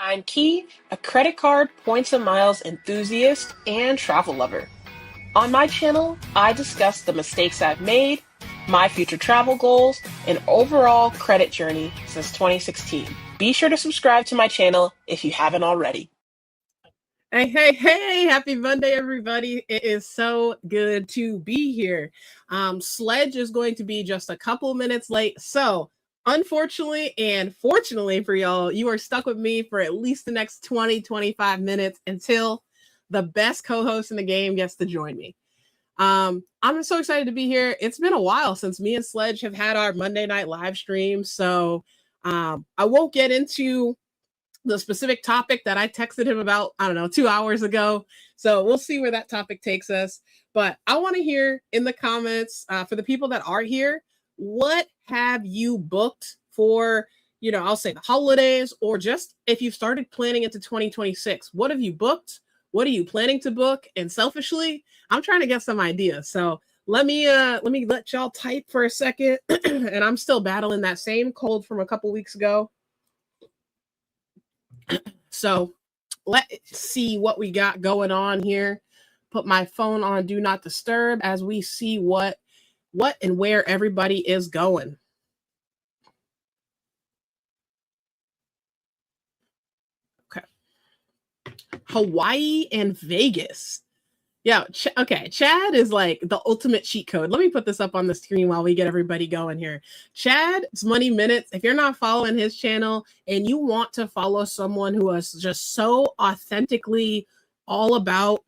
I'm Key, a credit card, points and miles enthusiast and travel lover. On my channel, I discuss the mistakes I've made, my future travel goals, and overall credit journey since 2016. Be sure to subscribe to my channel if you haven't already. Hey, happy Monday, everybody. It is so good to be here. Sledge is going to be just a couple minutes late. So, unfortunately and fortunately for y'all, you are stuck with me for at least the next 25 minutes until the best co host in the game gets to join me. I'm so excited to be here. It's been a while since me and Sledge have had our Monday night live stream. So, I won't get into the specific topic that I texted him about, 2 hours ago. So we'll see where that topic takes us. But I want to hear in the comments for the people that are here, what have you booked for, I'll say the holidays, or just if you've started planning into 2026, what have you booked? What are you planning to book? And selfishly, I'm trying to get some ideas. So let me let y'all type for a second. And I'm still battling that same cold from a couple weeks ago. So let's see what we got going on here. Put my phone on do not disturb as we see what and where everybody is going. Okay. Hawaii and Vegas. Yeah, okay. Chad is like the ultimate cheat code. Let me put this up on the screen while we get everybody going here. Chad's Money Minutes. If you're not following his channel and you want to follow someone who is just so authentically all about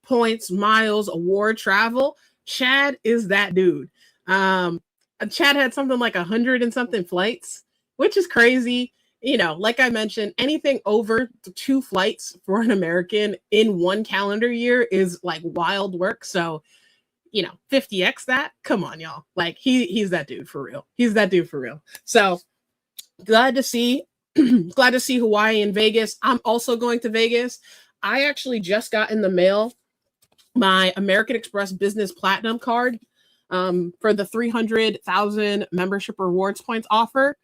points, miles, award travel, Chad is that dude. Chad had something like 100 and something flights, which is crazy. Like I mentioned, anything over 2 flights for an American in one calendar year is like wild work. So, 50x that. Come on, y'all. Like he's that dude for real. He's that dude for real. So glad to see Hawaii and Vegas. I'm also going to Vegas. I actually just got in the mail my American Express Business Platinum card for the 300,000 membership rewards points offer.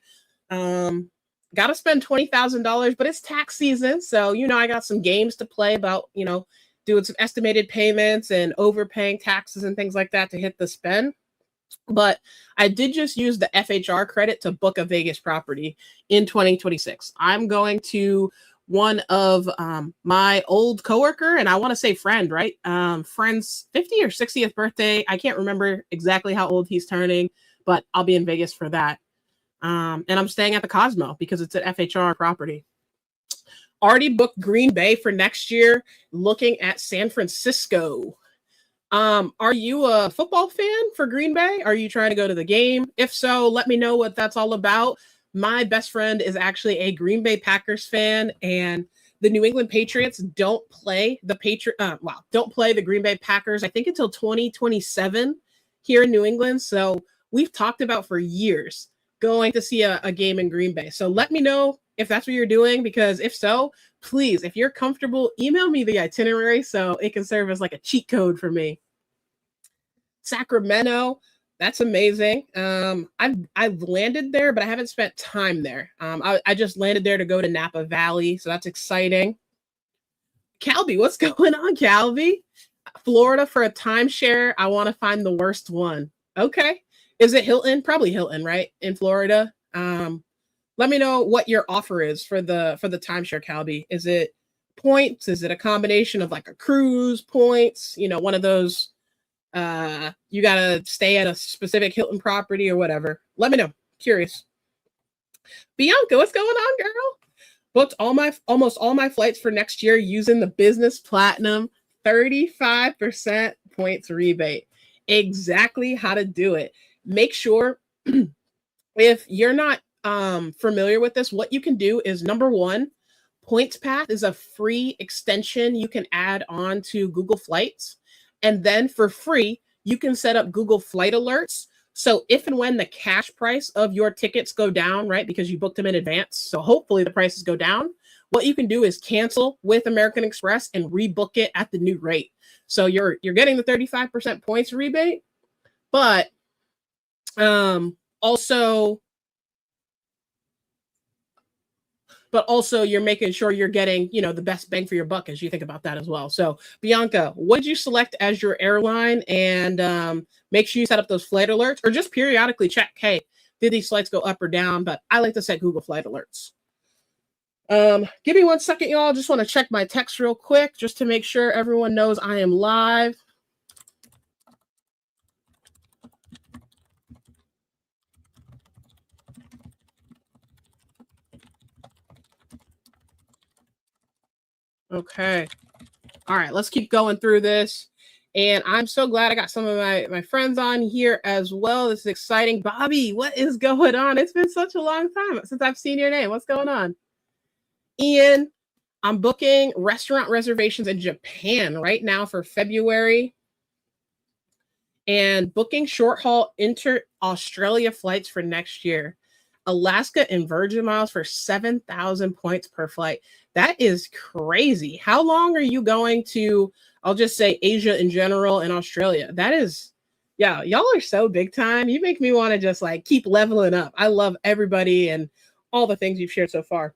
Got to spend $20,000, but it's tax season. So, I got some games to play about, doing some estimated payments and overpaying taxes and things like that to hit the spend. But I did just use the FHR credit to book a Vegas property in 2026. I'm going to one of my old coworker, and I want to say friend, right? Friend's 50 or 60th birthday. I can't remember exactly how old he's turning, but I'll be in Vegas for that. And I'm staying at the Cosmo because it's an FHR property. Already booked Green Bay for next year, looking at San Francisco. Are you a football fan for Green Bay? Are you trying to go to the game? If so, let me know what that's all about. My best friend is actually a Green Bay Packers fan, and the New England Patriots don't play the Green Bay Packers, I think, until 2027 here in New England. So we've talked about for years going to see a game in Green Bay. So let me know if that's what you're doing, because if so, please, if you're comfortable, email me the itinerary so it can serve as like a cheat code for me. Sacramento, that's amazing. I've landed there, but I haven't spent time there. I just landed there to go to Napa Valley, so that's exciting. Calby, what's going on, Calby? Florida for a timeshare. I want to find the worst one. Okay. Is it Hilton? Probably Hilton, right? In Florida. Let me know what your offer is for the timeshare, Calby. Is it points? Is it a combination of like a cruise points? One of those you gotta stay at a specific Hilton property or whatever. Let me know. Curious. Bianca, what's going on, girl? Booked almost all my flights for next year using the Business Platinum 35% points rebate. Exactly how to do it. Make sure if you're not familiar with this, what you can do is number one, PointsPath is a free extension you can add on to Google Flights. And then for free, you can set up Google Flight Alerts. So if and when the cash price of your tickets go down, right, because you booked them in advance, so hopefully the prices go down, what you can do is cancel with American Express and rebook it at the new rate. So you're getting the 35% points rebate, but also but also you're making sure you're getting, the best bang for your buck as you think about that as well. So Bianca, what did you select as your airline? And make sure you set up those flight alerts, or just periodically check, hey, did these flights go up or down? But I like to set Google flight alerts. Give me 1 second, y'all. I just want to check my text real quick just to make sure everyone knows I am live. Okay. All right, let's keep going through this. And I'm so glad I got some of my friends on here as well. This is exciting. Bobby, what is going on? It's been such a long time since I've seen your name. What's going on? Ian, I'm booking restaurant reservations in Japan right now for February and booking short haul inter-Australia flights for next year. Alaska and Virgin miles for 7,000 points per flight. That is crazy. How long are you going to, I'll just say Asia in general and Australia? That is, yeah, y'all are so big time. You make me want to just like keep leveling up. I love everybody and all the things you've shared so far.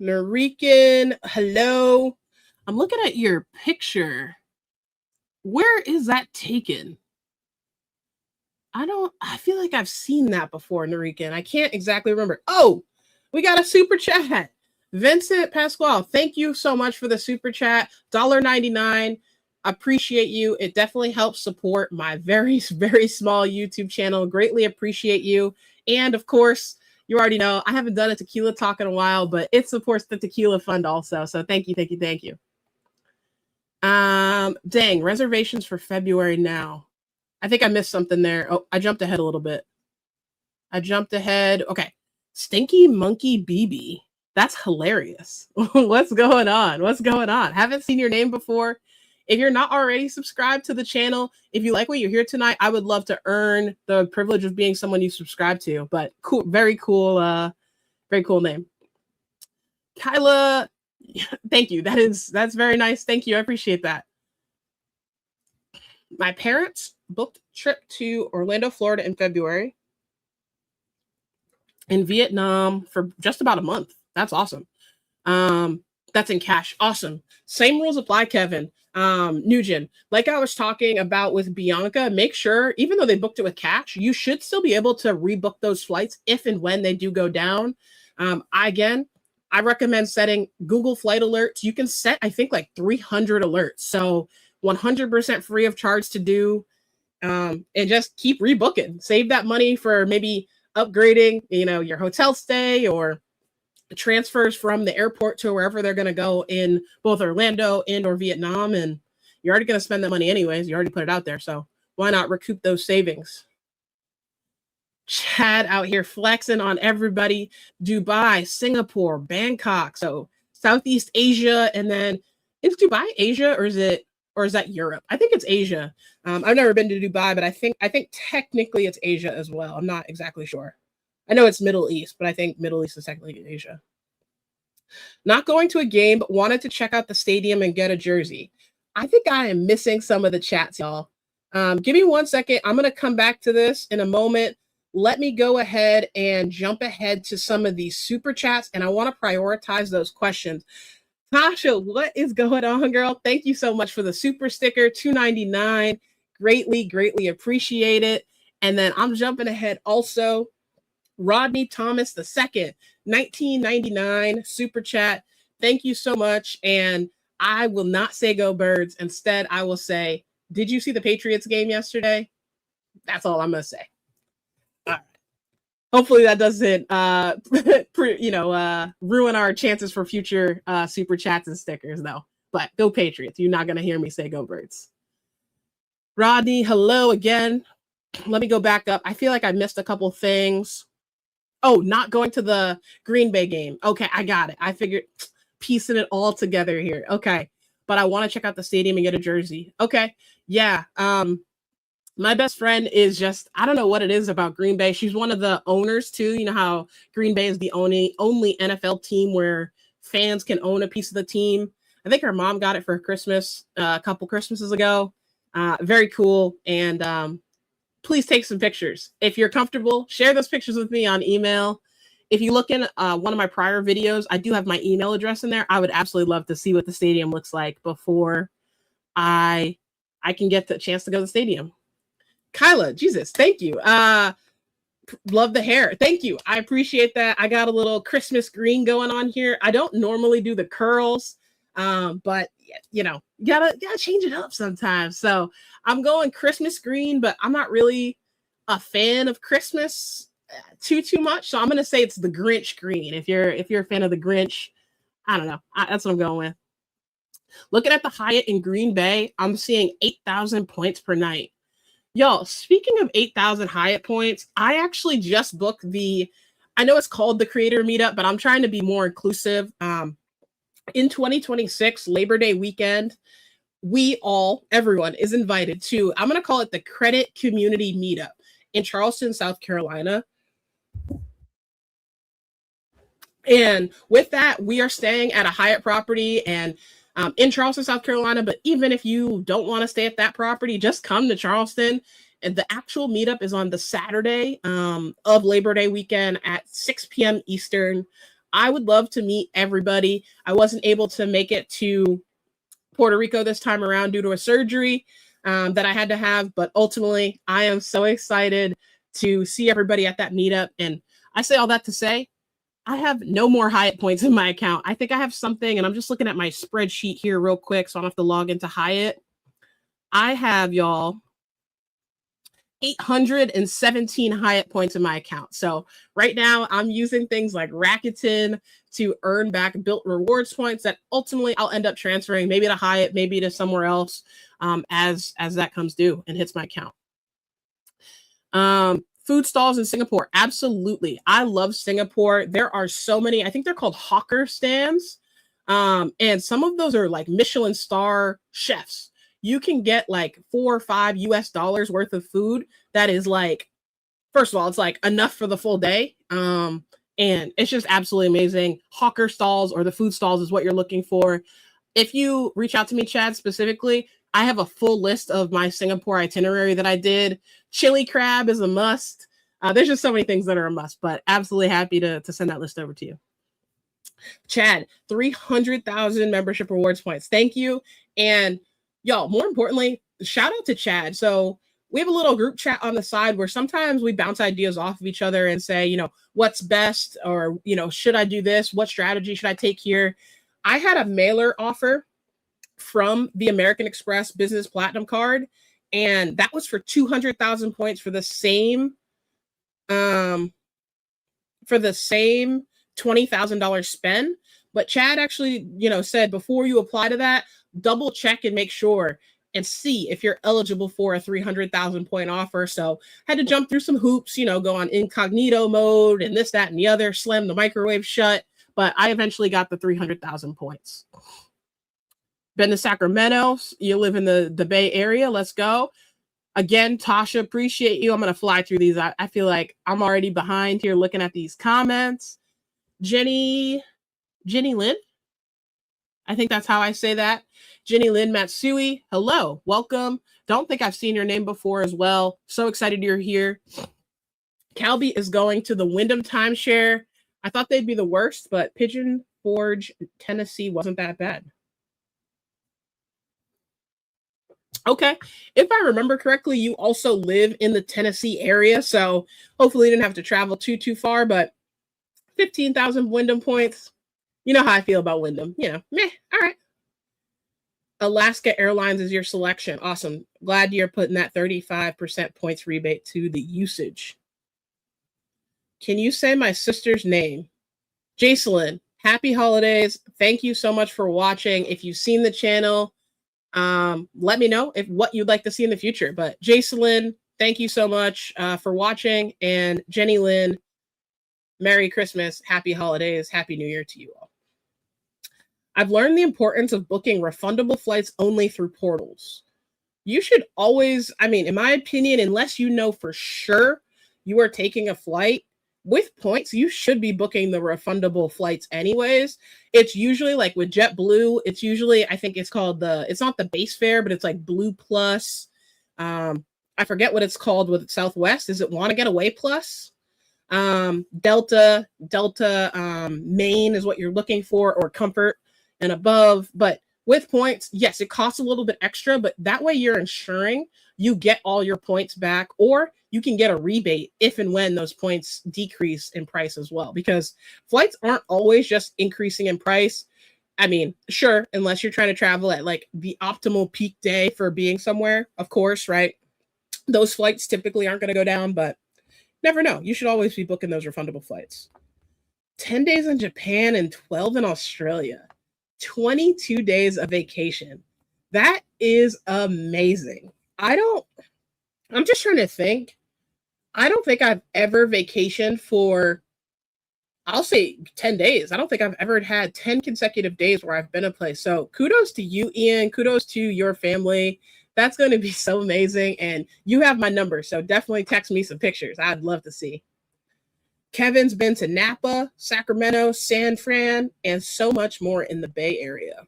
Narikin, hello. I'm looking at your picture. Where is that taken? I feel like I've seen that before, Narikin. I can't exactly remember. Oh, we got a super chat. Vincent Pasquale, thank you so much for the super chat. $1.99. Appreciate you. It definitely helps support my very, very small YouTube channel. Greatly appreciate you. And of course, you already know I haven't done a tequila talk in a while, but it supports the tequila fund also. So thank you, thank you, thank you. Dang, reservations for February now. I think I missed something there. Oh, I jumped ahead a little bit. Okay. Stinky Monkey BB. That's hilarious. What's going on? Haven't seen your name before. If you're not already subscribed to the channel, if you like what you hear tonight, I would love to earn the privilege of being someone you subscribe to. But cool, very cool name. Kyla, thank you. That's very nice. Thank you. I appreciate that. My parents booked a trip to Orlando, Florida in February. In Vietnam for just about a month. That's awesome. That's in cash. Awesome. Same rules apply, Kevin. Nugent, like I was talking about with Bianca, make sure, even though they booked it with cash, you should still be able to rebook those flights if and when they do go down. I recommend setting Google flight alerts. You can set, I think, like 300 alerts. So 100% free of charge to do. And just keep rebooking. Save that money for maybe upgrading, your hotel stay or transfers from the airport to wherever they're going to go in both Orlando and or Vietnam. And you're already going to spend that money anyways. You already put it out there. So why not recoup those savings? Chad out here flexing on everybody. Dubai, Singapore, Bangkok. So Southeast Asia. And then is Dubai Asia or is that Europe? I think it's Asia. I've never been to Dubai, but I think technically it's Asia as well. I'm not exactly sure. I know it's Middle East, but I think Middle East is technically Asia. Not going to a game, but wanted to check out the stadium and get a jersey. I think I am missing some of the chats, y'all. Give me 1 second. I'm going to come back to this in a moment. Let me go ahead and jump ahead to some of these super chats, and I want to prioritize those questions. Tasha, what is going on, girl? Thank you so much for the super sticker, $2.99. Greatly appreciate it. And then I'm jumping ahead also. Rodney Thomas II, $19.99 super chat. Thank you so much. And I will not say go Birds. Instead, I will say, did you see the Patriots game yesterday? That's all I'm going to say. All right. Hopefully that doesn't, ruin our chances for future super chats and stickers, though. But go Patriots. You're not going to hear me say go Birds. Rodney, hello again. Let me go back up. I feel like I missed a couple things. Oh, not going to the Green Bay game. Okay, I got it. I figured piecing it all together here. Okay, but I want to check out the stadium and get a jersey. Okay, yeah. My best friend is just, I don't know what it is about Green Bay. She's one of the owners too. You know how Green Bay is the only NFL team where fans can own a piece of the team. I think her mom got it for Christmas a couple Christmases ago. Very cool. And please take some pictures. If you're comfortable, share those pictures with me on email. If you look in one of my prior videos, I do have my email address in there. I would absolutely love to see what the stadium looks like before I can get the chance to go to the stadium. Kyla, Jesus, thank you. Love the hair. Thank you. I appreciate that. I got a little Christmas green going on here. I don't normally do the curls, but you know, gotta change it up sometimes. So I'm going Christmas green, but I'm not really a fan of Christmas too much. So I'm gonna say it's the Grinch green. If you're a fan of the Grinch, I don't know. That's what I'm going with. Looking at the Hyatt in Green Bay, I'm seeing 8,000 points per night. Y'all, speaking of 8,000 Hyatt points, I actually just booked I know it's called the Creator Meetup, but I'm trying to be more inclusive. In 2026, Labor Day weekend, everyone is invited to, I'm going to call it the Credit Community Meetup in Charleston, South Carolina. And with that, we are staying at a Hyatt property and in Charleston, South Carolina. But even if you don't want to stay at that property, just come to Charleston. And the actual meetup is on the Saturday of Labor Day weekend at 6 p.m. Eastern. I would love to meet everybody. I wasn't able to make it to Puerto Rico this time around due to a surgery that I had to have. But ultimately, I am so excited to see everybody at that meetup. And I say all that to say, I have no more Hyatt points in my account. I think I have something, and I'm just looking at my spreadsheet here real quick, so I don't have to log into Hyatt. I have, y'all, 817 Hyatt points in my account. So right now, I'm using things like Rakuten to earn back built rewards points that ultimately I'll end up transferring maybe to Hyatt, maybe to somewhere else as that comes due and hits my account. Food stalls in Singapore. Absolutely. I love Singapore. There are so many, I think they're called hawker stands. And some of those are like Michelin star chefs. You can get like $4 or $5 US worth of food. That is like, first of all, it's like enough for the full day. And it's just absolutely amazing. Hawker stalls or the food stalls is what you're looking for. If you reach out to me, Chad, specifically, I have a full list of my Singapore itinerary that I did. Chili crab is a must. There's just so many things that are a must, but absolutely happy to send that list over to you. Chad, 300,000 membership rewards points. Thank you. And y'all, more importantly, shout out to Chad. So we have a little group chat on the side where sometimes we bounce ideas off of each other and say, you know, what's best, or, you know, should I do this? What strategy should I take here? I had a mailer offer from the American Express Business Platinum card, and that was for 200,000 points for the same $20,000 spend. But Chad actually, you know, said before you apply to that, double check and make sure and see if you're eligible for a 300,000 point offer. So had to jump through some hoops, you know, go on incognito mode and this, that, and the other, slam the microwave shut. But I eventually got the 300,000 points. Been to Sacramento. You live in the Bay Area. Let's go. Again, Tasha, appreciate you. I'm going to fly through these. I feel like I'm already behind here looking at these comments. Jenny Lynn. I think that's how I say that. Jenny Lynn Matsui. Hello. Welcome. Don't think I've seen your name before as well. So excited you're here. Calby is going to the Wyndham timeshare. I thought they'd be the worst, but Pigeon Forge, Tennessee wasn't that bad. Okay. If I remember correctly, you also live in the Tennessee area, so hopefully you didn't have to travel too far, but 15,000 Wyndham points. You know how I feel about Wyndham. You know, meh, all right. Alaska Airlines is your selection. Awesome. Glad you're putting that 35% points rebate to the usage. Can you say my sister's name? Jacelyn, happy holidays. Thank you so much for watching. If you've seen the channel, let me know what you'd like to see in the future. But Jacelyn, thank you so much for watching. And Jenny Lynn, Merry Christmas, happy holidays, happy New Year to you all. I've learned the importance of booking refundable flights only through portals. You should always, I mean, in my opinion, unless you know for sure you are taking a flight with points, you should be booking the refundable flights anyways. It's usually like with JetBlue, it's usually, I think it's called it's not the base fare, but it's like Blue Plus. I I forget what it's called with Southwest. Is it Want to Get Away Plus? Delta, Main is what you're looking for, or Comfort and above. But with points, yes, it costs a little bit extra, but that way you're ensuring you get all your points back, or you can get a rebate if and when those points decrease in price as well, because flights aren't always just increasing in price. I mean, sure, unless you're trying to travel at like the optimal peak day for being somewhere, of course, right? Those flights typically aren't going to go down, but never know. You should always be booking those refundable flights. 10 days in Japan and 12 in Australia. 22 days of vacation. That is amazing. I'm just trying to think. I don't think I've ever vacationed for, I'll say 10 days. I don't think I've ever had 10 consecutive days where I've been a place. So kudos to you, Ian. Kudos to your family. That's going to be so amazing. And you have my number, so definitely text me some pictures. I'd love to see. Kevin's been to Napa, Sacramento, San Fran, and so much more in the Bay Area.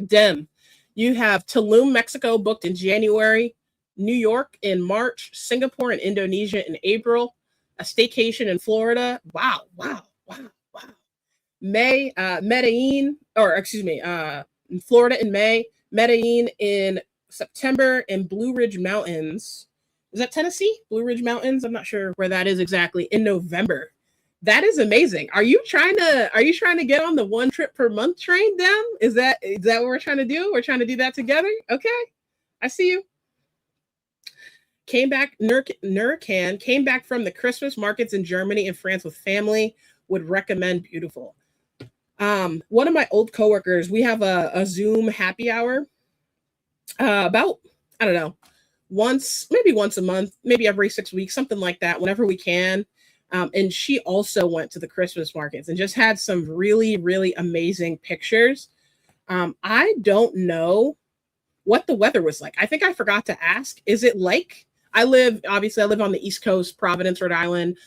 Dem, you have Tulum, Mexico booked in January, New York in March, Singapore and Indonesia in April, a staycation in Florida. Wow. Medellin, in Florida in May, Medellin in September, and Blue Ridge Mountains. Is that Tennessee? Blue Ridge Mountains? I'm not sure where that is exactly. In November. That is amazing. Are you trying to get on the one trip per month train, Dem? Is that what we're trying to do? We're trying to do that together? Okay. I see you. Came back, Nurcan, came back from the Christmas markets in Germany and France with family. Would recommend. Beautiful. One of my old coworkers, we have a Zoom happy hour about, I don't know, maybe once a month, maybe every 6 weeks, something like that, whenever we can. And she also went to the Christmas markets and just had some really, really amazing pictures. I don't know what the weather was like. I think I forgot to ask. Is it like, I live on the East Coast, Providence, Rhode Island.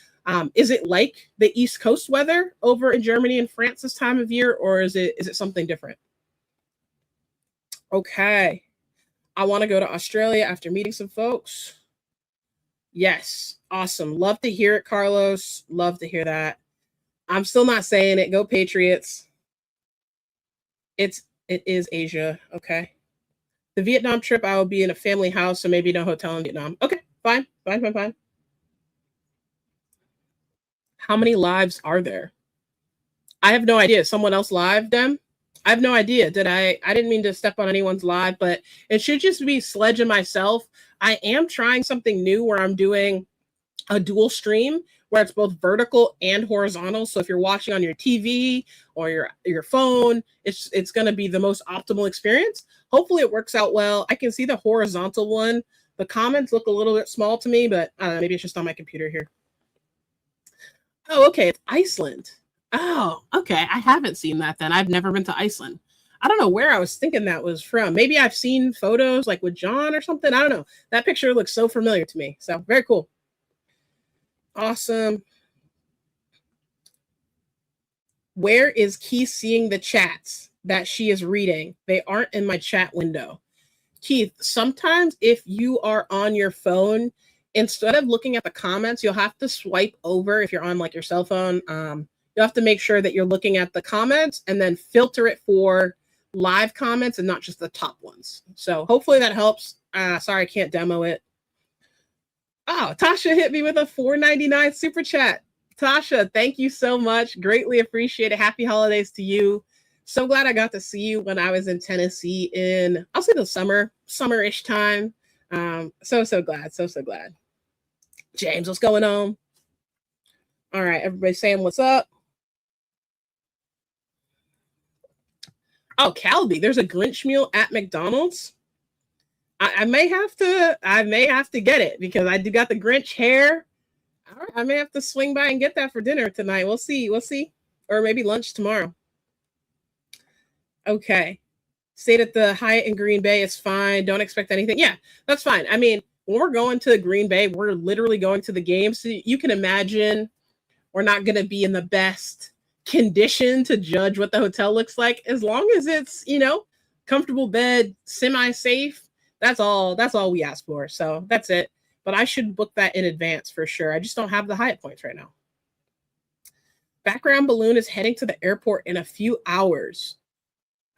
Is it like the East Coast weather over in Germany and France this time of year, or is it something different? Okay. I want to go to Australia after meeting some folks. Yes. Awesome. Love to hear it, Carlos. Love to hear that. I'm still not saying it. Go Patriots. It is Asia. Okay. The Vietnam trip, I will be in a family house, so maybe no hotel in Vietnam. Okay. Fine. How many lives are there? I have no idea. Someone else live them? I have no idea. I didn't mean to step on anyone's live, but it should just be Sledge and myself. I am trying something new where I'm doing a dual stream where it's both vertical and horizontal. So if you're watching on your TV or your phone, it's going to be the most optimal experience. Hopefully it works out well. I can see the horizontal one. The comments look a little bit small to me, but maybe it's just on my computer here. Oh, okay. It's Iceland. Oh, okay. I haven't seen that then. I've never been to Iceland. I don't know where I was thinking that was from. Maybe I've seen photos like with John or something. I don't know. That picture looks so familiar to me. So very cool. Awesome. Where is Keith seeing the chats that she is reading? They aren't in my chat window. Keith, sometimes if you are on your phone, instead of looking at the comments, you'll have to swipe over if you're on like your cell phone. You'll have to make sure that you're looking at the comments and then filter it for live comments and not just the top ones. So hopefully that helps. Sorry, I can't demo it. Oh, Tasha hit me with a $4.99 super chat. Tasha, thank you so much. Greatly appreciate it. Happy holidays to you. So glad I got to see you when I was in Tennessee in, I'll say the summer-ish time. So glad. James, what's going on? All right, everybody saying what's up. Oh, Calby, there's a Grinch meal at McDonald's. I may have to get it because I do got the Grinch hair. All right, I may have to swing by and get that for dinner tonight. We'll see. Or maybe lunch tomorrow. Okay. Stayed at the Hyatt in Green Bay. It's fine. Don't expect anything. Yeah, that's fine. I mean, when we're going to Green Bay, we're literally going to the game. So you can imagine we're not going to be in the best condition to judge what the hotel looks like. As long as it's, comfortable bed, semi-safe, That's all we ask for. So that's it. But I should book that in advance for sure. I just don't have the Hyatt points right now. Background balloon is heading to the airport in a few hours.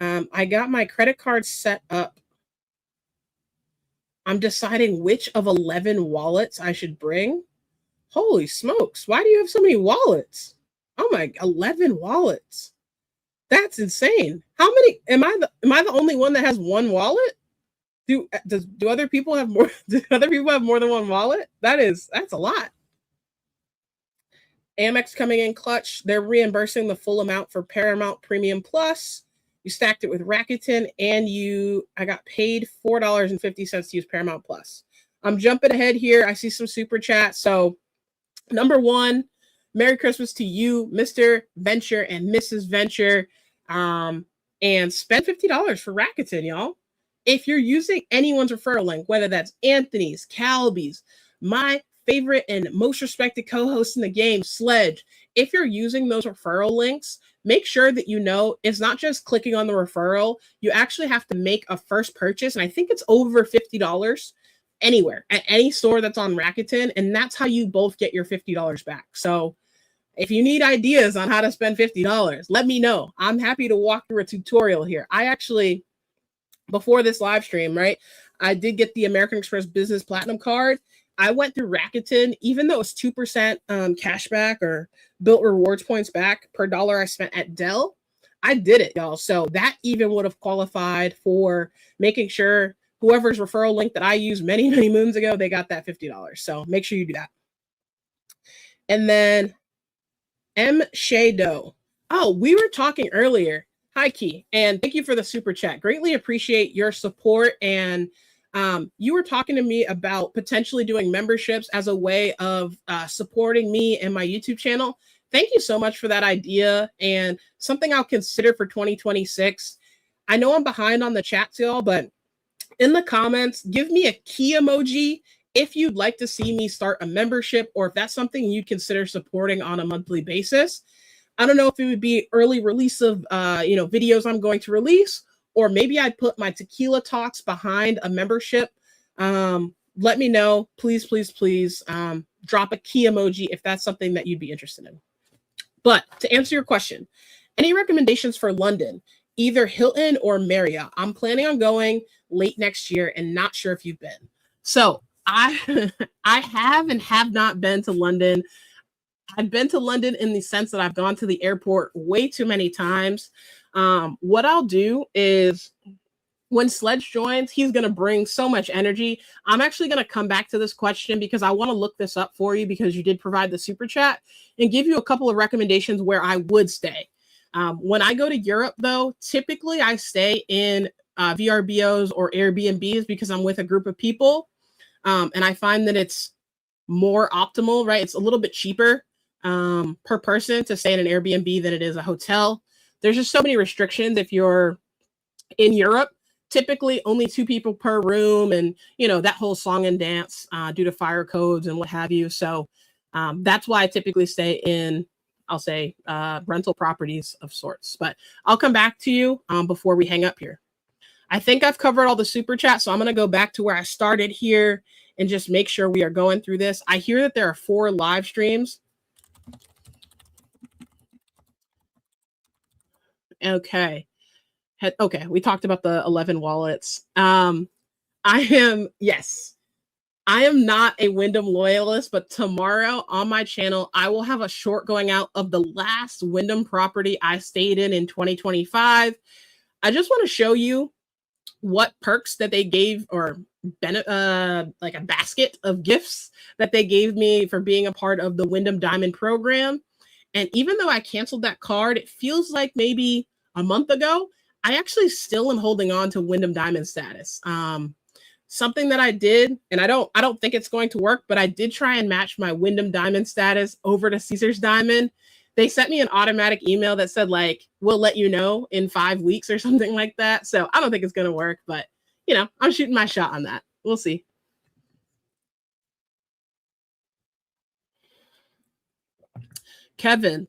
I got my credit card set up. I'm deciding which of 11 wallets I should bring. Holy smokes. Why do you have so many wallets? Oh my, 11 wallets. That's insane. How many am I the only one that has one wallet? Do other people have more do other people have more than one wallet? That's a lot. Amex coming in clutch. They're reimbursing the full amount for Paramount Premium Plus. You stacked it with Rakuten, and I got paid $4.50 to use Paramount Plus. I'm jumping ahead here. I see some super chats. So, number one, Merry Christmas to you, Mr. Venture and Mrs. Venture. And spend $50 for Rakuten, y'all. If you're using anyone's referral link, whether that's Anthony's, Calby's, my favorite and most respected co-host in the game, Sledge, if you're using those referral links, make sure that you know it's not just clicking on the referral. You actually have to make a first purchase, and I think it's over $50 anywhere at any store that's on Rakuten, and that's how you both get your $50 back. So if you need ideas on how to spend $50, let me know. I'm happy to walk through a tutorial here. I actually, before this live stream, right, I did get the American Express Business Platinum card. I went through Rakuten, even though it's 2% cashback or built rewards points back per dollar I spent at Dell. I did it, y'all. So that even would have qualified for making sure whoever's referral link that I used many, many moons ago, they got that $50. So make sure you do that. And then M. Shado. Oh, we were talking earlier. Hi, Key. And thank you for the super chat. Greatly appreciate your support. And you were talking to me about potentially doing memberships as a way of supporting me and my YouTube channel. Thank you so much for that idea and something I'll consider for 2026. I know I'm behind on the chats, y'all, but in the comments, give me a key emoji if you'd like to see me start a membership or if that's something you'd consider supporting on a monthly basis. I don't know if it would be early release of videos I'm going to release, or maybe I'd put my tequila talks behind a membership. Let me know. Please, please, please drop a key emoji if that's something that you'd be interested in. But to answer your question, any recommendations for London, either Hilton or Marriott? I'm planning on going late next year and not sure if you've been. So I have and have not been to London. I've been to London in the sense that I've gone to the airport way too many times. What I'll do is when Sledge joins, he's going to bring so much energy. I'm actually going to come back to this question because I want to look this up for you because you did provide the super chat and give you a couple of recommendations where I would stay. When I go to Europe, though, typically I stay in VRBOs or Airbnbs because I'm with a group of people. And I find that it's more optimal, right? It's a little bit cheaper per person to stay in an Airbnb than it is a hotel. There's just so many restrictions if you're in Europe. Typically only 2 people per room and, that whole song and dance due to fire codes and what have you. So that's why I typically stay in, I'll say, rental properties of sorts. But I'll come back to you before we hang up here. I think I've covered all the super chats, so I'm going to go back to where I started here and just make sure we are going through this. I hear that there are 4 live streams. Okay. Okay, we talked about the 11 wallets. I am not a Wyndham loyalist, but tomorrow on my channel, I will have a short going out of the last Wyndham property I stayed in 2025. I just want to show you what perks that they gave or like a basket of gifts that they gave me for being a part of the Wyndham Diamond program. And even though I canceled that card, it feels like maybe a month ago, I actually still am holding on to Wyndham Diamond status. Something that I did, and I don't think it's going to work, but I did try and match my Wyndham Diamond status over to Caesar's Diamond. They sent me an automatic email that said, like, we'll let you know in 5 weeks or something like that. So I don't think it's going to work, but, I'm shooting my shot on that. We'll see. Kevin,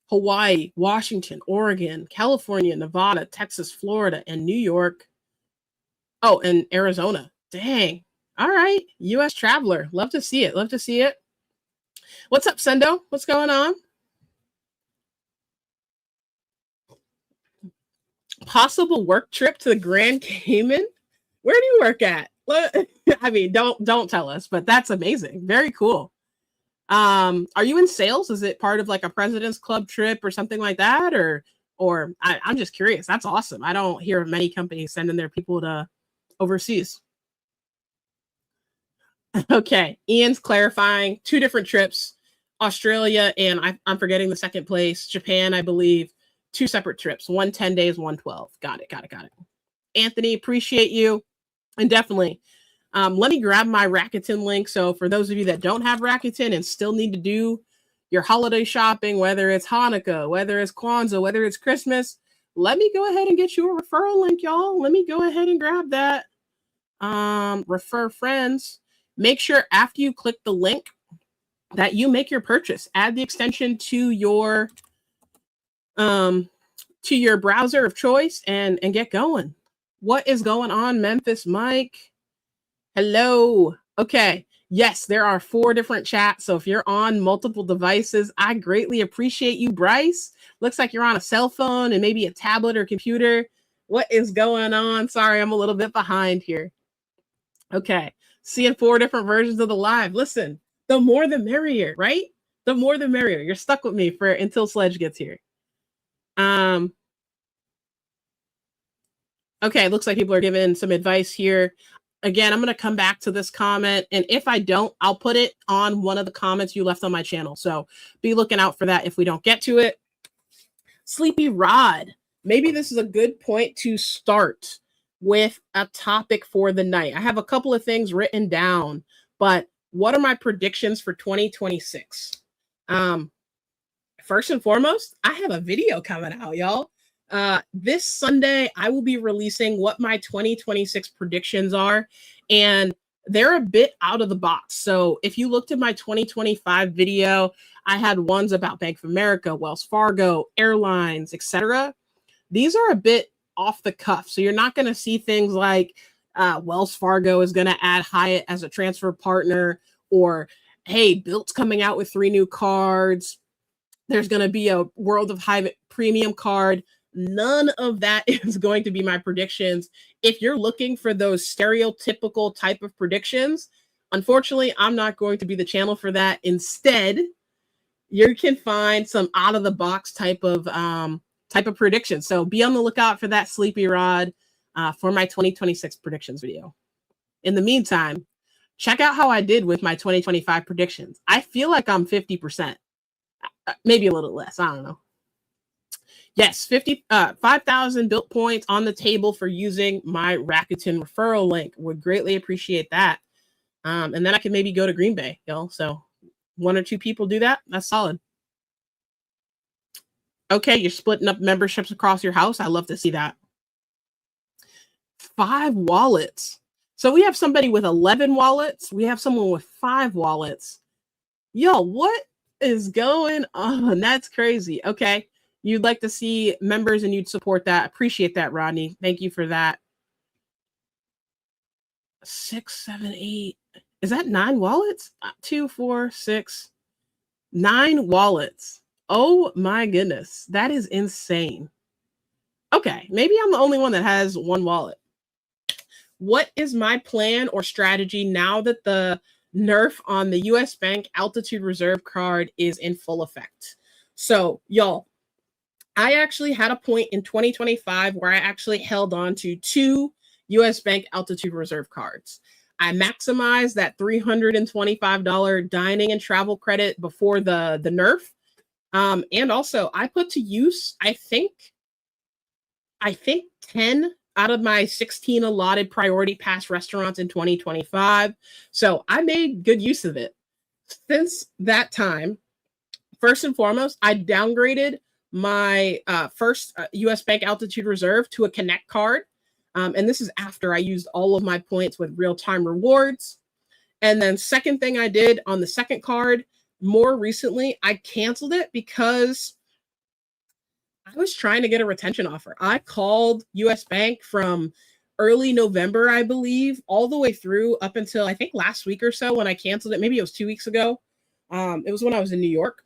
Hawaii, Washington, Oregon, California, Nevada, Texas, Florida, and New York. Oh, and Arizona. Dang. All right. US traveler. Love to see it. Love to see it. What's up, Sendo? What's going on? Possible work trip to the Grand Cayman? Where do you work at? I mean, don't tell us, but that's amazing. Very cool. Are you in sales? Is it part of like a President's Club trip or something like that? Or I'm just curious. That's awesome. I don't hear of many companies sending their people to overseas. Okay. Ian's clarifying 2 different trips. Australia and I'm forgetting the second place. Japan, I believe. 2 separate trips. One 10 days, one 12. Got it. Anthony, appreciate you. And definitely, let me grab my Rakuten link. So for those of you that don't have Rakuten and still need to do your holiday shopping, whether it's Hanukkah, whether it's Kwanzaa, whether it's Christmas, let me go ahead and get you a referral link, y'all. Let me go ahead and grab that. Refer friends. Make sure after you click the link that you make your purchase. Add the extension to your browser of choice and get going. What is going on, Memphis Mike? Hello. Okay. Yes, there are 4 different chats. So if you're on multiple devices, I greatly appreciate you, Bryce. Looks like you're on a cell phone and maybe a tablet or computer. What is going on? Sorry, I'm a little bit behind here. Okay. Seeing 4 different versions of the live. Listen, the more the merrier, right? The more the merrier. You're stuck with me for until Sledge gets here. Okay, looks like people are giving some advice here. Again, I'm going to come back to this comment, and if I don't, I'll put it on one of the comments you left on my channel. So be looking out for that if we don't get to it. Sleepy Rod. Maybe this is a good point to start with a topic for the night. I have a couple of things written down, but what are my predictions for 2026? First and foremost, I have a video coming out, y'all. This Sunday, I will be releasing what my 2026 predictions are, and they're a bit out of the box. So if you looked at my 2025 video, I had ones about Bank of America, Wells Fargo, airlines, etc. These are a bit off the cuff. So you're not going to see things like Wells Fargo is going to add Hyatt as a transfer partner, or hey, Bilt's coming out with 3 new cards. There's going to be a World of Hyatt premium card. None of that is going to be my predictions. If you're looking for those stereotypical type of predictions, unfortunately, I'm not going to be the channel for that. Instead, you can find some out of the box type of predictions. So be on the lookout for that, Sleepy Rod, for my 2026 predictions video. In the meantime, check out how I did with my 2025 predictions. I feel like I'm 50%, maybe a little less. I don't know. Yes, 5,000 built points on the table for using my Rakuten referral link. Would greatly appreciate that. And then I can maybe go to Green Bay, y'all. So 1 or 2 people do that. That's solid. Okay, you're splitting up memberships across your house. I love to see that. 5 wallets. So we have somebody with 11 wallets. We have someone with 5 wallets. Yo, what is going on? That's crazy. Okay. You'd like to see members and you'd support that. Appreciate that, Rodney. Thank you for that. 6, 7, 8. Is that 9 wallets? 2, 4, 6, 9 wallets. Oh my goodness. That is insane. Okay. Maybe I'm the only one that has 1 wallet. What is my plan or strategy now that the nerf on the US Bank Altitude Reserve card is in full effect? So, y'all, I actually had a point in 2025 where I actually held on to 2 US Bank Altitude Reserve cards. I maximized that $325 dining and travel credit before the nerf. And also I put to use, I think 10 out of my 16 allotted priority pass restaurants in 2025. So I made good use of it. Since that time, first and foremost, I downgraded my first US Bank Altitude Reserve to a Connect card. And this is after I used all of my points with real-time rewards. And then second thing I did on the second card, more recently, I canceled it because I was trying to get a retention offer. I called US Bank from early November, I believe, all the way through up until I think last week or so when I canceled it. Maybe it was 2 weeks ago. It was when I was in New York.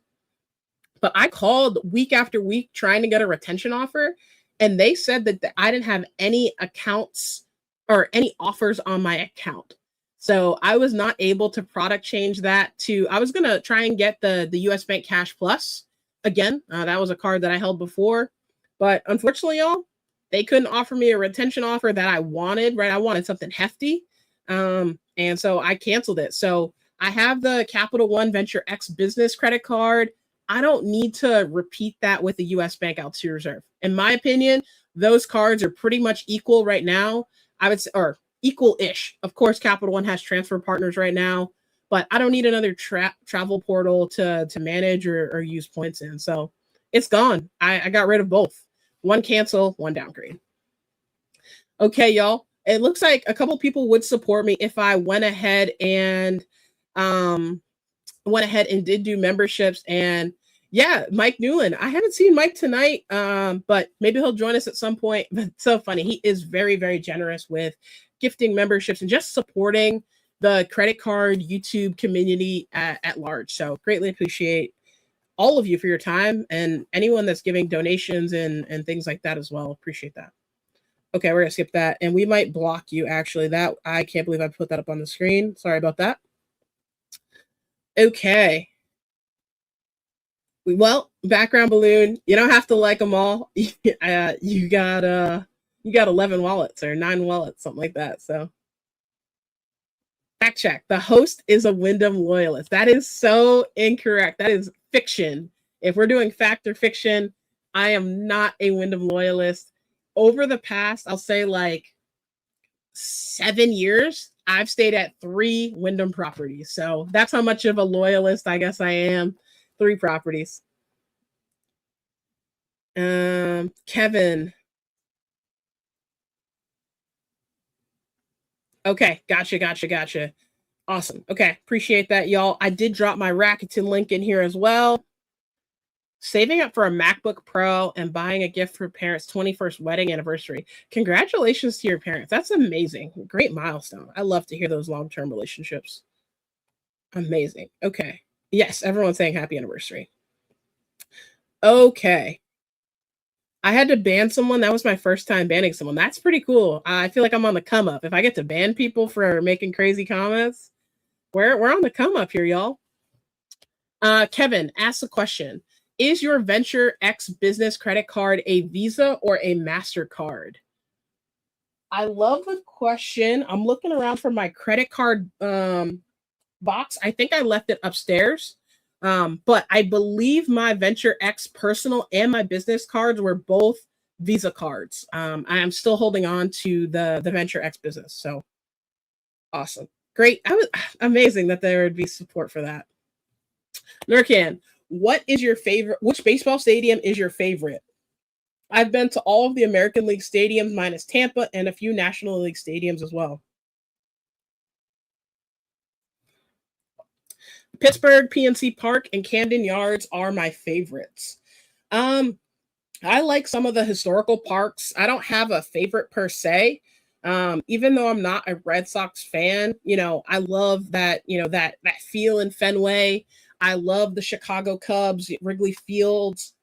But I called week after week trying to get a retention offer, and they said that I didn't have any accounts or any offers on my account. So I was not able to product change that to, I was going to try and get the US Bank Cash Plus again. That was a card that I held before. But unfortunately, y'all, they couldn't offer me a retention offer that I wanted, right? I wanted something hefty. And so I canceled it. So I have the Capital One Venture X business credit card. I don't need to repeat that with the US Bank Altitude Reserve. In my opinion, those cards are pretty much equal right now. I would say, or equal-ish. Of course, Capital One has transfer partners right now, but I don't need another travel portal to manage or use points in. So it's gone. I got rid of both. One cancel, one downgrade. Okay, y'all. It looks like a couple people would support me if I went ahead and did do memberships. And yeah, Mike Newland. I haven't seen Mike tonight, but maybe he'll join us at some point. But it's so funny. He is very, very generous with gifting memberships and just supporting the credit card YouTube community at large. So greatly appreciate all of you for your time, and anyone that's giving donations and things like that as well. Appreciate that. Okay, we're gonna skip that, and we might block you. Actually, that I can't believe I put that up on the screen. Sorry about that. Okay. Well, background balloon. You don't have to like them all. You got 11 wallets or 9 wallets, something like that. So fact check. The host is a Wyndham loyalist. That is so incorrect. That is fiction. If we're doing fact or fiction, I am not a Wyndham loyalist. Over the past, I'll say like 7 years, I've stayed at 3 Wyndham properties. So that's how much of a loyalist I guess I am. 3 properties. Kevin. Okay, gotcha. Awesome. Okay, appreciate that, y'all. I did drop my Rakuten link in here as well. Saving up for a MacBook Pro and buying a gift for parents' 21st wedding anniversary. Congratulations to your parents. That's amazing. Great milestone. I love to hear those long-term relationships. Amazing. Okay. Yes, everyone's saying happy anniversary. Okay. I had to ban someone. That was my first time banning someone. That's pretty cool. I feel like I'm on the come up. If I get to ban people for making crazy comments, we're on the come up here, y'all. Kevin asks a question. Is your Venture X business credit card a Visa or a MasterCard? I love the question. I'm looking around for my credit card box. I think I left it upstairs. But I believe my Venture X personal and my business cards were both Visa cards. I am still holding on to the Venture X business. So awesome. Great. I was amazing that there would be support for that. Nurkan, what is your favorite? Which baseball stadium is your favorite? I've been to all of the American League stadiums minus Tampa and a few National League stadiums as well. Pittsburgh, PNC Park, and Camden Yards are my favorites. I like some of the historical parks. I don't have a favorite per se. Even though I'm not a Red Sox fan, I love that, that feel in Fenway. I love the Chicago Cubs, Wrigley Fields.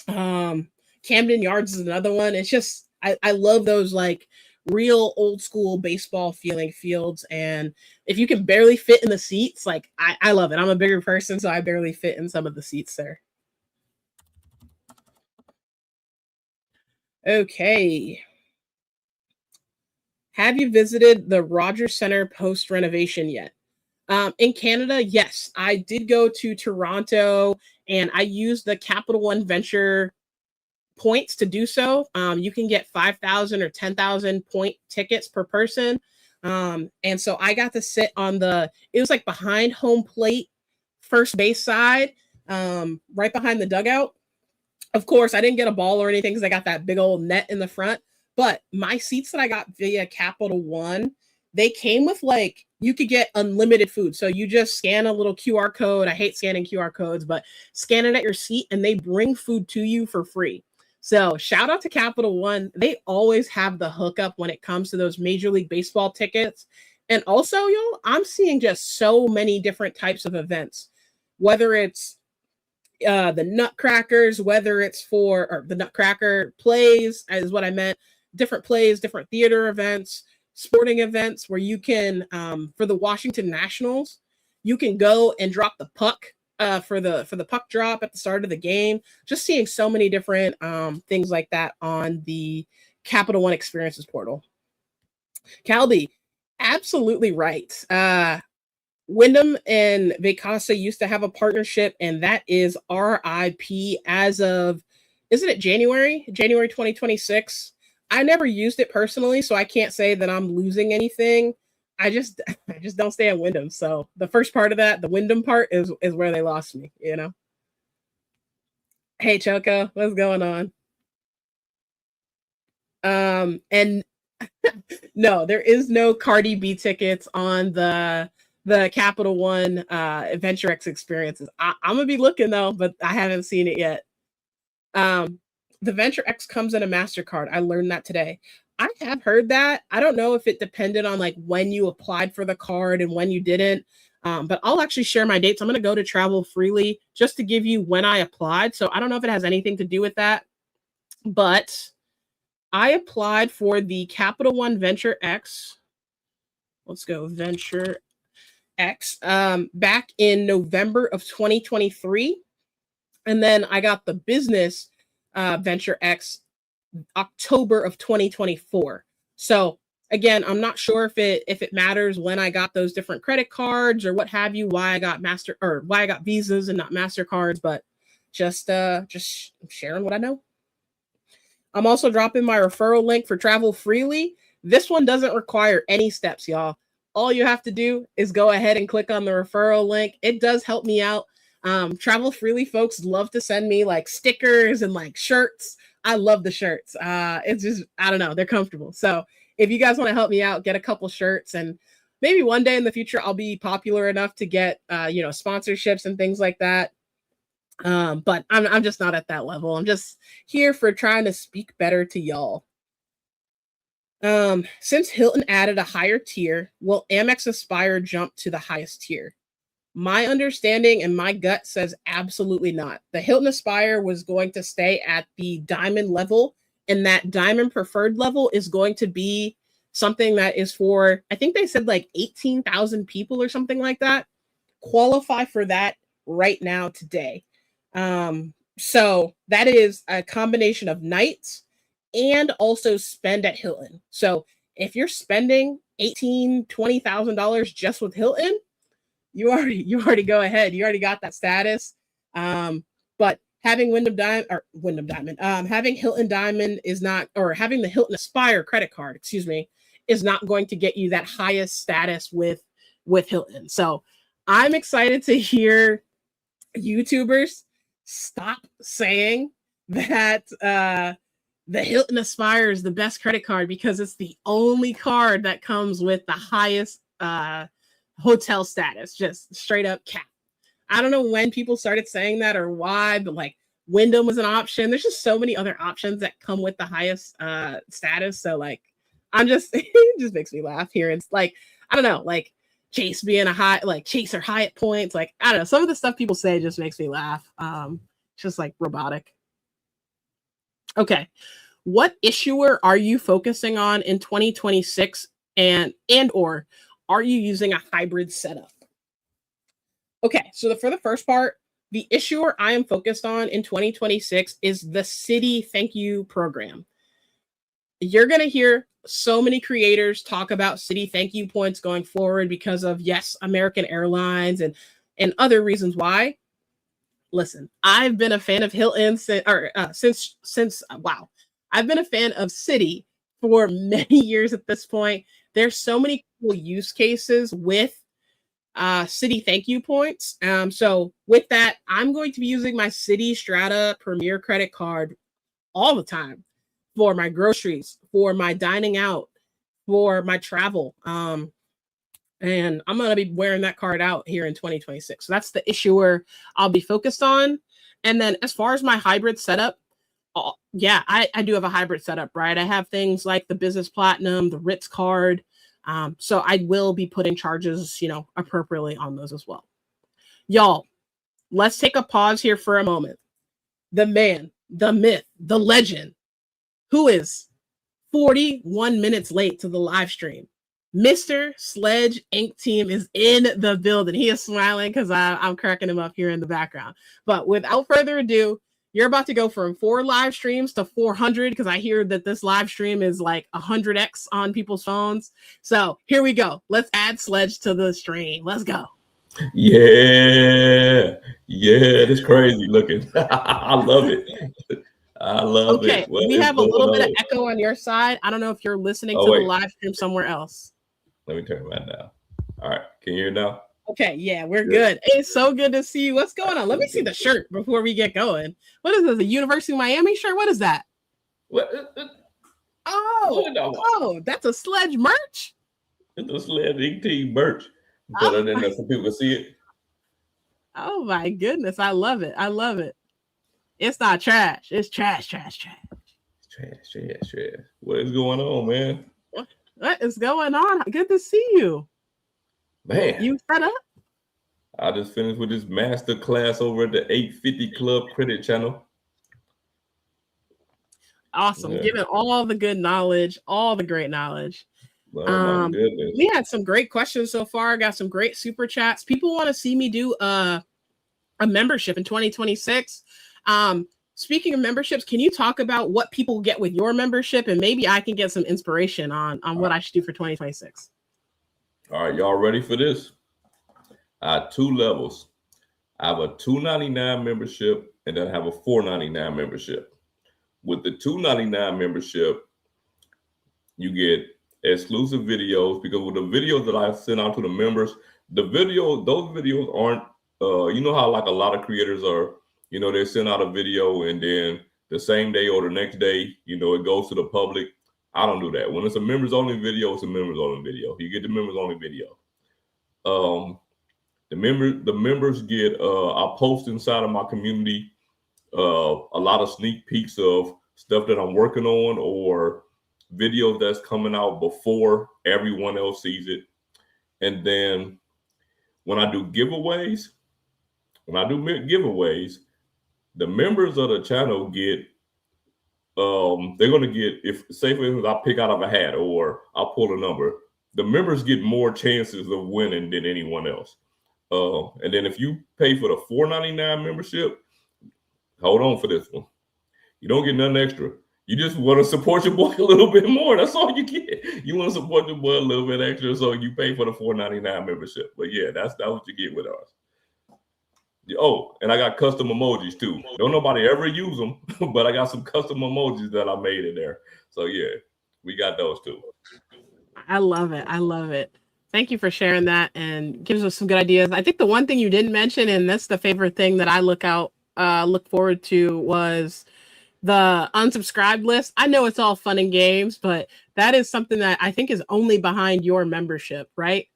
Camden Yards is another one. It's just, I love those like real old school baseball feeling fields. And if you can barely fit in the seats, like I love it. I'm a bigger person, so I barely fit in some of the seats there. Okay. Have you visited the Rogers Center post renovation yet? In Canada, yes, I did go to Toronto and I used the Capital One Venture points to do so. You can get 5,000 or 10,000 point tickets per person. And so I got to sit on it was like behind home plate, first base side, right behind the dugout. Of course, I didn't get a ball or anything because I got that big old net in the front. But my seats that I got via Capital One, they came with like, you could get unlimited food. So you just scan a little QR code. I hate scanning QR codes, but scan it at your seat and they bring food to you for free. So shout out to Capital One. They always have the hookup when it comes to those Major League Baseball tickets. And also, y'all, I'm seeing just so many different types of events, whether it's the Nutcrackers, whether it's for or the Nutcracker plays, is what I meant. Different plays, different theater events, sporting events where you can, for the Washington Nationals, you can go and drop the puck for the puck drop at the start of the game. Just seeing so many different things like that on the Capital One Experiences portal. Caldy, absolutely right. Wyndham and Vacasa used to have a partnership, and that is RIP as of, isn't it January 2026? I never used it personally, so I can't say that I'm losing anything. I just don't stay at Wyndham. So the first part of that, the Wyndham part, is where they lost me, you know. Hey Choco, what's going on? And no, there is no Cardi B tickets on the Capital One Adventure X experiences. I'm gonna be looking though, but I haven't seen it yet. The Venture X comes in a MasterCard. I learned that today. I have heard that. I don't know if it depended on like when you applied for the card and when you didn't. But I'll actually share my dates. I'm going to go to Travel Freely just to give you when I applied. So I don't know if it has anything to do with that. But I applied for the Capital One Venture X. Let's go Venture X back in November of 2023. And then I got the business Venture X October of 2024. So again, I'm not sure if it matters when I got those different credit cards or what have you, why I got why I got Visas and not MasterCards, but just sharing what I know. I'm also dropping my referral link for Travel Freely. This one doesn't require any steps, y'all. All you have to do is go ahead and click on the referral link. It does help me out. Travel Freely folks love to send me like stickers and like shirts. I love the shirts. It's just, I don't know, they're comfortable. So if you guys want to help me out, get a couple shirts, and maybe one day in the future, I'll be popular enough to get, sponsorships and things like that. But I'm just not at that level. I'm just here for trying to speak better to y'all. Since Hilton added a higher tier, will Amex Aspire jump to the highest tier? My understanding and my gut says absolutely not. The Hilton Aspire was going to stay at the diamond level, and that diamond preferred level is going to be something that is for, I think they said like 18,000 people or something like that qualify for that right now today. So that is a combination of nights and also spend at Hilton. So if you're spending $20,000 just with Hilton, you already go ahead. You already got that status. But having having Hilton Diamond is not, or having the Hilton Aspire credit card, is not going to get you that highest status with Hilton. So I'm excited to hear YouTubers stop saying that the Hilton Aspire is the best credit card because it's the only card that comes with the highest hotel status, just straight up cap. I don't know when people started saying that or why, but like Wyndham was an option. There's just so many other options that come with the highest status. So like, it just makes me laugh here. It's like, I don't know, like Chase being a high, like Chase or Hyatt points. Like, I don't know, some of the stuff people say just makes me laugh. Just like robotic. Okay. What issuer are you focusing on in 2026 and or are you using a hybrid setup? Okay, so for the first part, the issuer I am focused on in 2026 is the Citi Thank You program. You're going to hear so many creators talk about Citi Thank You points going forward because of, yes, American Airlines and other reasons why. Listen, I've been a fan of Hilton since I've been a fan of Citi for many years at this point. There's so many cool use cases with Citi Thank You points. So with that, I'm going to be using my Citi Strata Premier credit card all the time for my groceries, for my dining out, for my travel. And I'm going to be wearing that card out here in 2026. So that's the issuer I'll be focused on. And then as far as my hybrid setup, Yeah, I do have a hybrid setup, right? I have things like the business platinum, the Ritz card. So I will be putting charges, appropriately on those as well. Y'all, let's take a pause here for a moment. The man, the myth, the legend, who is 41 minutes late to the live stream. Mr. SledgeIncTeam is in the building. He is smiling because I'm cracking him up here in the background. But without further ado, you're about to go from 4 live streams to 400 because I hear that this live stream is like 100x on people's phones. So here we go. Let's add Sledge to the stream. Let's go. Yeah, that's crazy looking. I love it. I love it. What we have a little bit of echo on your side. I don't know if you're listening to the live stream somewhere else. Let me turn that down. All right, can you hear now? Okay, yeah, we're good. It's so good to see you. What's going on? Let me see the shirt before we get going. What is this? A University of Miami shirt? What is that? What? Oh, that's a Sledge merch. It's a SledgeIncTeam merch. Put it in there so people can see it. Oh my goodness, I love it. I love it. It's not trash. It's trash. Trash. What is going on, man? What is going on? Good to see you. Man. You set up? I just finished with this master class over at the 850 Club Credit Channel. Awesome. Yeah. Giving all the good knowledge, all the great knowledge. Oh, my goodness. We had some great questions so far. Got some great super chats. People want to see me do a membership in 2026. Speaking of memberships, can you talk about what people get with your membership, and maybe I can get some inspiration on what I should do for 2026? All right, y'all ready for this? I have 2 levels. I have a $2.99 membership, and then I have a $4.99 membership. With the $2.99 membership, you get exclusive videos, because with the videos that I send out to the members, those videos aren't, you know how like a lot of creators are, they send out a video and then the same day or the next day, it goes to the public. I don't do that. When it's a members only video, it's a members only video. You get the members only video. The members get, I post inside of my community a lot of sneak peeks of stuff that I'm working on or videos that's coming out before everyone else sees it. And then when I do giveaways, the members of the channel get, they're going to get, if say for instance, I pick out of a hat or I'll pull a number, the members get more chances of winning than anyone else. And then if you pay for the $4.99 membership, hold on for this one. You don't get nothing extra. You just want to support your boy a little bit more. That's all you get. You want to support your boy a little bit extra, so you pay for the $4.99 membership. But yeah, that's what you get with ours. Oh, and I got custom emojis too. Don't nobody ever use them, but I got some custom emojis that I made in there. So yeah, we got those too. I love it. I love it. Thank you for sharing that and gives us some good ideas. I think the one thing you didn't mention, and that's the favorite thing that I look forward to, was the unsubscribed list. I know it's all fun and games, but that is something that I think is only behind your membership, right?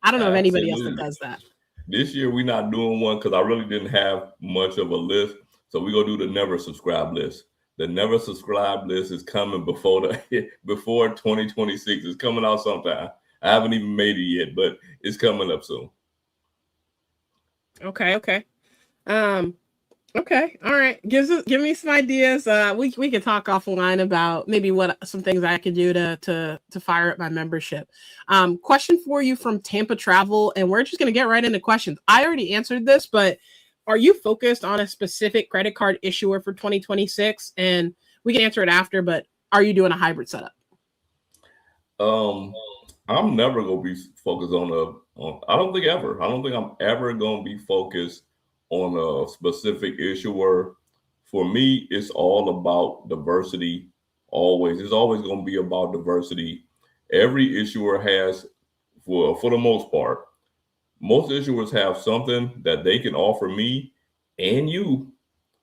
I don't know if anybody else that does that. This year we're not doing one because I really didn't have much of a list. So we're gonna do the never subscribe list. The never subscribe list is coming before 2026. It's coming out sometime. I haven't even made it yet, but it's coming up soon. Okay. Okay. All right. Give me some ideas. We can talk offline about maybe what some things I could do to fire up my membership. Question for you from Tampa Travel, and we're just gonna get right into questions. I already answered this, but are you focused on a specific credit card issuer for 2026? And we can answer it after, but are you doing a hybrid setup? I'm never gonna be focused on I don't think I'm ever gonna be focused on a specific issuer. For me, it's all about diversity. Always. It's always going to be about diversity. Every issuer has, for the most part, most issuers have something that they can offer me and you.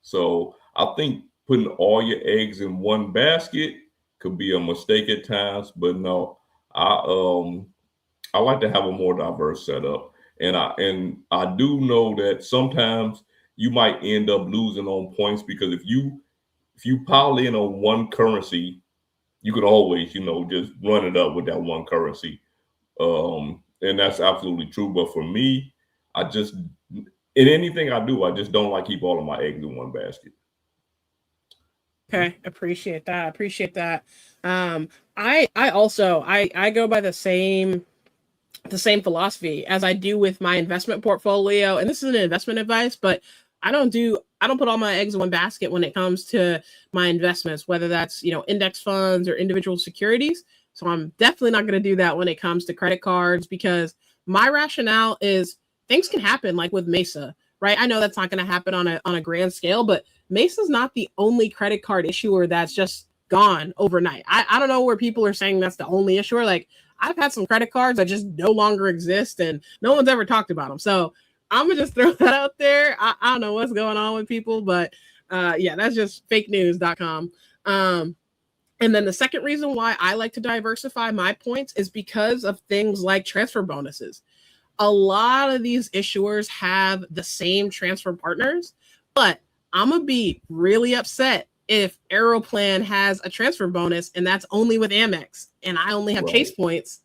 So I think putting all your eggs in one basket could be a mistake at times, but no, I like to have a more diverse setup. And I do know that sometimes you might end up losing on points, because if you if you pile in on one currency, you could always, just run it up with that one currency. And that's absolutely true. But for me, I just, in anything I do, I just don't like keep all of my eggs in one basket. Okay, appreciate that. I also go by the same philosophy as I do with my investment portfolio. And this is an investment advice, but I don't put all my eggs in one basket when it comes to my investments, whether that's, index funds or individual securities. So I'm definitely not going to do that when it comes to credit cards, because my rationale is things can happen, like with Mesa, right? I know that's not going to happen on a grand scale, but Mesa's not the only credit card issuer that's just gone overnight. I don't know where people are saying that's the only issuer. Like, I've had some credit cards that just no longer exist and no one's ever talked about them. So I'm gonna just throw that out there. I don't know what's going on with people, but yeah, that's just fakenews.com. And then the second reason why I like to diversify my points is because of things like transfer bonuses. A lot of these issuers have the same transfer partners, but I'm going to be really upset if Aeroplan has a transfer bonus and that's only with Amex and I only have Chase points.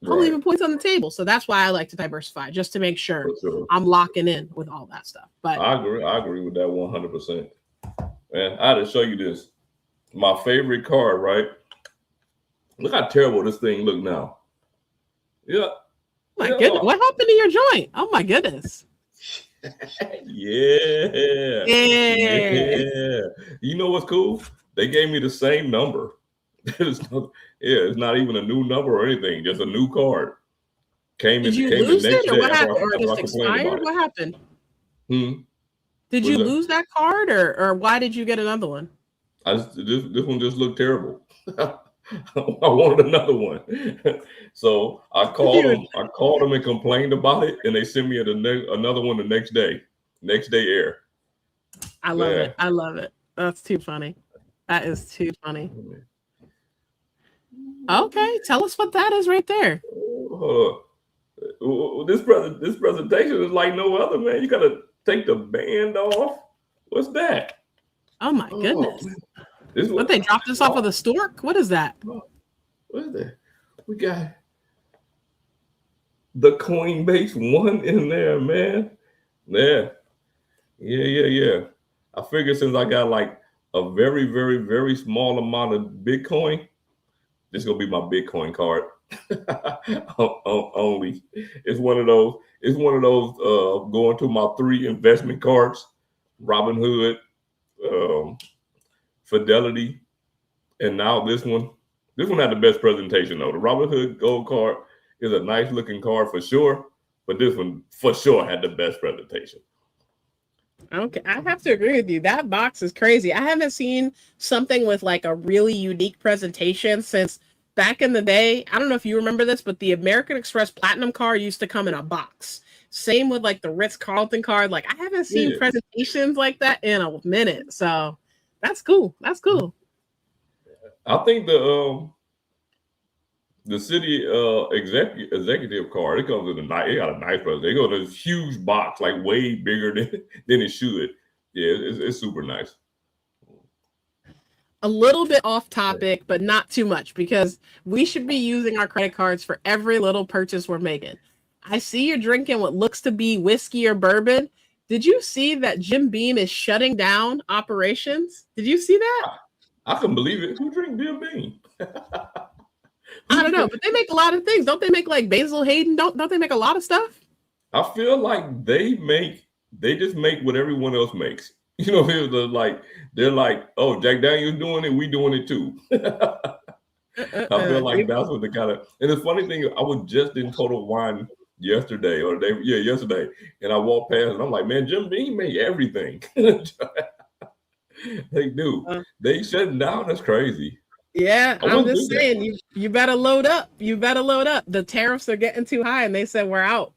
I'm leaving points on the table. So that's why I like to diversify, just to make sure I'm locking in with all that stuff. But I agree with that 100%. Man, I had to show you this. My favorite card, right? Look how terrible this thing look now. Yeah. My goodness. What happened to your joint? Oh my goodness. Yeah. You know what's cool? They gave me the same number. It's not even a new number or anything. Just a new card. Did you lose it, or what happened? Or just expired? What happened? Did you lose that card, or why did you get another one? This one just looked terrible. I wanted another one. So I called them and complained about it, and they sent me another one the next day. Next day air. I love it. That's too funny. That is too funny. Okay, tell us what that is right there. This presentation is like no other, man. You gotta take the band off. What's that? Oh my goodness. What, they dropped this off of the stork? What is that? What is that? We got the Coinbase one in there, man. Yeah. I figured since I got like a very, very, very small amount of Bitcoin, this is gonna be my Bitcoin card. Only. It's one of those going to my 3 investment cards: Robinhood, Fidelity, and now this one. This one had the best presentation though. The Robinhood Gold card is a nice looking card for sure, but this one for sure had the best presentation. Okay, I have to agree with you. That box is crazy. I haven't seen something with like a really unique presentation since back in the day. I don't know if you remember this, but the American Express Platinum card used to come in a box. Same with like the Ritz-Carlton card. Like, I haven't seen presentations like that in a minute. So that's cool. I think the city executive card, it got a nice present. They go to this huge box, like way bigger than it should. Yeah, it's super nice. A little bit off topic, but not too much, because we should be using our credit cards for every little purchase we're making. I see you're drinking what looks to be whiskey or bourbon. Did you see that Jim Beam is shutting down operations? Did you see that? I can believe it. Who drinks Jim Beam? I don't know, but they make a lot of things. Don't they make like Basil Hayden? Don't they make a lot of stuff? I feel like they just make what everyone else makes. You know, they're like, oh, Jack Daniel's doing it, we doing it too. I feel like that's what they kind of. And the funny thing, I was just in Total Wine yesterday, and I walked past, and I'm like, man, Jim Beam made everything. They do. They shutting down. That's crazy. Yeah, I'm just saying, you better load up. You better load up. The tariffs are getting too high, and they said we're out.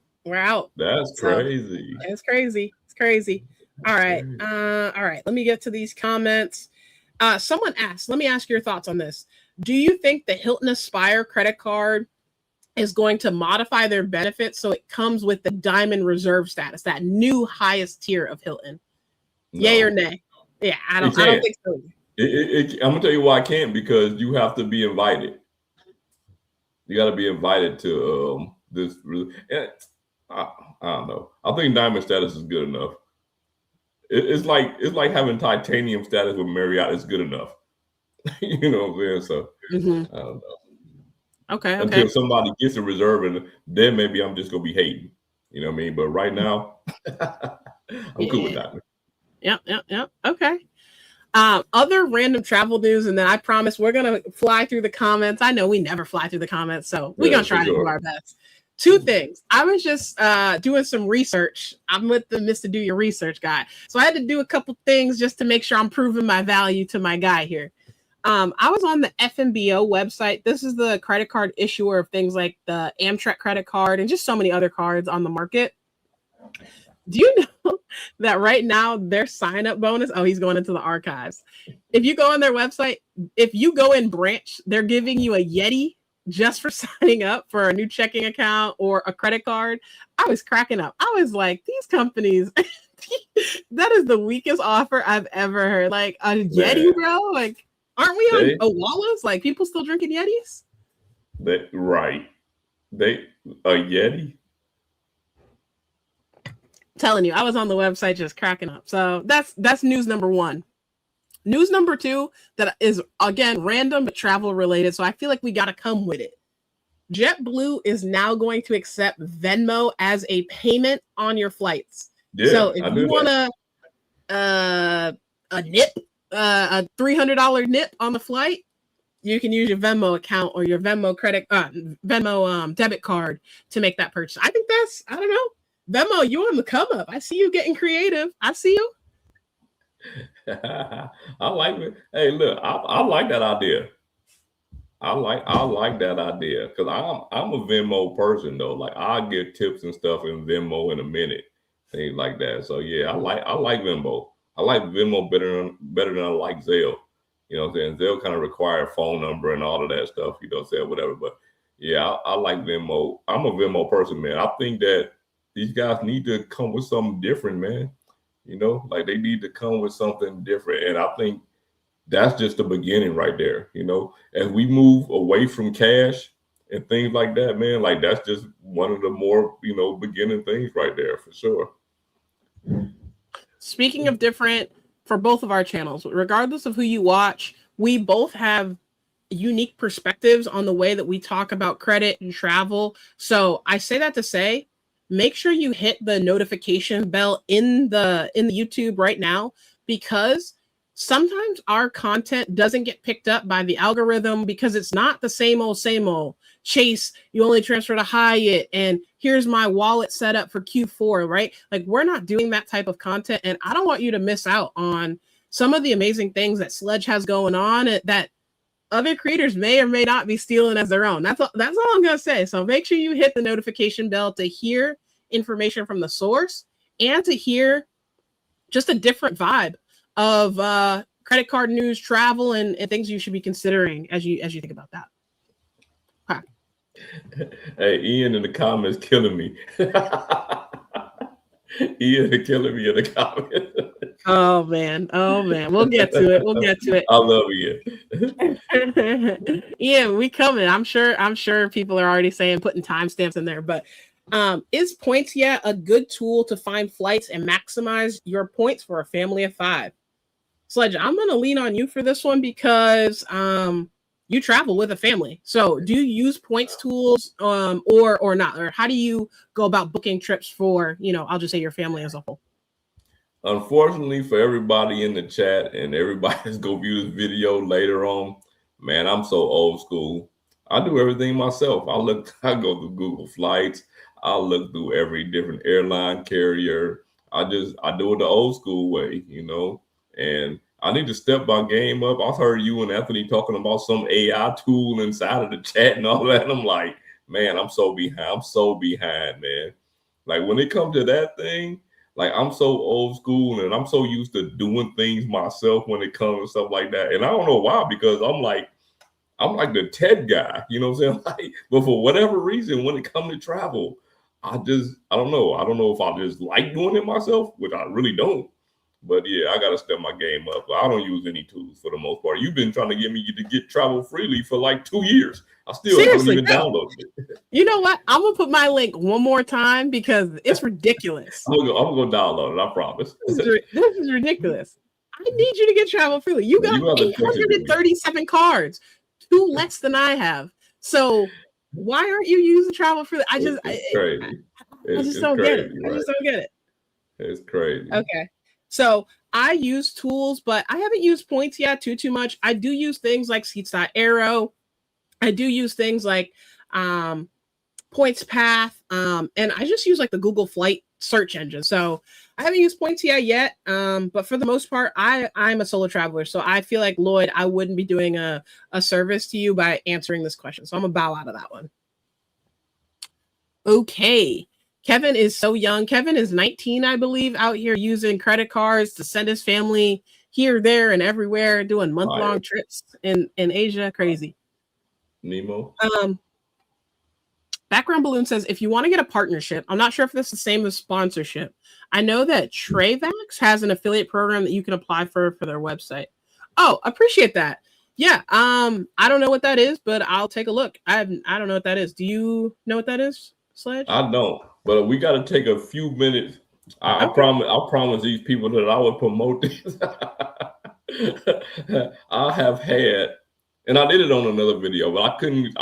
That's crazy. It's crazy. All right. Let me get to these comments. Someone asked, let me ask your thoughts on this. Do you think the Hilton Aspire credit card is going to modify their benefits so it comes with the Diamond Reserve status, that new highest tier of Hilton? No. Yay or nay? Yeah, I don't think so. I'm gonna tell you why I can't, because you have to be invited. You got to be invited to this. And I, I don't know. I think diamond status is good enough. It's like having titanium status with Marriott is good enough. You know what I'm saying? So I don't know. Okay. Until somebody gets a reserve, and then maybe I'm just gonna be hating. You know what I mean? But right now, I'm cool with that. Yep. Okay. Other random travel news, and then I promise we're gonna fly through the comments. I know we never fly through the comments, so we're gonna try to do our best. Two things. I was just doing some research. I'm with the Mr. Do Your Research guy, so I had to do a couple things just to make sure I'm proving my value to my guy here. I was on the FMBO website. This is the credit card issuer of things like the Amtrak credit card and just so many other cards on the market. Do you know that right now their sign up bonus? Oh, he's going into the archives. If you go on their website, if you go in branch, they're giving you a Yeti just for signing up for a new checking account or a credit card. I was cracking up. I was like, these companies, that is the weakest offer I've ever heard. Like a Yeti, bro. Like, aren't we on Owalas? Like people still drinking Yetis? Right. A Yeti. Telling you, I was on the website just cracking up. So that's news number one. News number two, that is again random but travel related. So I feel like we got to come with it. JetBlue is now going to accept Venmo as a payment on your flights. Yeah, so if you want a nip, a $300 nip on the flight, you can use your Venmo account or your Venmo Venmo debit card to make that purchase. I think that's, I don't know. Venmo, you on the come up. I see you getting creative. I see you. I like it. Hey, look, I like that idea. I like that idea because I'm a Venmo person though. Like I'll get tips and stuff in Venmo in a minute, things like that. So yeah, I like Venmo. I like Venmo better than I like Zelle. You know what I'm saying? Zelle kind of require a phone number and all of that stuff. You know what I'm saying? Whatever. But yeah, I like Venmo. I'm a Venmo person, man. I think that these guys need to come with something different, man. You know, like they need to come with something different. And I think that's just the beginning right there. You know, as we move away from cash and things like that, man, like that's just one of the more, you know, beginning things right there for sure. Speaking of different, for both of our channels, regardless of who you watch, we both have unique perspectives on the way that we talk about credit and travel. So I say that to say, make sure you hit the notification bell in the YouTube right now, because sometimes our content doesn't get picked up by the algorithm because it's not the same old Chase. You only transfer to Hyatt and here's my wallet set up for Q4, right? Like we're not doing that type of content. And I don't want you to miss out on some of the amazing things that Sledge has going on that other creators may or may not be stealing as their own. That's all I'm going to say. So make sure you hit the notification bell to hear information from the source and to hear just a different vibe of credit card news, travel, and things you should be considering as you think about that. Okay. Hey, Ian in the comments killing me. Ian is killing me in the comments. Oh man. We'll get to it. I love Ian. Ian, we coming. I'm sure people are already saying putting timestamps in there, but is Points Yet a good tool to find flights and maximize your points for a family of 5? Sledge, I'm going to lean on you for this one because you travel with a family. So do you use points tools or not? Or how do you go about booking trips for, I'll just say your family as a whole? Unfortunately for everybody in the chat and everybody that's going to view this video later on, man, I'm so old school. I do everything myself. I go through Google Flights. I look through every different airline carrier. I do it the old school way, and I need to step my game up. I've heard you and Anthony talking about some AI tool inside of the chat and all that. And I'm like, man, I'm so behind, man. Like when it comes to that thing, like I'm so old school and I'm so used to doing things myself when it comes to stuff like that. And I don't know why, because I'm like the TED guy, you know what I'm saying? Like, but for whatever reason, when it comes to travel, I don't know. I don't know if I just like doing it myself, which I really don't. But yeah, I gotta step my game up. I don't use any tools for the most part. You've been trying to get me to get travel freely for like 2 years. I still haven't even downloaded it. You know what? I'm gonna put my link one more time because it's ridiculous. I'm gonna download it. I promise. This is ridiculous. I need you to get travel freely. You got 837 cards, 2 less than I have. So why aren't you using travel freely? I just don't get it. I just don't get it. It's crazy. Okay. So I use tools, but I haven't used points yet too much. I do use things like Seats.Arrow. I do use things like Points Path. And I just use like the Google Flight search engine. So I haven't used Points yet. But for the most part, I'm a solo traveler. So I feel like, Lloyd, I wouldn't be doing a service to you by answering this question. So I'm gonna bow out of that one. Okay. Kevin is so young. Kevin is 19, I believe, out here using credit cards to send his family here, there, and everywhere, doing month-long trips in Asia. Crazy. Nemo. Background Balloon says, if you want to get a partnership, I'm not sure if this is the same as sponsorship. I know that Travax has an affiliate program that you can apply for their website. Oh, appreciate that. Yeah. I don't know what that is, but I'll take a look. I don't know what that is. Do you know what that is, Sledge? I don't, but we got to take a few minutes. I promise these people that I would promote this. I have had, and I did it on another video, but I couldn't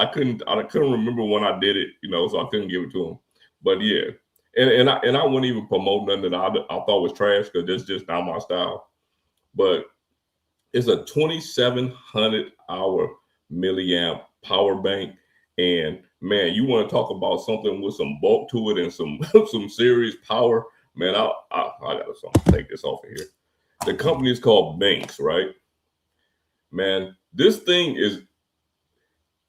remember when I did it, so I couldn't give it to them. But yeah, and I wouldn't even promote nothing that I thought was trash because that's just not my style. But it's a 2,700 hour milliamp power bank, and man, you want to talk about something with some bulk to it and some serious power, man. I gotta take this off of here. The company is called Banks, right? Man, this thing is,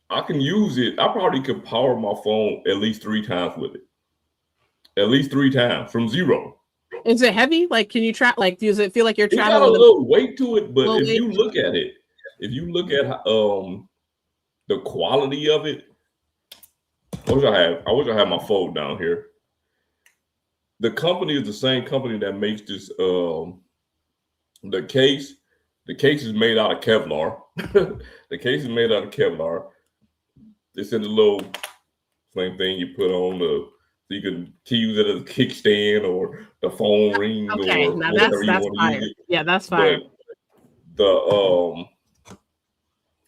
I can use it. I probably could power my phone at least 3 times with it. At least 3 times from zero. Is it heavy? Like, can you track? Like, does it feel like you're traveling? It got a little weight to it, but if you look at the quality of it, I wish I had my phone down here. The company is the same company that makes this. The case is made out of Kevlar. The case is made out of Kevlar. It's in the little same thing you put on so you can use it as a kickstand or the phone ring. Okay, or now whatever that's fire. Yeah, that's fire. But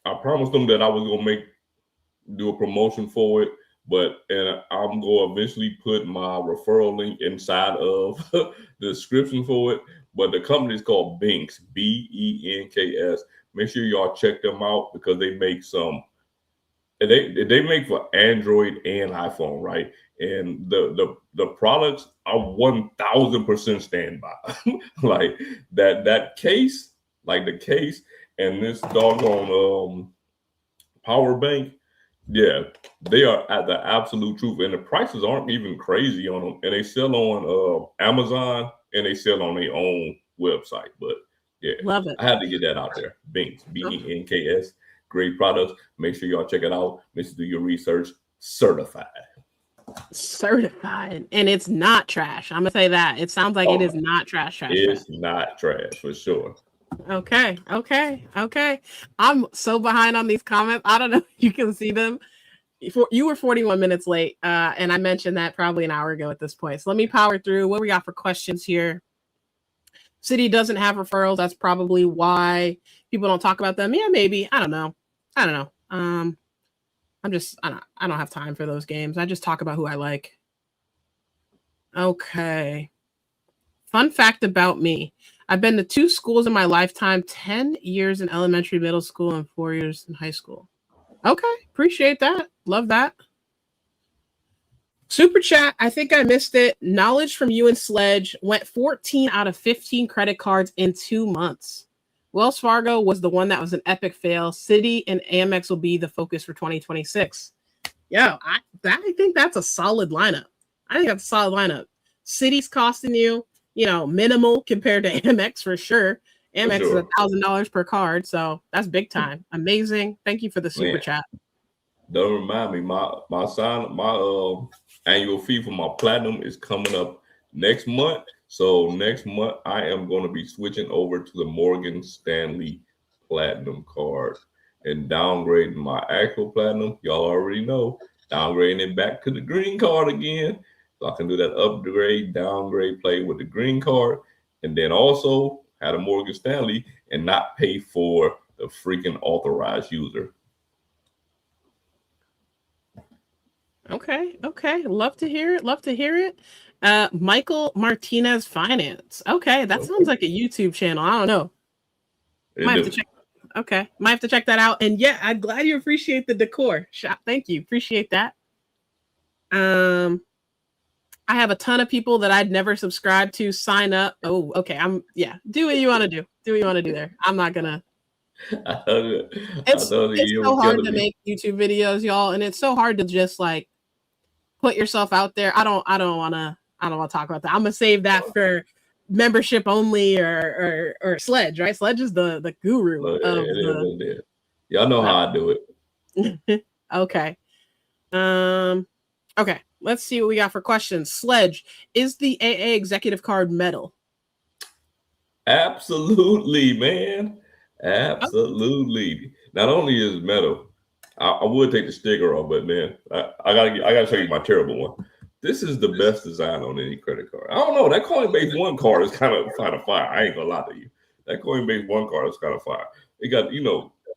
I promised them that I was gonna do a promotion for it, and I'm gonna eventually put my referral link inside of the description for it. But the company is called Benks, Benks. Make sure y'all check them out because they make they make for Android and iPhone, right? And the products are 1,000% stand by. Like that case, like the case and this doggone power bank. Yeah, they are at the absolute truth, and the prices aren't even crazy on them. And they sell on Amazon and they sell on their own website. But yeah, love it. I had to get that out there. Benks, Benks, great products. Make sure y'all check it out. Make sure do your research. Certified, and it's not trash. I'm gonna say that it sounds like it is not trash. It's not trash for sure. Okay. I'm so behind on these comments. I don't know if you can see them. You were 41 minutes late, and I mentioned that probably an hour ago at this point. So let me power through. What we got for questions here? City doesn't have referrals. That's probably why people don't talk about them. Yeah, maybe. I don't know. I don't have time for those games. I just talk about who I like. Okay. Fun fact about me. I've been to 2 schools in my lifetime, 10 years in elementary, middle school, and 4 years in high school. Okay. Appreciate that. Love that. Super chat. I think I missed it. Knowledge from you and Sledge went 14 out of 15 credit cards in 2 months. Wells Fargo was the one that was an epic fail. Citi and Amex will be the focus for 2026. Yeah, I think that's a solid lineup. Citi's costing you, minimal compared to Amex for sure. Amex is $1,000 per card, so that's big time. Amazing. Thank you for the super chat. Don't remind me, my annual fee for my platinum is coming up next month. So next month, I am going to be switching over to the Morgan Stanley Platinum card and downgrading my actual Platinum. Y'all already know, downgrading it back to the green card again. So I can do that upgrade, downgrade play with the green card, and then also have a Morgan Stanley and not pay for the freaking authorized user. Okay. Love to hear it. Michael Martinez Finance. Okay, that sounds like a YouTube channel. I don't know. Might have to check. Okay, might have to check that out. And yeah, I'm glad you appreciate the decor. Thank you. Appreciate that. I have a ton of people that I'd never subscribed to sign up. Oh, okay. Do what you want to do. Do what you want to do there. I'm not gonna. It's so hard to make YouTube videos, y'all, and it's so hard to just like put yourself out there. I don't want to talk about that. I'm gonna save that for membership only or Sledge, right? Sledge is the guru. Y'all know how I do it. Okay. Okay. Let's see what we got for questions. Sledge, is the AA executive card metal? Absolutely, man. Absolutely. Not only is metal, I would take the sticker off, but man, I gotta show you my terrible one. This is the best design on any credit card. I don't know. That Coinbase One card is kind of fire. I ain't gonna lie to you. That Coinbase One card is kind of fire. It got,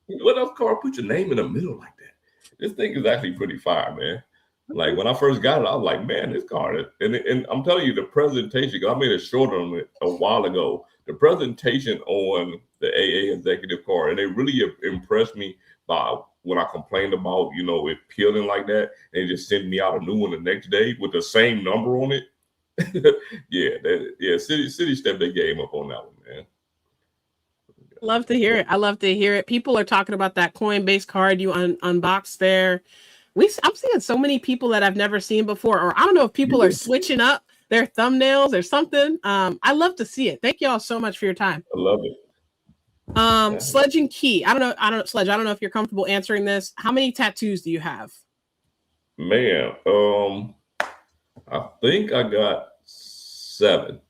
what else card put your name in the middle like that? This thing is actually pretty fire, man. Like when I first got it, I was like, man, this card. And I'm telling you, the presentation, because I made a short on it a while ago. The presentation on the AA executive card, and it really impressed me by when I complained about, it peeling like that, and just sending me out a new one the next day with the same number on it. City stepped their game up on that one, man. Love to hear it. I love to hear it. People are talking about that Coinbase card you unboxed there. I'm seeing so many people that I've never seen before, or I don't know if people are switching up their thumbnails or something. I love to see it. Thank y'all so much for your time. I love it. SledgeIncTeam. I don't know, Sledge. I don't know if you're comfortable answering this. How many tattoos do you have? Man, I think I got 7.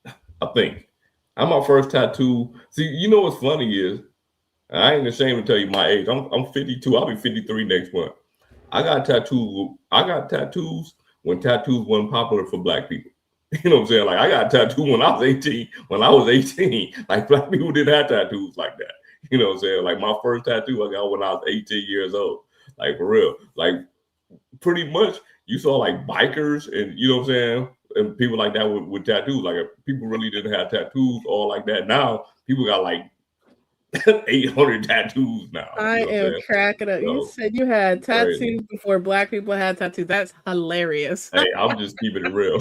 I think. I'm my first tattoo. See, what's funny is I ain't ashamed to tell you my age. I'm 52. I'll be 53 next month. I got tattoos when tattoos weren't popular for Black people. You know what I'm saying? Like I got a tattoo when I was 18. Like Black people didn't have tattoos like that. You know what I'm saying? Like my first tattoo I got when I was 18 years old. Like for real. Like pretty much you saw like bikers and you know what I'm saying? And people like that with tattoos. Like people really didn't have tattoos all like that. Now people got like 800 tattoos now. I am cracking up. You said you had tattoos before Black people had tattoos. That's hilarious. Hey, I'm just keeping it real.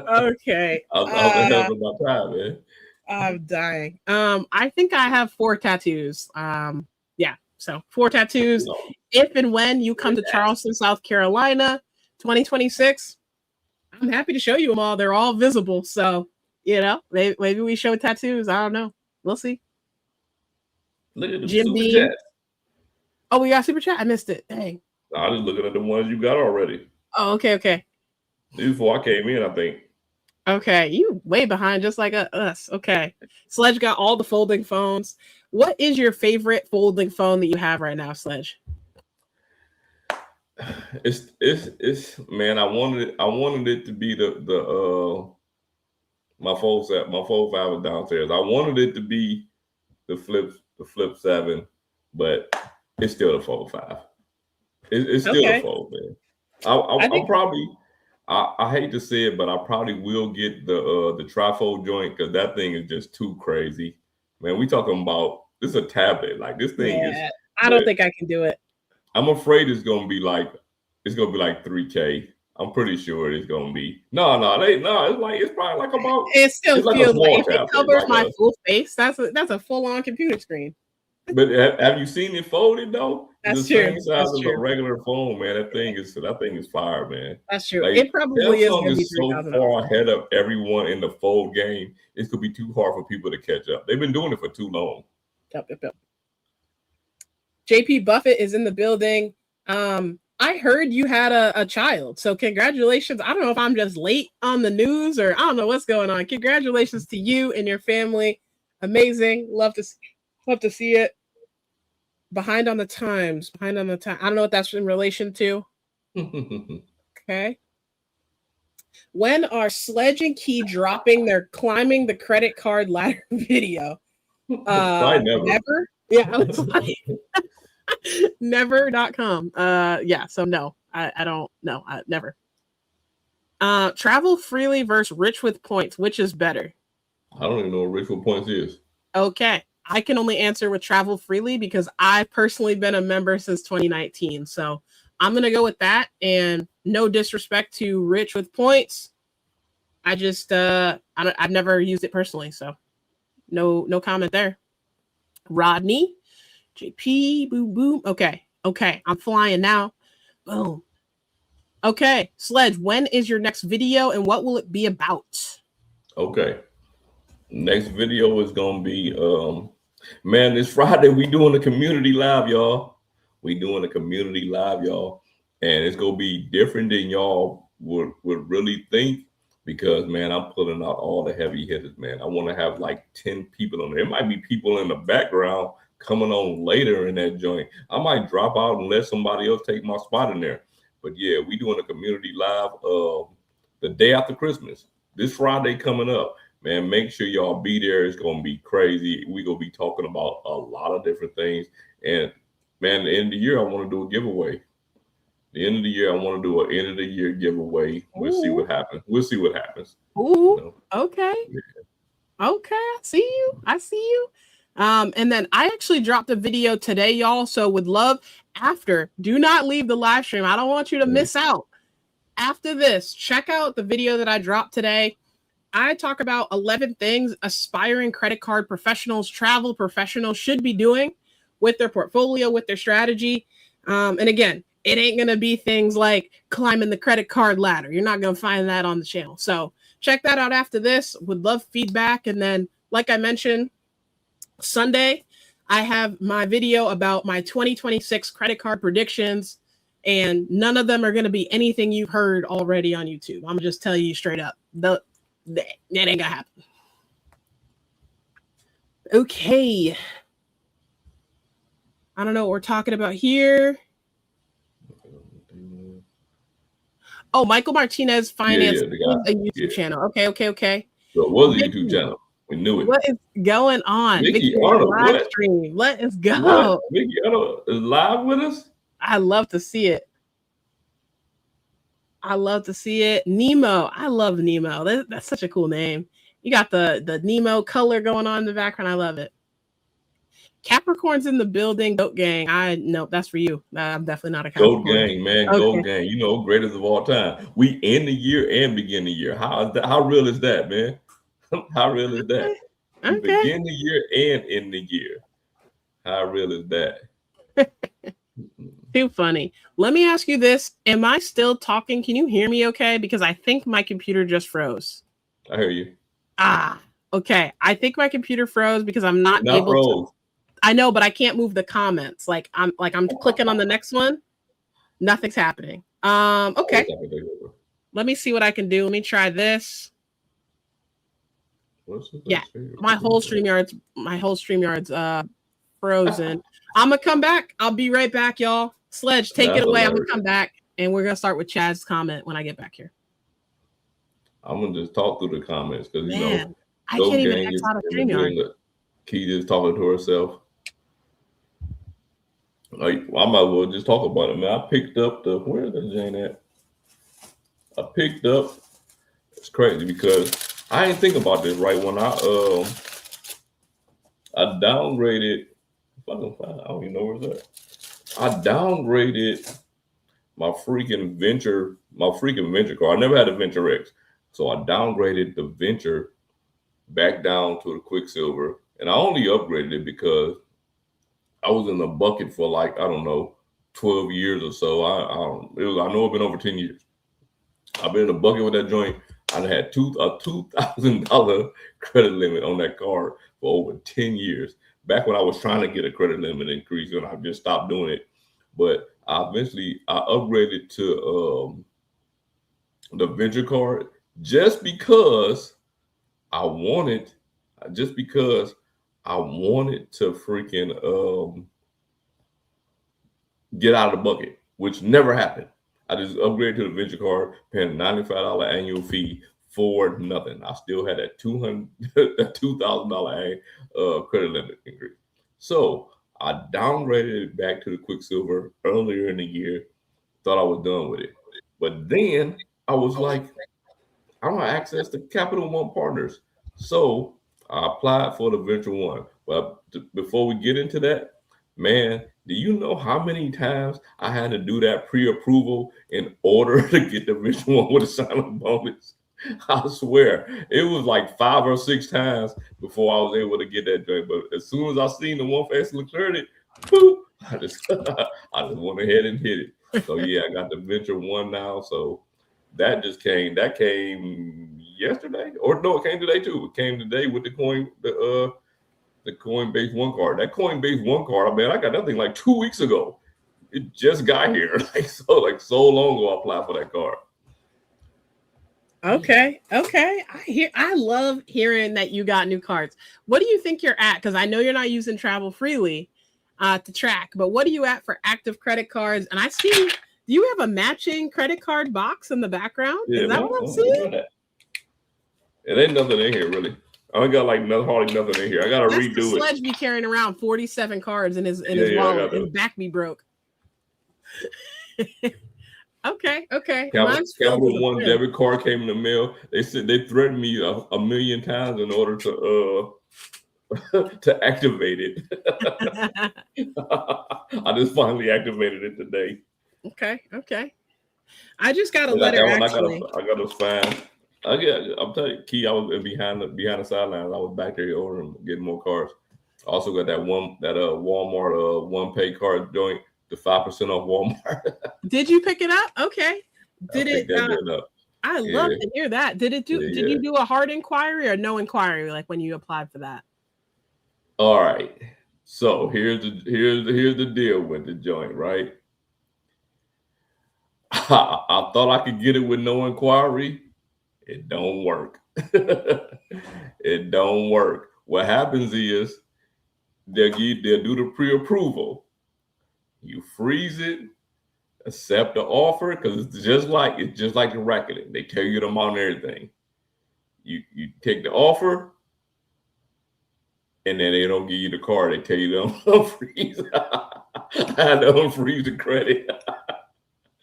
Okay. I'm ahead of my time, man. I'm dying. I think I have 4 tattoos. So 4 tattoos. No. If and when you come to Charleston, South Carolina, 2026, I'm happy to show you them all. They're all visible. So maybe we show tattoos. I don't know. We'll see. Look at the Jim super chat. Oh, we got super chat. I missed it. Dang. I was looking at the ones you got already. Oh, okay. Before I came in, I think. Okay, you way behind, just like us. Okay, Sledge got all the folding phones. What is your favorite folding phone that you have right now, Sledge? It's man. I wanted it to be the my Fold 5 was downstairs. I wanted it to be the Flip 7, but it's still the Fold 5. It's still the Fold, man. I'm probably I hate to say it, but I probably will get the trifold joint because that thing is just too crazy. Man, we talking about this is a tablet. Like this thing is. I don't think I can do it. I'm afraid it's gonna be like 3K. I'm pretty sure it's gonna be. No, it's probably like about. It still feels like if it covers my full face, that's a full-on computer screen. But have you seen it folded though? That's the true. Same size as a regular phone, man. That thing is fire, man. That's true. Like, it probably is so far ahead of everyone in the fold game. It's gonna be too hard for people to catch up. They've been doing it for too long. Yep. JP Buffett is in the building. I heard you had a child, so congratulations. I don't know if I'm just late on the news or I don't know what's going on. Congratulations to you and your family. Amazing. Love to see it. Behind on the times. I don't know what that's in relation to. Okay. When are Sledge and Key dropping their climbing the credit card ladder video? Never. Yeah, it's like never.com. Yeah, so no, I don't know. Never. Travel freely versus rich with points. Which is better? I don't even know what rich with points is. Okay. I can only answer with travel freely because I've personally been a member since 2019. So I'm going to go with that. And no disrespect to rich with points. I just, I've never used it personally. So no comment there. Rodney, JP, boom, boom. Okay. I'm flying now. Boom. Okay. Sledge, when is your next video and what will it be about? Okay. Next video is going to be, man, this Friday we doing a community live, y'all. And it's going to be different than y'all would really think because, man, I'm pulling out all the heavy hitters, man. I want to have like 10 people on there. It might be people in the background coming on later in that joint. I might drop out and let somebody else take my spot in there. But yeah, we doing a community live the day after Christmas. This Friday coming up. Man, make sure y'all be there. It's going to be crazy. We're going to be talking about a lot of different things. And, man, the end of the year, I want to do a giveaway. I want to do an end of the year giveaway. We'll see what happens. Ooh, you know? Okay. Yeah. Okay, I see you. And then I actually dropped a video today, y'all. So would love do not leave the live stream. I don't want you to miss out. After this, check out the video that I dropped today. I talk about 11 things aspiring credit card professionals, travel professionals should be doing with their portfolio, with their strategy. And again, it ain't going to be things like climbing the credit card ladder. You're not going to find that on the channel. So check that out after this. Would love feedback. And then, like I mentioned, Sunday, I have my video about my 2026 credit card predictions. And none of them are going to be anything you've heard already on YouTube. I'm going to just tell you straight up. That ain't gonna happen. Okay. I don't know what we're talking about here. Oh, Michael Martinez Finance, a YouTube channel. Okay. So it was a YouTube channel. We knew it. What is going on? Vicky Arnold, live stream. Let us go. What? Vicky Arnold is live with us? I love to see it. Nemo. I love Nemo. That's such a cool name. You got the Nemo color going on in the background. I love it. Capricorn's in the building. Goat gang. No, that's for you. I'm definitely not a Capricorn. Goat gang, man. Okay. Goat gang. You know, greatest of all time. We end the year and begin the year. How real is that, man? How real is that? Okay. We begin the year and end the year. How real is that? Too funny. Let me ask you this. Am I still talking? Can you hear me okay? Because I think my computer just froze. I hear you. Okay. I think my computer froze because I'm not able to. I know, but I can't move the comments. I'm clicking on the next one. Nothing's happening. Okay. Let me see what I can do. Let me try this. Yeah. My whole StreamYard's frozen. I'm gonna come back. I'll be right back, y'all. Sledge, take it away. I'm gonna come back and we're gonna start with Chad's comment when I get back here. I'm gonna just talk through the comments because you know I can't even X out of StreamYard. Key just talking to herself. Like I might as well just talk about it, man. I picked up where's the Jane at? It's crazy because I didn't think about this right when I downgraded. I don't even know where it's at. I downgraded my freaking venture car. I never had a Venture X. So I downgraded the Venture back down to the Quicksilver. And I only upgraded it because I was in the bucket for 12 years or so. I know it's been over 10 years. I've been in the bucket with that joint. I had a $2,000 credit limit on that card for over 10 years. Back when I was trying to get a credit limit increase and I just stopped doing it. But I upgraded to the venture card just because I wanted to freaking get out of the bucket, which never happened. I just upgraded to the venture card, paying a $95 annual fee for nothing. I still had that $2,000 credit limit increase. So I downgraded it back to the Quicksilver earlier in the year. Thought I was done with it, but then I was like, I want access to Capital One Partners. So I applied for the Venture One. But before we get into that, man, do you know how many times I had to do that pre-approval in order to get the Venture One with a sign-up bonus? I swear, it was like 5 or 6 times before I was able to get that joint. But as soon as I seen the one for excellent clarity, boop, I just went ahead and hit it. So yeah, I got the Venture One now. So that came yesterday, or no, it came today too. It came today with the Coinbase One card. That Coinbase One card, I got that thing like 2 weeks ago. It just got here, so long ago. I applied for that card. Okay. I love hearing that you got new cards. What do you think you're at? Because I know you're not using Travel Freely to track, but what are you at for active credit cards? And I see you have a matching credit card box in the background. Yeah, is that what I'm seeing? It ain't nothing in here really. I got hardly nothing in here. I gotta redo it. Sledge be carrying around 47 cards in his wallet. His back be broke. Okay. Capital One debit card came in the mail. They said they threatened me a million times in order to to activate it. I just finally activated it today. Okay. I just got a letter. Actually, I got a sign. I'm telling you, Key, I was behind the sidelines. I was back there ordering, getting more cards. I also got that Walmart one pay card joint, the 5% off Walmart. Did you pick it up? Okay. Did it? Up. I love to hear that. Did it do? Did you do a hard inquiry or no inquiry, like when you applied for that? All right. So here's the deal with the joint, right? I thought I could get it with no inquiry. It don't work. It don't work. What happens is they'll do the pre-approval. You freeze it, accept the offer, because it's just like the racketing. They tell you the amount and everything. You take the offer, and then they don't give you the card. They tell you to unfreeze. I had to unfreeze the credit.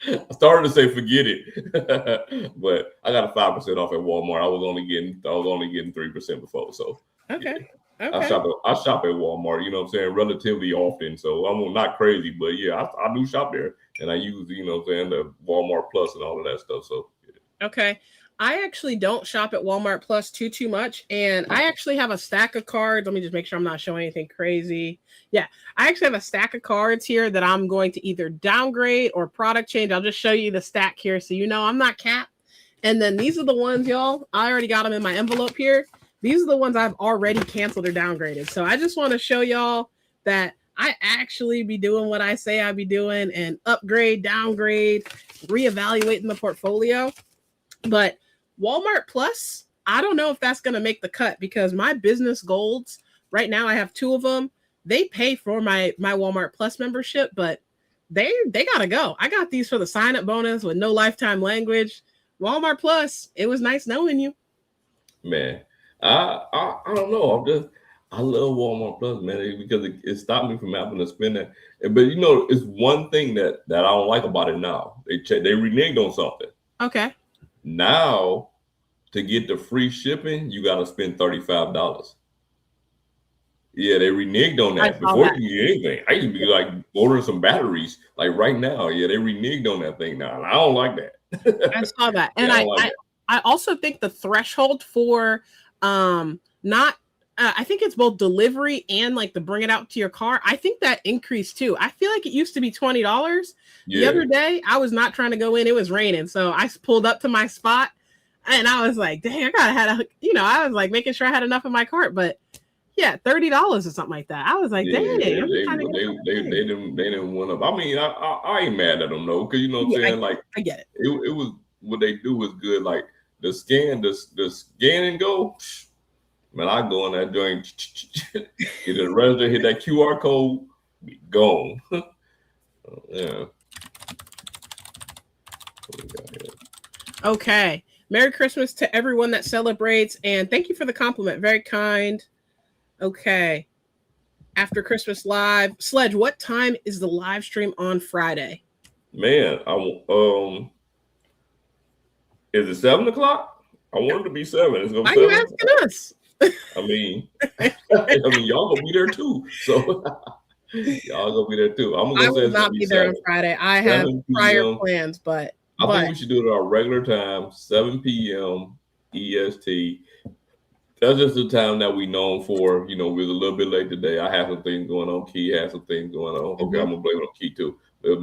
I started to say forget it, but I got a 5% off at Walmart. I was only getting 3% before, so okay. I shop at Walmart. You know what I'm saying, relatively often. So I'm not crazy, but yeah, I do shop there, and I use the Walmart Plus and all of that stuff. So okay. I actually don't shop at Walmart Plus too much, and I actually have a stack of cards. Let me just make sure I'm not showing anything crazy. Yeah, I actually have a stack of cards here that I'm going to either downgrade or product change. I'll just show you the stack here so you know I'm not capped. And then these are the ones, y'all. I already got them in my envelope here. These are the ones I've already canceled or downgraded. So I just want to show y'all that I actually be doing what I say I be doing and upgrade, downgrade, reevaluating the portfolio. But Walmart Plus, I don't know if that's going to make the cut because my business golds right now, I have 2 of them. They pay for my Walmart Plus membership, but they got to go. I got these for the sign-up bonus with no lifetime language. Walmart Plus, it was nice knowing you. Man, I don't know. I love Walmart Plus, man, because it stopped me from having to spend that. But it's one thing that I don't like about it now. They reneged on something. Okay. Now, to get the free shipping, you got to spend $35. Yeah, they reneged on that. Before you can get anything, I used to be like ordering some batteries. Like right now, yeah, they reneged on that thing now. And I don't like that. I saw that. And I also think the threshold for I think it's both delivery and like the bring it out to your car. I think that increased too. I feel like it used to be $20. Yeah. The other day, I was not trying to go in. It was raining. So I pulled up to my spot and I was like, dang, I was like making sure I had enough in my cart. But Yeah, $30 or something like that. I was like, dang, they they didn't win up. I mean, I ain't mad at them though, because you know what I'm saying. Like, I get it. It was what they do was good. Like the scan and go. Man, I go in that joint, get the register, hit that QR code, be gone. Yeah. Okay. Merry Christmas to everyone that celebrates, and thank you for the compliment. Very kind. Okay. After Christmas Live, Sledge, what time is the live stream on Friday? Man, is it 7 o'clock? I want it to be 7. It's gonna be 7. Why are you asking us? I mean, y'all gonna be there too. So y'all gonna be there too. I will not be there on Friday. I have prior plans, but I think we should do it at our regular time, 7 p.m. EST. That's just the time that we known for. You know, we was a little bit late today. I have some things going on. Key has some things going on. Okay, I'm gonna blame it on Key too. But it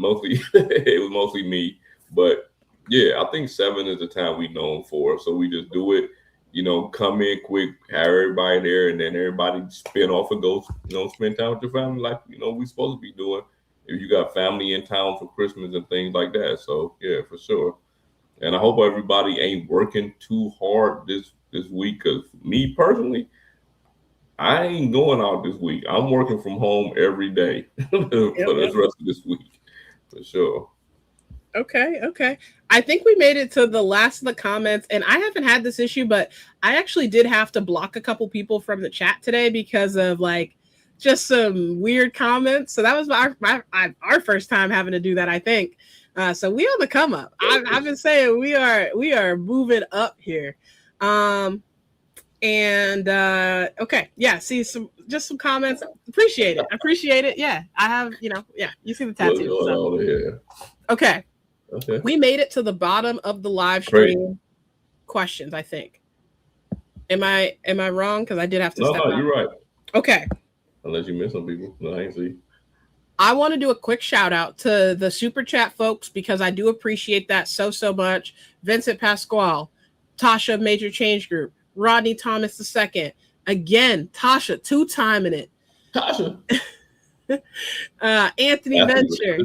was mostly me. But yeah, I think 7 is the time we known for. So we just do it. You know, come in quick, have everybody there, and then everybody spin off and go. You know, spend time with your family like we supposed to be doing. If you got family in town for Christmas and things like that. So yeah, for sure. And I hope everybody ain't working too hard this week, because me personally, I ain't going out this week. I'm working from home every day for the rest of this week, for sure. Okay. I think we made it to the last of the comments, and I haven't had this issue, but I actually did have to block a couple people from the chat today because of like just some weird comments. So that was our first time having to do that, I think. So we on the come up. I've been saying we are moving up here. Okay, yeah. See some comments. Appreciate it. Yeah, I have. You see the tattoo. So. Okay. We made it to the bottom of the live stream questions. I think. Am I wrong? Because I did have to. No, you're right. Okay. Unless you miss some people. No, I ain't see. I want to do a quick shout out to the super chat folks because I do appreciate that so much. Vincent Pasquale, Tasha of Major Change Group, Rodney Thomas II. Again, Tasha, 2-timing it. Tasha. Anthony Venture.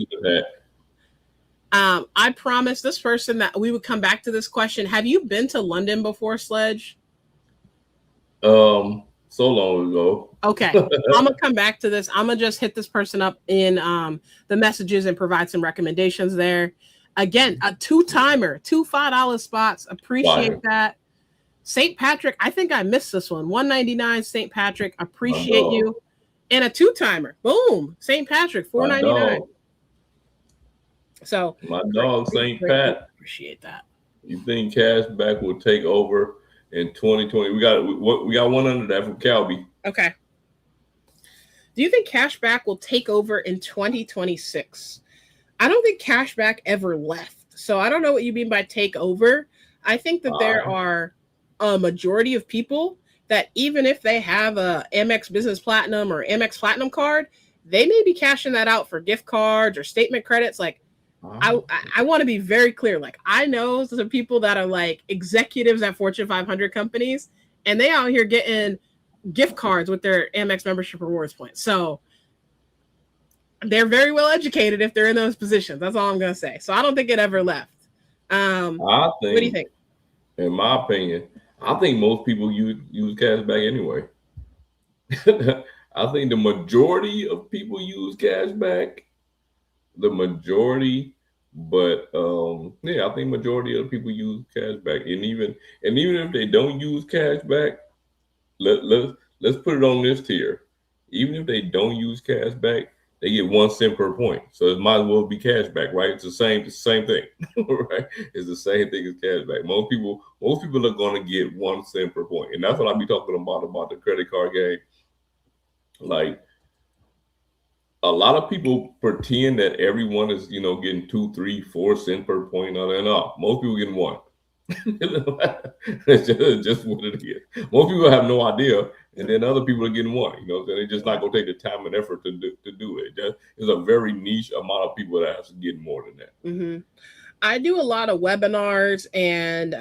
I promised this person that we would come back to this question. Have you been to London before, Sledge? So long ago. Okay. I'm gonna come back to this. I'm gonna just hit this person up in the messages and provide some recommendations there. Again, a 2-timer, 2 $5 spots. Appreciate that. St. Patrick, I think I missed this one. $199 St. Patrick. Appreciate you. And a 2-timer. Boom. St. Patrick, $4.99. So my dog St. Pat. Appreciate that. You think cashback will take over in 2020? We got one under that from Calby. Okay. Do you think cashback will take over in 2026? I don't think cashback ever left. So I don't know what you mean by take over. I think that there are a majority of people that even if they have a Amex Business Platinum or Amex Platinum card, they may be cashing that out for gift cards or statement credits. Like, I want to be very clear. Like, I know some people that are like executives at Fortune 500 companies, and they out here getting gift cards with their Amex membership rewards points. So they're very well educated if they're in those positions. That's all I'm going to say. So I don't think it ever left. What do you think? In my opinion, I think most people use cashback anyway. I think the majority of people use cashback. The majority, but I think majority of people use cashback, and even if they don't use cashback, let's put it on this tier. Even if they don't use cashback, they get 1 cent per point, so it might as well be cashback, right? It's the same thing, right? It's the same thing as cashback. Most people are going to get 1 cent per point, and that's what I be talking about the credit card game. Like, a lot of people pretend that everyone is, getting 2, 3, 4 cents per point. No, most people getting 1. It's just what it is. Most people have no idea, and then other people are getting 1. They're just not gonna take the time and effort to do it. There's a very niche amount of people that have to get more than that. Mm-hmm. I do a lot of webinars and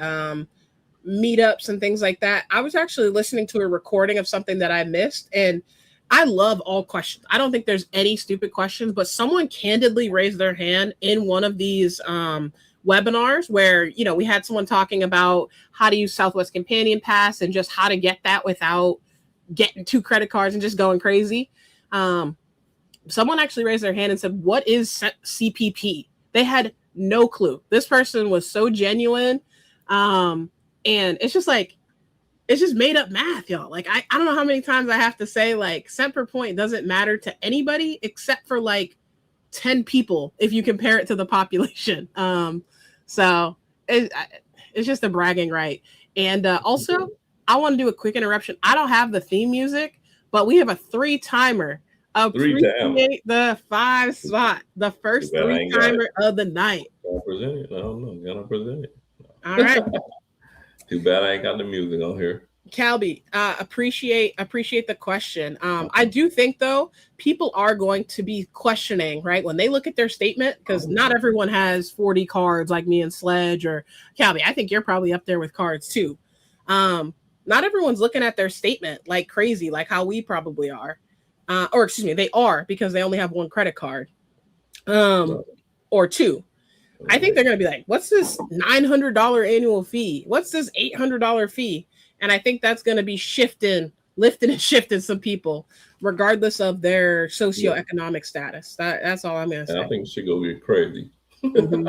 meetups and things like that. I was actually listening to a recording of something that I missed, and I love all questions. I don't think there's any stupid questions, but someone candidly raised their hand in one of these webinars where, you know, we had someone talking about how to use Southwest Companion Pass and just how to get that without getting 2 credit cards and just going crazy. Someone actually raised their hand and said, what is CPP? They had no clue. This person was so genuine. And it's just like, it's just made up math, y'all. Like, I don't know how many times I have to say, like, cent per point doesn't matter to anybody except for like 10 people if you compare it to the population. So it's just a bragging right. And also, I want to do a quick interruption. I don't have the theme music, but we have a 3 timer. Appreciate the 5 spot, the first 3 timer of the night. Gotta present it. I don't know. Gotta present it. All right. Too bad I ain't got the music on here. Calby, appreciate the question. I do think, though, people are going to be questioning, right, when they look at their statement, because not everyone has 40 cards like me and Sledge or Calby. I think you're probably up there with cards, too. Not everyone's looking at their statement like crazy, like how we probably are. Or excuse me, they are, because they only have 1 credit card or 2. I think they're going to be like, what's this $900 annual fee? What's this $800 fee? And I think that's going to be lifting and shifting some people, regardless of their socioeconomic status. That's all I'm going to say. I think she go get crazy. Mm-hmm.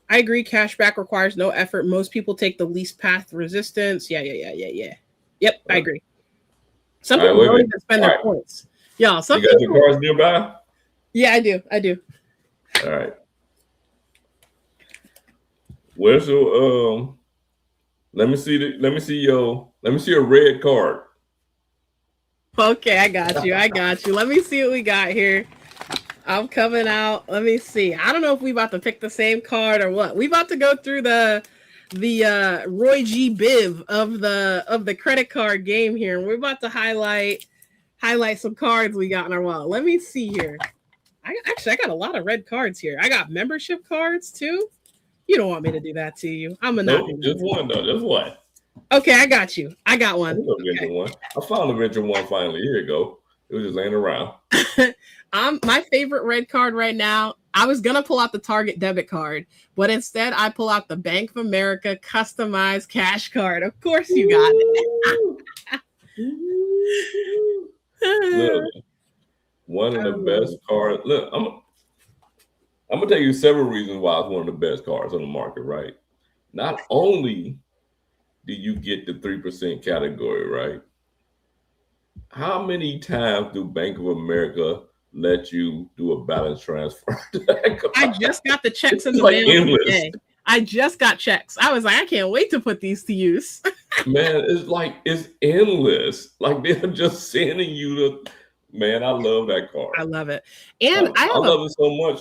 I agree. Cashback requires no effort. Most people take the least path resistance. Yeah. Yep, I agree. Some people don't even spend their points. Y'all, some you got your cards nearby? Yeah, I do. All right. Where's your let me see your red card. Okay, I got you. Let me see what we got here. I'm coming out. Let me see. I don't know if we about to pick the same card or what. We about to go through the Roy G. Biv of the credit card game here. We're about to highlight some cards we got in our wallet. Let me see here. I got a lot of red cards here. I got membership cards too. You don't want me to do that to you. I'm gonna not do that. Just one though. Just one. Okay, I got you. I got one. One. I found the venture one finally. Here you go. It was just laying around. My favorite red card right now. I was gonna pull out the Target debit card, but instead I pull out the Bank of America customized cash card. Of course, you got it. Look, one of the best cards. Look, I'm gonna tell you several reasons why it's one of the best cards on the market. Right? Not only do you get the 3% category, right? How many times do Bank of America let you do a balance transfer? I just got the checks in the mail today. I just got checks. I was like, I can't wait to put these to use. Man, it's endless. Like they're just sending you the. Man, I love that card. I love it, and I love it so much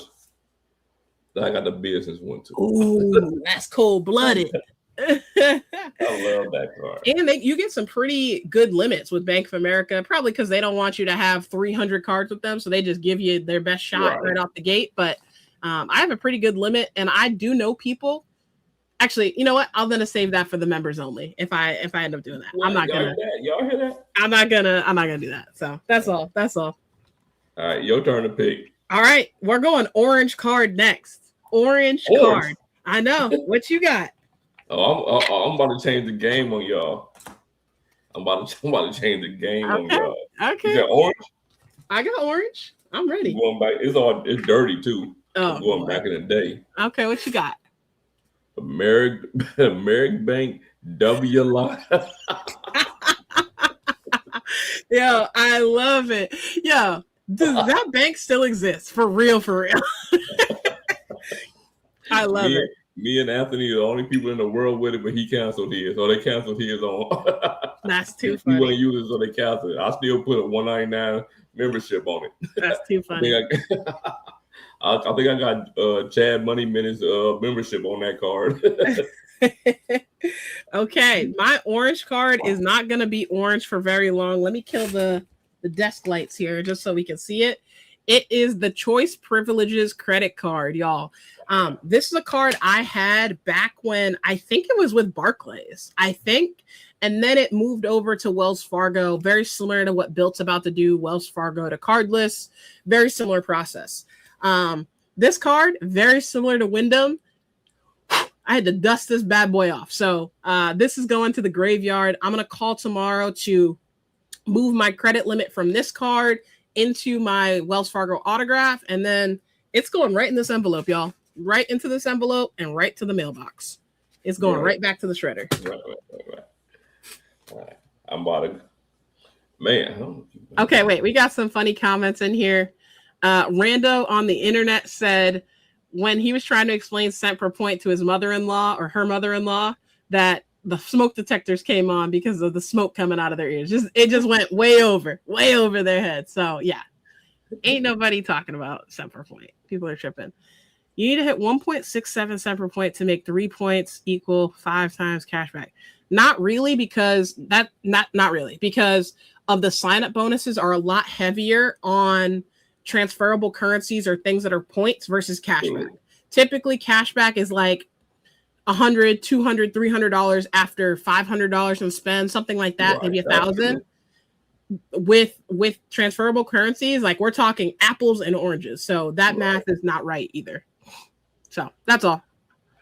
that I got the business one too. Ooh, that's cold-blooded. I love that card. And you get some pretty good limits with Bank of America, probably because they don't want you to have 300 cards with them, so they just give you their best shot right off the gate. But I have a pretty good limit, and I do know people. Actually, you know what? I'm gonna save that for the members only. If I end up doing that, I'm not gonna. Y'all hear that? I'm not gonna do that. So that's all. All right, your turn to pick. All right, we're going orange card next. Orange card. I know. What you got? Oh, I'm about to change the game on y'all. I'm about to change the game on y'all. Okay. You got orange? I got orange. I'm ready. Going back, it's dirty too. Oh, going back in the day. Okay, what you got? American Bank W line. Yo, I love it. Yo, does that bank still exist? For real, for real. I love it. Me and Anthony are the only people in the world with it, but he canceled his. So they canceled his on. That's too funny. He wouldn't use it, so they canceled it. I still put a $199 membership on it. That's too funny. I think I got Chad Money Minutes membership on that card. Okay, my orange card is not going to be orange for very long. Let me kill the desk lights here just so we can see it. It is the Choice Privileges credit card, y'all. This is a card I had back when I think it was with Barclays, and then it moved over to Wells Fargo, very similar to what Built's about to do, Wells Fargo to cardless, very similar process. This card, very similar to Wyndham. I had to dust this bad boy off. So this is going to the graveyard. I'm going to call tomorrow to move my credit limit from this card into my Wells Fargo autograph, and then it's going right in this envelope, y'all. Right into this envelope and right to the mailbox. It's going right back to the shredder. Right. I'm about to, man. Okay, wait. We got some funny comments in here. Rando on the internet said when he was trying to explain cent per point to his mother-in-law or her mother-in-law that the smoke detectors came on because of the smoke coming out of their ears. It just went way over their head. So yeah, ain't nobody talking about cent per point. People are tripping. You need to hit 1.67 cent per point to make 3 points equal 5 times cashback. Not really, because not really, because of the sign-up bonuses are a lot heavier on transferable currencies or things that are points versus cashback. Typically, cashback is like $100, $200, $300 after $500 in spend, something like that, maybe $1,000. With transferable currencies, like we're talking apples and oranges. So that math is not right either. So that's all.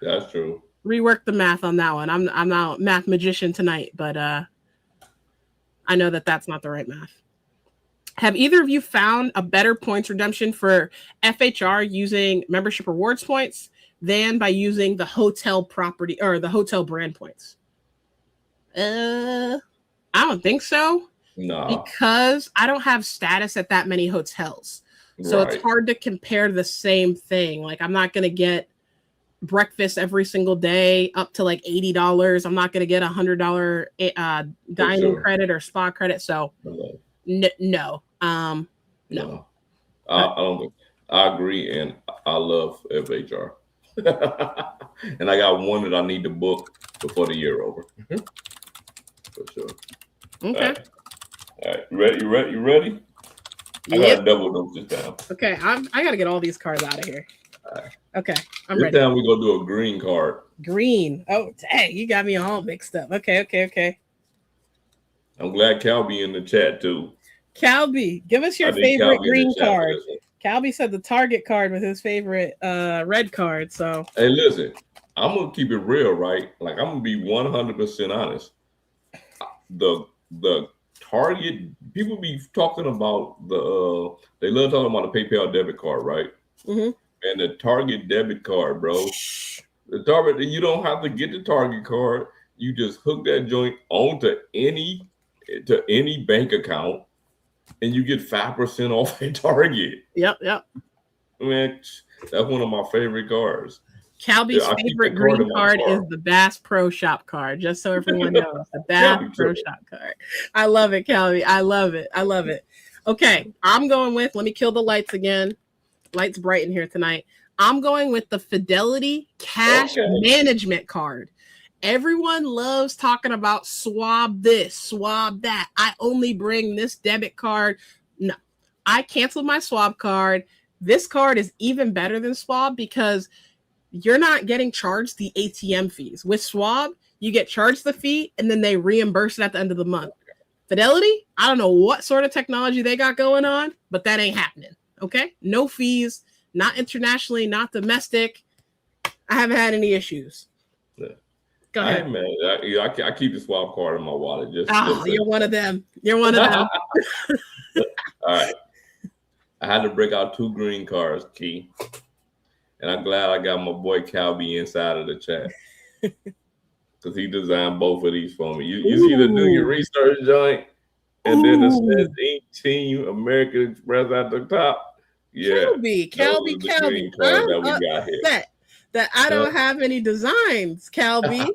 That's true. Rework the math on that one. I'm not a math magician tonight, but I know that that's not the right math. Have either of you found a better points redemption for FHR using membership rewards points than by using the hotel property or the hotel brand points? I don't think so. No. Because I don't have status at that many hotels. So it's hard to compare the same thing. Like I'm not going to get breakfast every single day up to like $80. I'm not going to get $100 dining credit or spa credit. So no. I don't think. I agree, and I love FHR. And I got one that I need to book before the year over. For sure. Okay. All right. You ready? I got to double dose this time. Okay, I got to get all these cards out of here. Right. Okay, I'm ready. This time we're going to do a green card. Green. Oh, dang, you got me all mixed up. Okay. I'm glad Calby in the chat, too. Calby, give us your favorite green card. Calby said the Target card was his favorite red card. So hey, listen, I'm gonna keep it real, right? Like I'm gonna be 100% honest. The Target people be talking about they love talking about the PayPal debit card, right? Mm-hmm. And the Target debit card, bro. The Target, you don't have to get the Target card. You just hook that joint onto any bank account. And you get 5% off at Target. Yep. Man, that's one of my favorite cards. Calby's favorite green card is the Bass Pro Shop card, just so everyone knows. The Bass Pro Shop card. I love it, Calby. I love it. Okay, I'm going with, let me kill the lights again. Lights bright in here tonight. I'm going with the Fidelity Cash Management card. Everyone loves talking about swab this, swab that. I only bring this debit card. No, I canceled my swab card. This card is even better than swab because you're not getting charged the ATM fees. With swab, you get charged the fee and then they reimburse it at the end of the month. Fidelity, I don't know what sort of technology they got going on, but that ain't happening. Okay? No fees, not internationally, not domestic. I haven't had any issues. Yeah. Go ahead. Man, I keep the swap card in my wallet. You're one of them. All right. I had to break out 2 green cards, Key. And I'm glad I got my boy Calby inside of the chat. Because he designed both of these for me. You see the do your research joint and then the SledgeIncTeam American Express at the top. Yeah. Calby. I'm upset that I don't have any designs, Calby.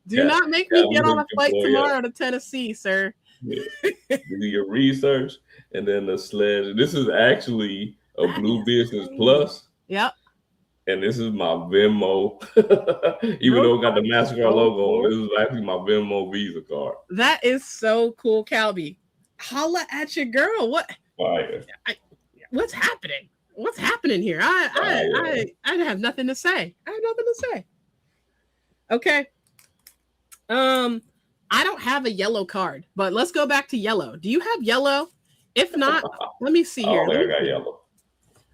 Do not make me get on a flight tomorrow to Tennessee, sir. Yeah. Do your research and then the Sledge. This is actually a Blue Business Plus. Yep. And this is my Venmo. Even though it got the MasterCard logo on, this is actually my Venmo Visa card. That is so cool, Calby. Holla at your girl. What? Fire. What's happening? What's happening here? I have nothing to say. I have nothing to say. Okay. I don't have a yellow card, but let's go back to yellow. Do you have yellow? If not, let me see here. I got yellow.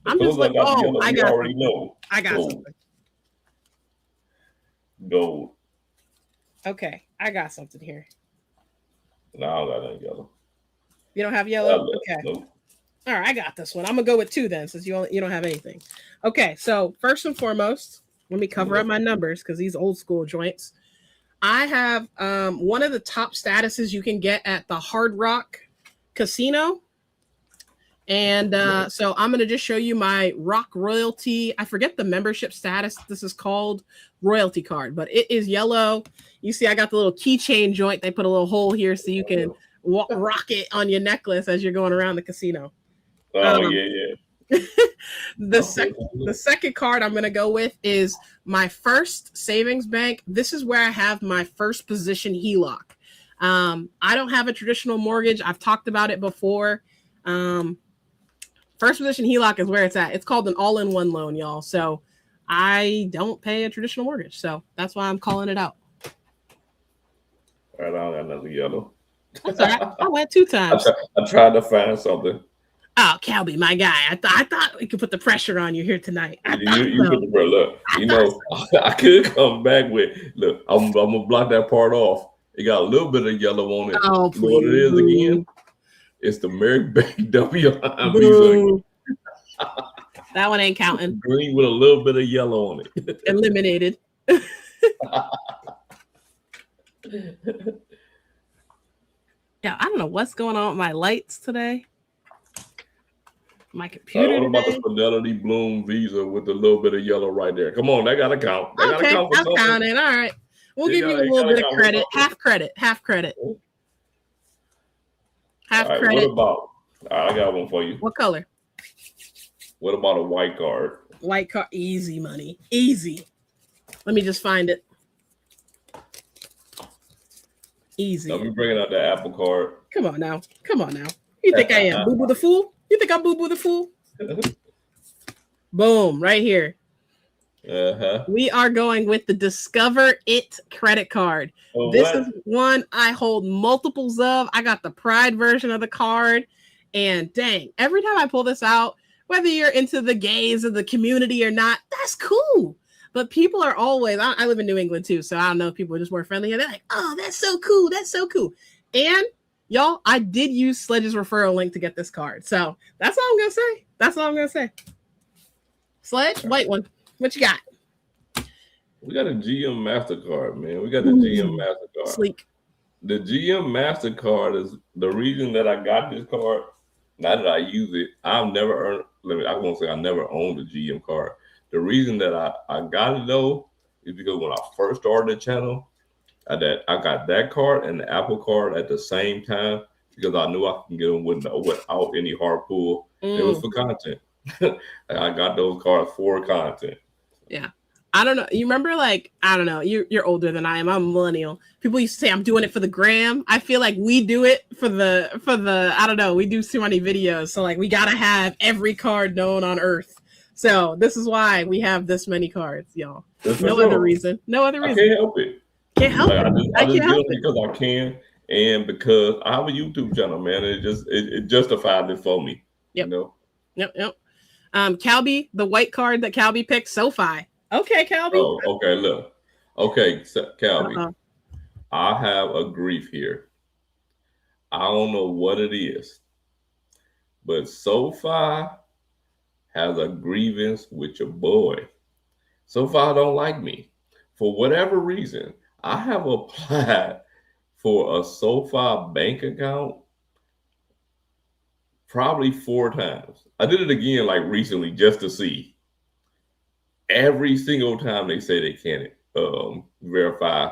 I'm just like, yellow, I got already know. I got Gold. something. Gold. Okay, I got something here. No, I don't got any yellow. You don't have yellow? Okay. Nope. All right, I got this one. I'm gonna go with 2 then, since you don't have anything. Okay, so first and foremost, let me cover up my numbers because these old school joints. I have one of the top statuses you can get at the Hard Rock Casino. And so I'm going to just show you my Rock Royalty. I forget the membership status. This is called Royalty Card, but it is yellow. You see, I got the little keychain joint. They put a little hole here so you can rock it on your necklace as you're going around the casino. Oh, yeah. The second card I'm going to go with is my first savings bank. This is where I have my first position HELOC. I don't have a traditional mortgage. I've talked about it before. First position HELOC is where it's at. It's called an all-in-one loan, y'all. So I don't pay a traditional mortgage. So that's why I'm calling it out. All right, I don't got nothing yellow. That's all right. I went 2 times. I tried to find something. Oh, Calby, my guy. I thought we could put the pressure on you here tonight. You put the pressure. Look, I could come back with, look, I'm going to block that part off. It got a little bit of yellow on it. Oh, please. You know what it is again? It's the Mary Bank W. That one ain't counting. Green with a little bit of yellow on it. Eliminated. Yeah, I don't know what's going on with my lights today. My computer. What about the Fidelity Bloom Visa with a little bit of yellow right there? Come on, that gotta count. Okay, I'm counting. All right. We'll give you a little bit of credit. Half credit. Half credit. Half credit. What about? I got one for you. What color? What about a white card? White card. Easy money. Easy. Let me just find it. Easy. Let me bring out the Apple card. Come on now. Come on now. You think I am Boo Boo the Fool? You think I'm Boo Boo the Fool? Boom. Right here. We are going with the Discover It credit card. This is one I hold multiples of. I got the Pride version of the card. And dang, every time I pull this out, whether you're into the gays of the community or not, that's cool. But people are always, I live in New England too, so I don't know if people are just more friendly. They're like, oh, that's so cool. That's so cool. And y'all, I did use Sledge's referral link to get this card. So that's all I'm going to say. That's all I'm going to say. Sledge, white one. What you got? We got a GM MasterCard, man. We got the GM MasterCard. Sleek. The GM MasterCard is the reason that I got this card. Not that I use it. I've never earned, I won't say I never owned a GM card. The reason that I got it though is because when I first started the channel, I got that card and the Apple card at the same time because I knew I can get them without any hard pull. It was for content. I got those cards for content. Yeah. I don't know. You remember, like, I don't know. You're older than I am. I'm a millennial. People used to say I'm doing it for the gram. I feel like we do it for the I don't know. We do too many videos. So like we gotta have every card known on earth. So this is why we have this many cards, y'all. No other reason. No other reason. I can't help it. Can't help it. I just do it because I can and because I have a YouTube channel, man. It justified it for me. Yep. You know? Yep. Calby, the white card that Calby picked, SoFi. Okay, Calby. Oh, okay, look. Okay, Calby. I have a grief here. I don't know what it is, but SoFi has a grievance with your boy. SoFi don't like me. For whatever reason, I have applied for a SoFi bank account probably 4 times. I did it again like recently just to see. Every single time they say they can't verify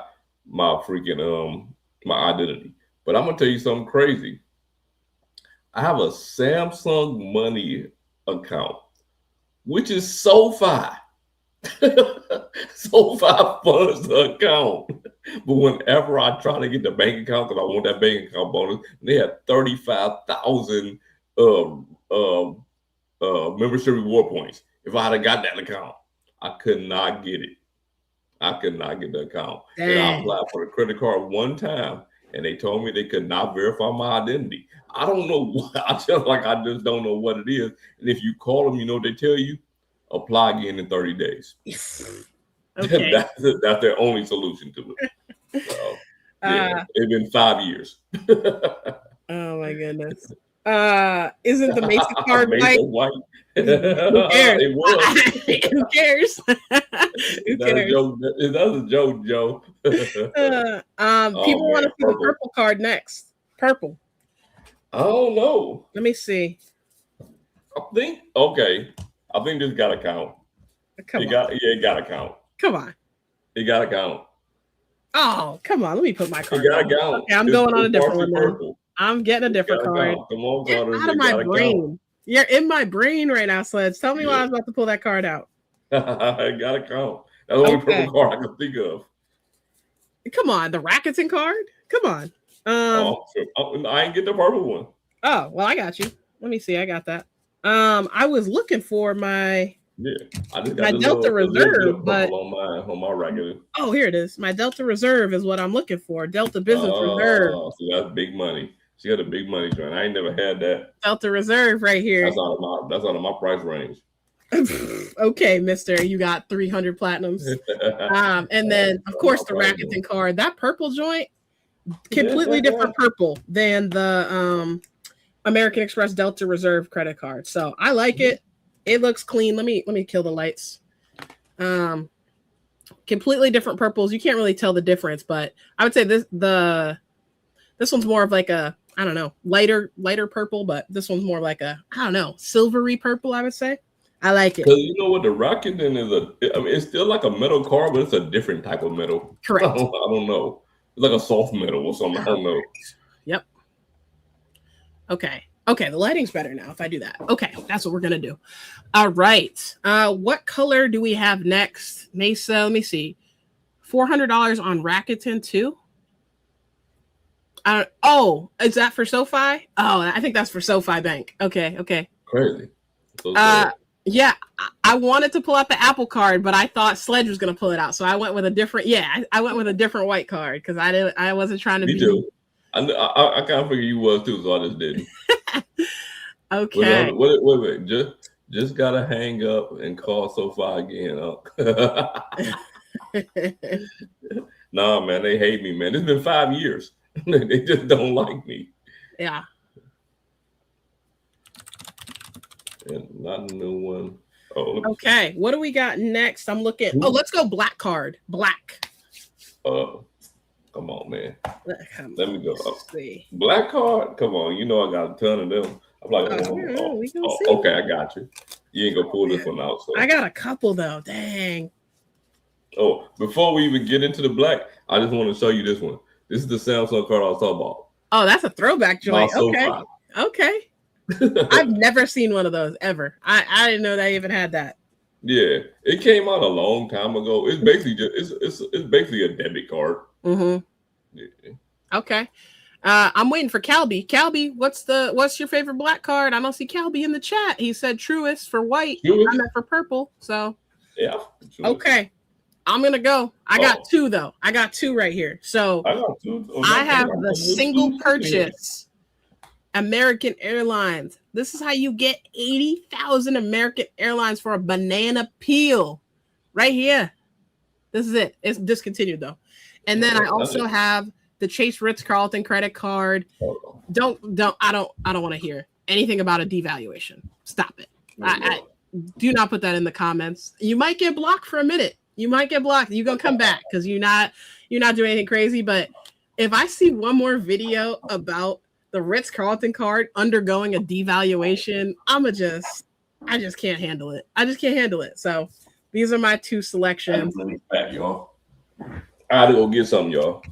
my freaking my identity. But I'm gonna tell you something crazy. I have a Samsung Money account, which is SoFi. SoFi funds the account. But whenever I try to get the bank account, because I want that bank account bonus, they have 35,000 membership reward points. If I had got that account, I could not get it. I could not get the account. Dang. And I applied for the credit card one time, and they told me they could not verify my identity. I don't know what. I just don't know what it is. And if you call them, you know what they tell you? Apply again in 30 days. Okay. That's their only solution to it. So, yeah, it's been 5 years. Oh my goodness. Isn't the Mason card white? Who cares? It was. Who cares? Who cares? That's a joke, Joe. People want to see the purple card next. Purple. I don't know. Let me see. I think this got to count. It got to count. Come on. It got to count. Oh, come on. Let me put my card. It got to count. Okay, I'm going on a different one now. I'm getting a different card. Come on, Get out of my brain. Count. You're in my brain right now, Sledge. Tell me why I was about to pull that card out. It got to count. That's the only purple card I can think of. Come on, the Rakuten card? Come on. I ain't get the purple one. Oh, well, I got you. Let me see. I got that. I was looking for my I just got my Delta Reserve, but on my regular. Oh, here it is. My Delta Reserve is what I'm looking for. Delta Business Reserve. So that's big money. She got a big money joint. I ain't never had that. Delta Reserve right here. That's out of my price range. Okay, mister. You got 300 platinums. And then, of course, the Rakuten card. That purple joint, completely different purple than the American Express Delta Reserve credit card. So I like it. It looks clean. Let me kill the lights. Completely different purples. You can't really tell the difference, but I would say this one's more of like a, I don't know, lighter purple, but this one's more like a, I don't know, silvery purple, I would say. I like it. You know what, the Rakuten is it's still like a metal card, but it's a different type of metal. Correct. I don't know. It's like a soft metal or something. I don't know. Yep. Okay, the lighting's better now if I do that. Okay, that's what we're going to do. All right. What color do we have next? Mesa, let me see. $400 on Rakuten too? Is that for SoFi? Oh, I think that's for SoFi Bank. Okay. Crazy. Yeah, I wanted to pull out the Apple card, but I thought Sledge was going to pull it out. So I went with a different, I went with a different white card because I wasn't trying to be. Me too. I kind of figured you was too, so I just didn't. Okay. Wait. Just gotta hang up and call SoFi again. Nah, man, they hate me, man. It's been 5 years. They just don't like me. Yeah. And not a new one. Okay, what do we got next? I'm looking. Oh, let's go black card. Black. Come on, man. Let me go. See. Black card? Come on. You know I got a ton of them. I'm like, okay, I got you. You ain't gonna pull this one out. So I got a couple though. Dang. Oh, before we even get into the black, I just want to show you this one. This is the Samsung card I was talking about. Oh, that's a throwback joint. Okay. I've never seen one of those ever. I didn't know they even had that. Yeah, it came out a long time ago. It's basically it's basically a debit card. Mm-hmm. Yeah. Okay. I'm waiting for Calby. Calby, what's your favorite black card? I don't see Calby in the chat. He said Truist for white. I meant for purple. So yeah. Okay. I'm gonna go. I got two though. I got two right here. So I got two. I have the single purchase American Airlines. This is how you get 80,000 American Airlines for a banana peel. Right here. This is it. It's discontinued though. And then I also have the Chase Ritz-Carlton credit card. I don't want to hear anything about a devaluation. Stop it. I do not put that in the comments. You might get blocked for a minute. You might get blocked. You're gonna come back because you're not doing anything crazy. But if I see one more video about the Ritz-Carlton card undergoing a devaluation, I just can't handle it. I just can't handle it. So these are my two selections. Let me back, y'all. I had to go get something, y'all.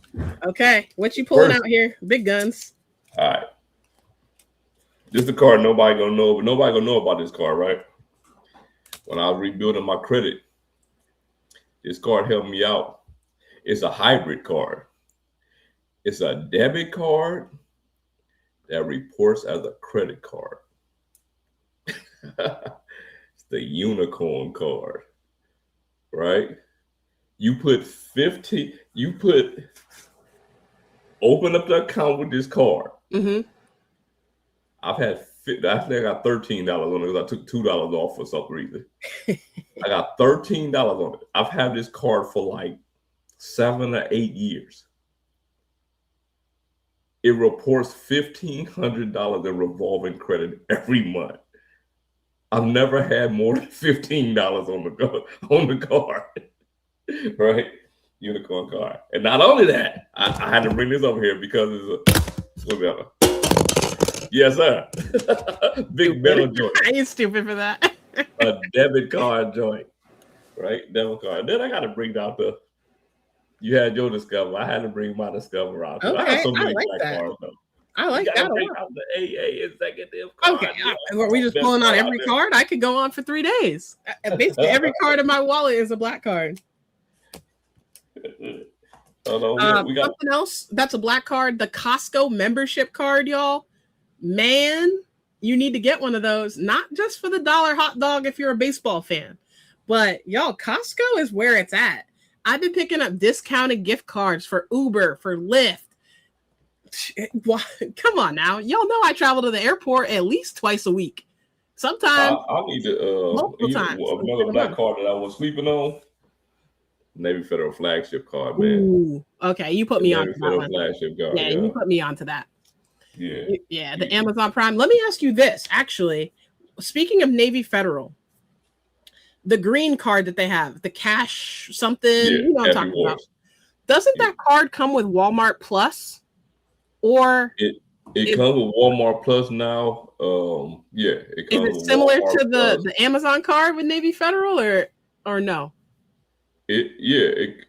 Okay, what you pulling out here? Big guns. All right. This is the card nobody gonna know, but nobody gonna know about this card, right? When I was rebuilding my credit, this card helped me out. It's a hybrid card. It's a debit card that reports as a credit card. It's the unicorn card, right? You put 50, open up the account with this card. Mm-hmm. I think I got $13 on it because I took $2 off for some reason. I got $13 on it. I've had this card for like 7 or 8 years. It reports $1,500 in revolving credit every month. I've never had more than $15 on the card, right? Unicorn card. And not only that, I had to bring this over here because it's whatever. Yes, sir. Big metal joint. I ain't stupid for that. A debit card joint, right? Debit card. Then I got to bring out you had your Discover. I had to bring my Discover out. Okay, I have so many like black that. cards, though. I like that. Bring out the AA executive card. Okay, are we just pulling out every card? I could go on for 3 days. Basically, every card in my wallet is a black card. We got something else that's a black card, the Costco membership card, y'all. Man, you need to get one of those, not just for the dollar hot dog if you're a baseball fan, but y'all, Costco is where it's at. I've been picking up discounted gift cards for Uber, for Lyft. Come on now. Y'all know I travel to the airport at least twice a week. Sometimes I need to multiple times. Another black card that I was sleeping on. Navy Federal flagship card, man. Ooh, okay, you put me on to that one. Flagship card, yeah, you put me onto that. Yeah, the Amazon Prime. Let me ask you this, actually. Speaking of Navy Federal, the green card that they have, the cash something, you know what I'm talking about. Doesn't that card come with Walmart Plus? Or it comes with Walmart Plus now. It comes. Is it similar to the Amazon card with Navy Federal or no? It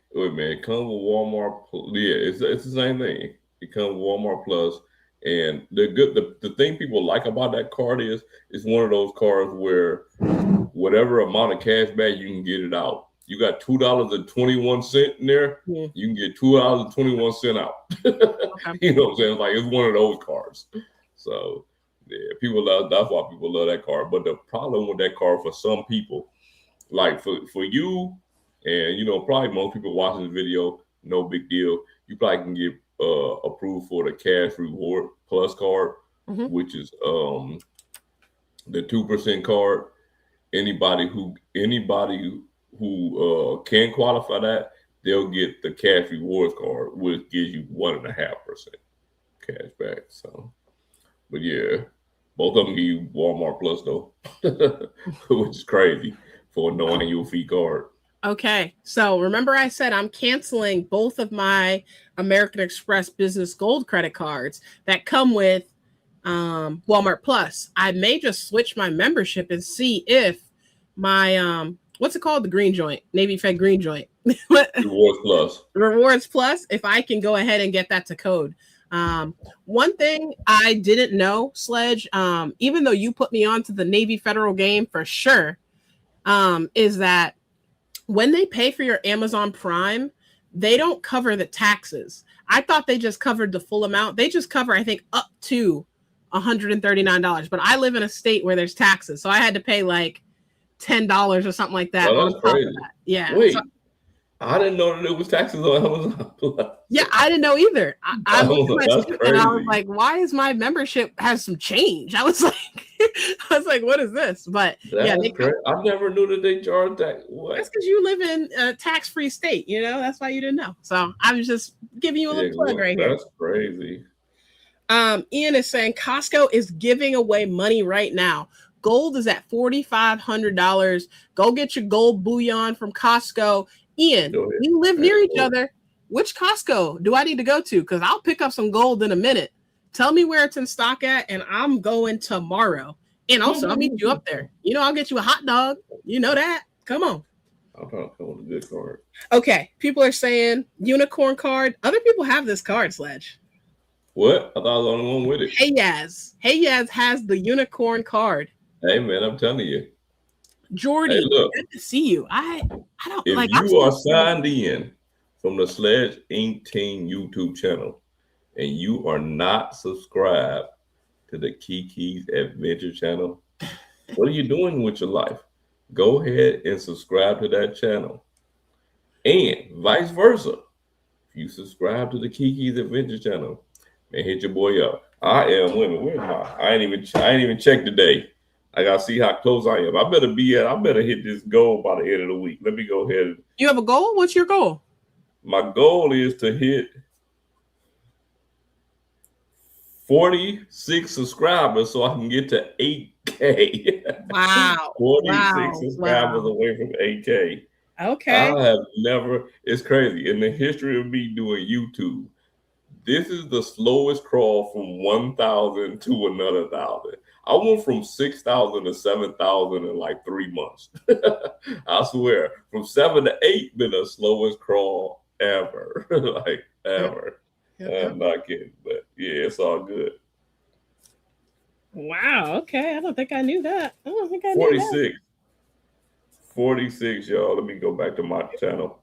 comes with Walmart. Yeah, it's the same thing. It comes with Walmart Plus. And the thing people like about that card is it's one of those cards where whatever amount of cash back you can get it out. You got $2.21 in there. Yeah. You can get $2.21 out. Okay. You know what I'm saying? Like, it's one of those cards. So yeah, that's why people love that card. But the problem with that card for some people, like for you, and probably most people watching the video, no big deal. You probably can get approved for the cash reward plus card, which is the 2% card. Anybody who can qualify that, they'll get the cash rewards card, which gives you 1.5% cash back. So, but yeah, both of them give you Walmart Plus though, which is crazy for a no annual fee card. Okay, so remember I said I'm canceling both of my American Express Business Gold credit cards that come with Walmart Plus. I may just switch my membership and see if my what's it called? The green joint, Navy Fed green joint. Rewards Plus, if I can go ahead and get that to code. One thing I didn't know, Sledge, even though you put me onto the Navy Federal game for sure, is that when they pay for your Amazon Prime, they don't cover the taxes. I thought they just covered the full amount. They just cover, I think, up to $139. But I live in a state where there's taxes, so I had to pay like $10 or something like that. Oh, that's crazy. Yeah. Wait, I didn't know that it was taxes on Amazon. Yeah, I didn't know either. I looked at my and I was like, why is my membership has some change? I was like, what is this? But yeah, I never knew that they charged that. What? That's because you live in a tax-free state, that's why you didn't know. So I was just giving you a little plug right here. That's crazy. Ian is saying Costco is giving away money right now. Gold is at $4,500. Go get your gold bullion from Costco. Ian, we live near each other. Which Costco do I need to go to? Because I'll pick up some gold in a minute. Tell me where it's in stock at, and I'm going tomorrow. And also, I'll meet you up there. I'll get you a hot dog. You know that. Come on. I'm trying to come with a good card. Okay. People are saying unicorn card. Other people have this card, Sledge. What? I thought I was the only one with it. Hey Yaz has the unicorn card. Hey, man, I'm telling you. Jordy, hey, look, good to see you. I don't if like. You are signed in from the SledgeIncTeam YouTube channel, and you are not subscribed to the Kiki's Adventure channel, What are you doing with your life? Go ahead and subscribe to that channel. And vice versa. If you subscribe to the Kiki's Adventure channel, man, hit your boy up. I am women. Where's my? I ain't even checked today. I gotta see how close I am. I better hit this goal by the end of the week. Let me go ahead. You have a goal? What's your goal? My goal is to hit 46 subscribers so I can get to 8K. Wow. 46 subscribers away from 8K. Okay. I have never, it's crazy. In the history of me doing YouTube, this is the slowest crawl from 1,000 to another 1,000. I went from 6,000 to 7,000 in like 3 months. I swear, from 7 to 8 been the slowest crawl ever, like ever. Yep. I'm not kidding, but yeah, it's all good. Wow. Okay, I don't think I knew that. 46, y'all. Let me go back to my channel.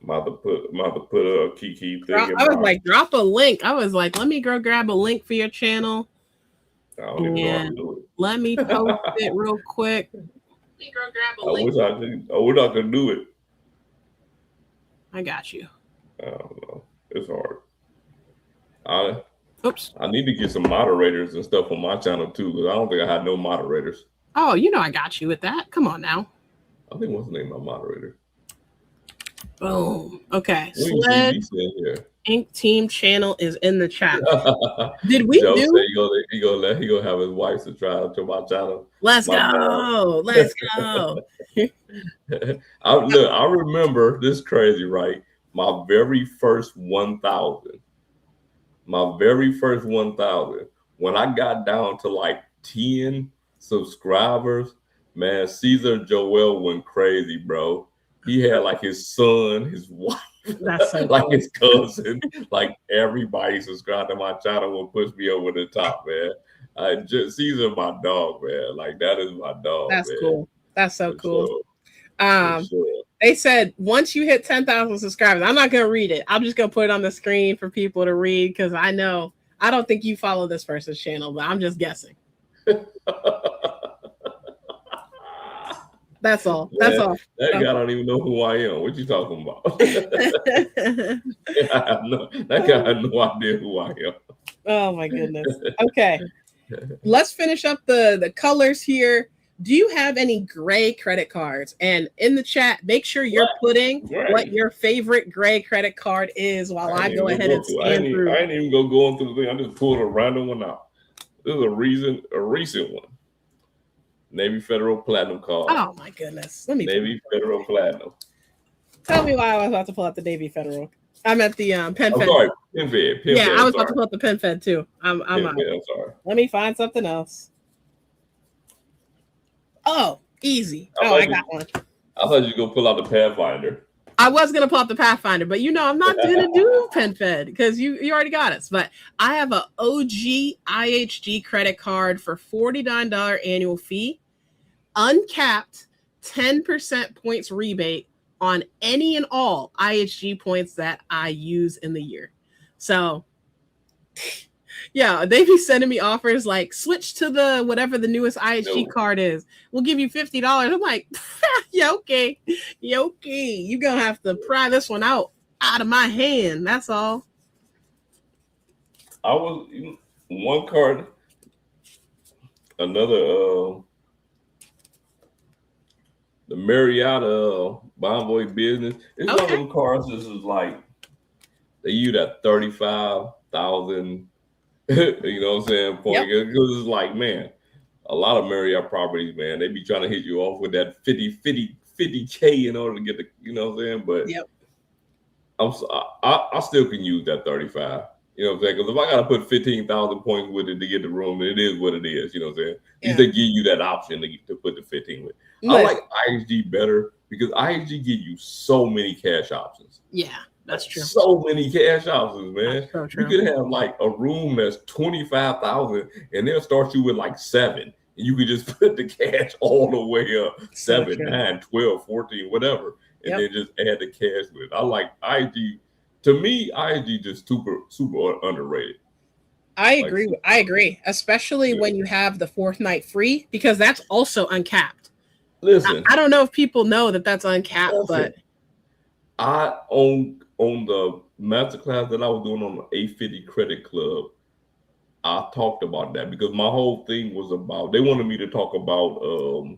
I'm about to put a Kiki thing. I was like, drop a link. I was like, let me go grab a link for your channel. I don't even know how to do it. Let me post it real quick. Let me go grab a link. I wish I could do it. I got you. I don't know. It's hard. I need to get some moderators and stuff on my channel too, because I don't think I had no moderators. Oh, you know I got you with that. Come on now. I think what's the name of my moderator? Boom. Okay. SledgeIncTeam channel is in the chat. Did we Joe do? He gonna have his wife subscribe to my channel. Let's go. Let's go. I remember this is crazy, right? My very first 1,000. My very first 1,000. When I got down to like 10 subscribers, man, Caesar Joel went crazy, bro. He had like his son, his wife, that's so like cool. his cousin, like everybody subscribed to my channel and pushed me over the top, man. Caesar, my dog, man. Like that is my dog. That's man. cool. That's so cool. Sure. They said once you hit 10,000 subscribers, I'm not gonna read it. I'm just gonna put it on the screen for people to read because I don't think you follow this person's channel, but I'm just guessing. That's all. Man, that's all. That guy don't even know who I am. What you talking about? That guy has no idea who I am. Oh my goodness. Okay. Let's finish up the colors here. Do you have any gray credit cards? And in the chat, make sure you're putting what your favorite gray credit card is while I go ahead and scan through. I ain't even going through the thing. I just pulled a random one out. This is a recent one. Navy Federal Platinum card. Oh my goodness. Let me Navy Federal Platinum. Tell me why I was about to pull out the Navy Federal. I'm at the PenFed. I'm sorry, PenFed. Yeah, I was about to pull out the PenFed too. I'm out. I'm sorry. Let me find something else. Oh, easy. I got one. I thought you were gonna pull out the Pathfinder. I was gonna pull out the Pathfinder, but I'm not gonna do PenFed because you already got us. But I have a OG IHG credit card for $49 annual fee, uncapped 10% points rebate on any and all IHG points that I use in the year. So yeah, they be sending me offers like switch to the whatever the newest IHG card is. We'll give you $50. I'm like, yeah, okay. You're gonna have to pry this one out of my hand. That's all. I was one card, another the Marietta Bonvoy Business. It's one of them cards. This is like they use that 35,000. You know what I'm saying? Point. Because it's like, man, a lot of Marriott properties, man, they be trying to hit you off with that 50K in order to get the, you know what I'm saying? But I still can use that 35. You know what I'm saying? Because if I got to put 15,000 points with it to get the room, it is what it is. You know what I'm saying? At least they give you that option to put the 15 with. I like IHG better because IHG give you so many cash options. Yeah. That's true. So many cash options, man. So true. You could have like a room that's 25,000 and they'll start you with like 7. And you could just put the cash all the way up 7, 9, 12, 14, whatever. And then just add the cash with it. I like IG. To me, IG just super underrated. I Like, agree. I agree, especially yeah. when you have the 4th night free, because that's also uncapped. Listen, I don't know if people know that that's uncapped, but I on the masterclass that I was doing on the 850 Credit Club, I talked about that because my whole thing was about, they wanted me to talk about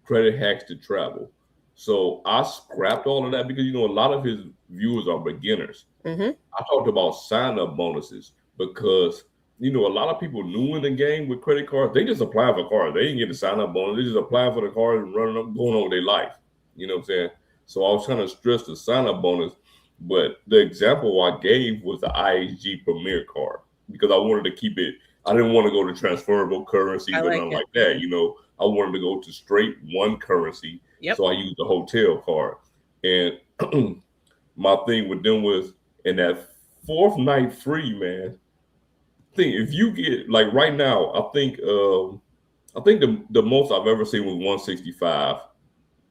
credit hacks to travel. So I scrapped all of that because a lot of his viewers are beginners. mm-hmm. I talked about sign up bonuses because a lot of people new in the game with credit cards, they just apply for cards. They ain't get a sign up bonus. They just apply for the card and running up, going on with their life. You know what I'm saying? So I was trying to stress the sign up bonus, but the example I gave was the IHG Premier card because I wanted to keep it. I didn't want to go to transferable currencies or nothing like that. I wanted to go to straight one currency. Yep. So I used the hotel card. And my thing with them was, in that 4th night free, man. If you get, like, right now, I think the most I've ever seen was 165.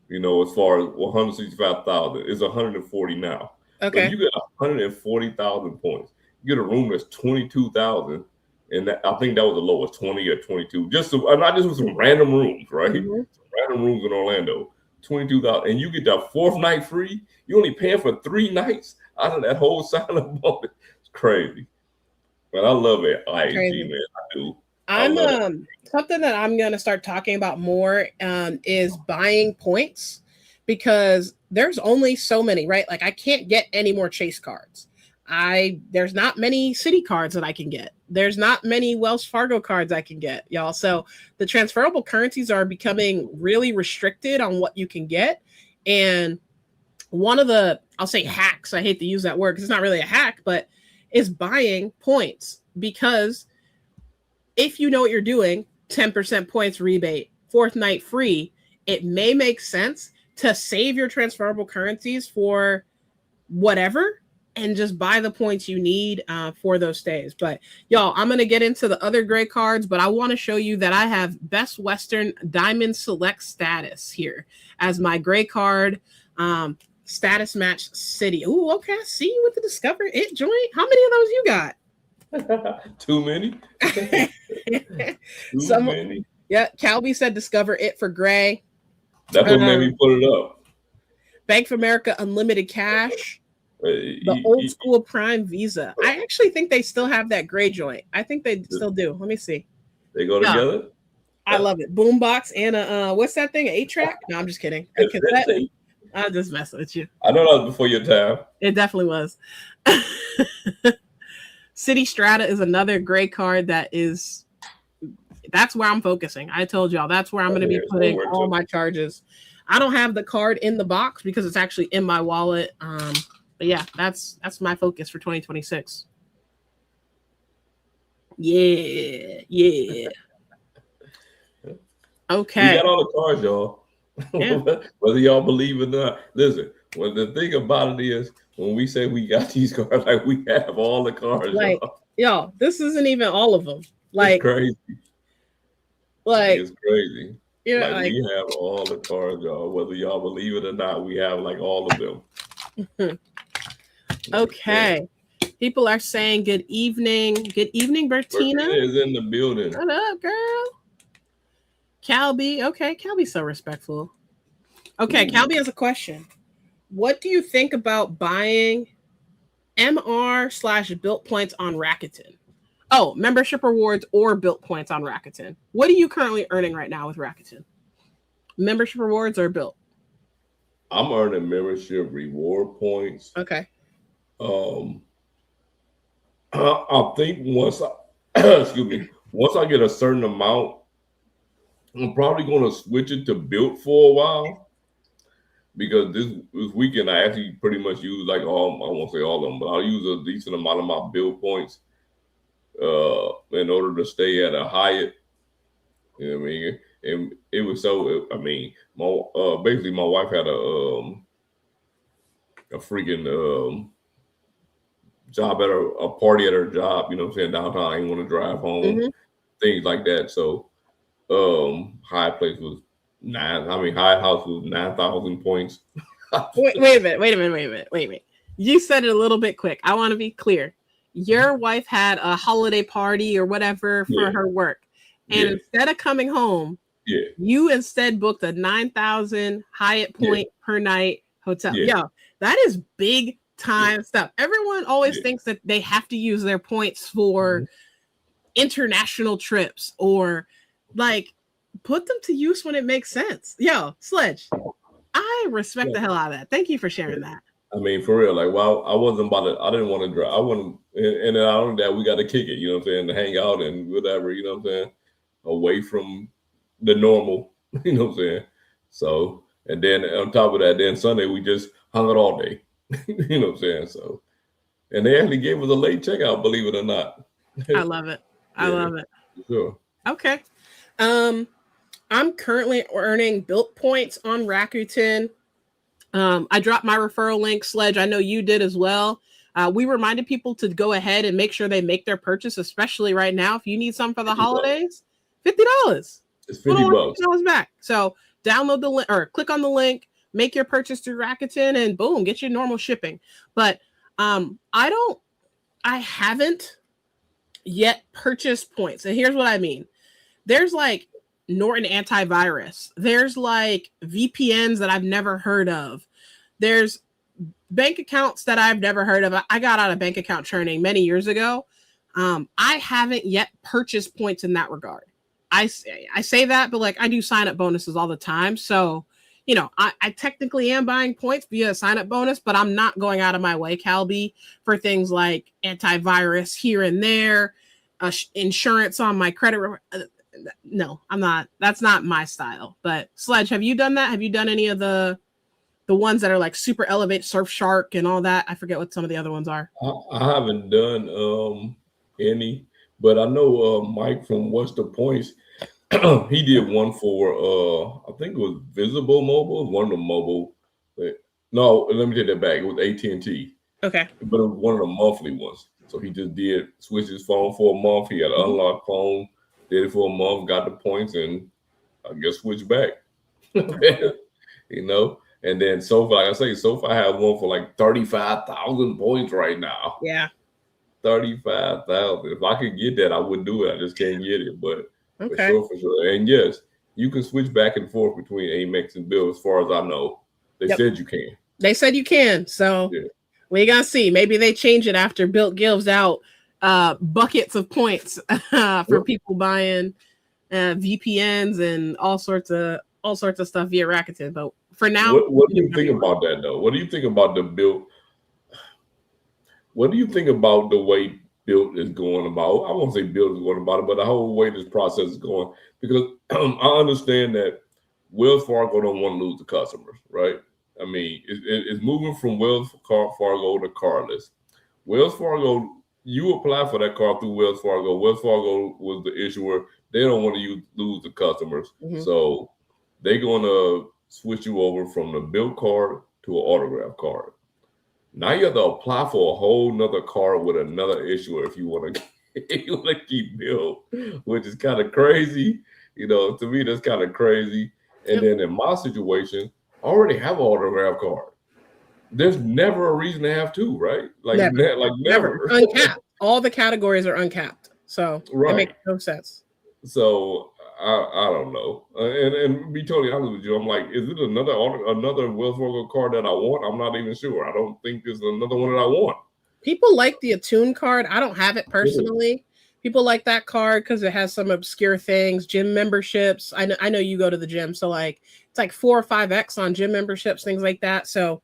As far as 165,000 is 140 now. Okay. But you get 140,000 points. You get a room that's 22,000, and I think that was the lowest, 20 or 22. Not just with some random rooms, right? Mm-hmm. Some random rooms in Orlando, 22,000, and you get that 4th night free. You only paying for 3 nights out of that whole sign-up bonus. It's crazy. But I love it. IHG, man. I do. Something that I'm going to start talking about more is buying points, because there's only so many, right? Like, I can't get any more Chase cards. There's not many Citi cards that I can get. There's not many Wells Fargo cards I can get, y'all. So the transferable currencies are becoming really restricted on what you can get. And one of the, I'll say hacks, I hate to use that word because it's not really a hack, but is buying points, because if you know what you're doing, 10% points rebate, 4th night free, it may make sense to save your transferable currencies for whatever and just buy the points you need for those stays. But y'all, I'm going to get into the other gray cards, but I want to show you that I have Best Western Diamond Select status here as my gray card. Status match city. Ooh, okay. I see you with the Discover It joint. How many of those you got? Too many. Too many. Yeah, Calby said Discover It for gray. That's what made me put it up. Bank of America Unlimited Cash. The old school Prime Visa. I actually think they still have that gray joint. I think they still do. Let me see. They go together? I love it. Boombox and a what's that thing? An 8-track? No, I'm just kidding. I'm just messing with you. I know that was before your time. It definitely was. City Strata is another gray card that's where I'm focusing. I told y'all that's where I'm going to be putting all my charges. I don't have the card in the box because it's actually in my wallet. But yeah, that's my focus for 2026. Yeah. Okay. We got all the cards, y'all. Yeah. Whether y'all believe it or not. Listen, well, the thing about it is, when we say we got these cards, like, we have all the cards, like, y'all, this isn't even all of them. Like, it's crazy. Like, it's crazy. Yeah, like, we have all the cards, y'all. Whether y'all believe it or not, we have like all of them. Okay. People are saying good evening. Good evening, Bertina. Bertina is in the building. What up, girl? Calby. Okay, Calby's so respectful. Okay, Calby has a question. What do you think about buying MR/built points on Rakuten? Oh, membership rewards or built points on Rakuten. What are you currently earning right now with Rakuten? Membership rewards or built? I'm earning membership reward points. Okay. I think once I get a certain amount, I'm probably going to switch it to built for a while, because this weekend I actually pretty much use I won't say all of them, but I'll use a decent amount of my build points in order to stay at a Hyatt. You know what I mean? And it was basically my wife had a freaking job at a party at her job, you know what I'm saying, downtown. I didn't want to drive home, things like that. So Hyatt Place was Hyatt House was 9,000 points. Wait a minute. You said it a little bit quick. I want to be clear. your wife had a holiday party or whatever for her work. And instead of coming home, you instead booked a 9,000 Hyatt point per night hotel. Yo, that is big time stuff. Everyone always thinks that they have to use their points for international trips or like put them to use when it makes sense. Yo, Sledge, I respect the hell out of that. Thank you for sharing that. I mean, for real, like, well, I wasn't about to, I didn't want to drive. I wasn't, and then I don't that we got to kick it, you know what I'm saying, to hang out and whatever, you know what I'm saying, away from the normal, you know what I'm saying. So, and then on top of that, then Sunday we just hung out all day, you know what I'm saying. So, and they actually gave us a late checkout, believe it or not. I love it. I love it. Sure. Okay. I'm currently earning built points on Rakuten. I dropped my referral link, Sledge. I know you did as well. We reminded people to go ahead and make sure they make their purchase, especially right now. If you need some for the holidays, $50. It's $50 back. So download the link or click on the link, make your purchase through Rakuten, and boom, get your normal shipping. But I haven't yet purchased points. And here's what I mean. There's like Norton antivirus. There's like VPNs that I've never heard of. There's bank accounts that I've never heard of. I got out of bank account churning many years ago. I haven't yet purchased points in that regard. I say that, but like I do sign up bonuses all the time. So, you know, I technically am buying points via a sign up bonus, but I'm not going out of my way, Calby, for things like antivirus here and there, insurance on my credit. No, I'm not. That's not my style. But Sledge, have you done that? Have you done any of the ones that are like super elevate, Surfshark and all that? I forget what some of the other ones are. I haven't done any, but I know Mike from What's the Points. He did one for I think it was Visible Mobile, one of the mobile. No, let me take that back. It was AT&T. Okay, but it was one of the monthly ones. So he just did switch his phone for a month. He had an unlocked phone. Did it for a month, got the points, and I guess switched back. You know, and then SoFi, like I say, SoFi have one for like 35,000 points right now. Yeah, 35,000. If I could get that, I would do it. I just can't get it, but okay, for sure. And yes, you can switch back and forth between Amex and Bill. As far as I know, they said you can. They said you can. So we gotta see. Maybe they change it after Bill gives out buckets of points for people buying VPNs and all sorts of stuff via Rakuten. But for now, what do you think about that though? What do you think about the Bill? What do you think about the way Bill is going about? I won't say Bill is going about it, but the whole way this process is going. Because I understand that Wells Fargo don't want to lose the customers, right? I mean, it's moving from Wells Fargo to cardless. Wells Fargo, you apply for that card through Wells Fargo. Wells Fargo was the issuer. They don't want to lose the customers. Mm-hmm. So they're going to switch you over from the Bill card to an autograph card. Now you have to apply for a whole nother card with another issuer if you want to keep Bill, which is kind of crazy. You know, to me, that's kind of crazy. And then in my situation, I already have an autograph card. There's never a reason to have two, right? Like never. Uncapped. All the categories are uncapped. So it makes no sense. So I don't know. And to be totally honest with you, I'm like, is it another Wells Fargo card that I want? I'm not even sure. I don't think there's another one that I want. People like the Attune card. I don't have it personally. People like that card because it has some obscure things, gym memberships. I know you go to the gym, so like it's like 4 or 5x on gym memberships, things like that. So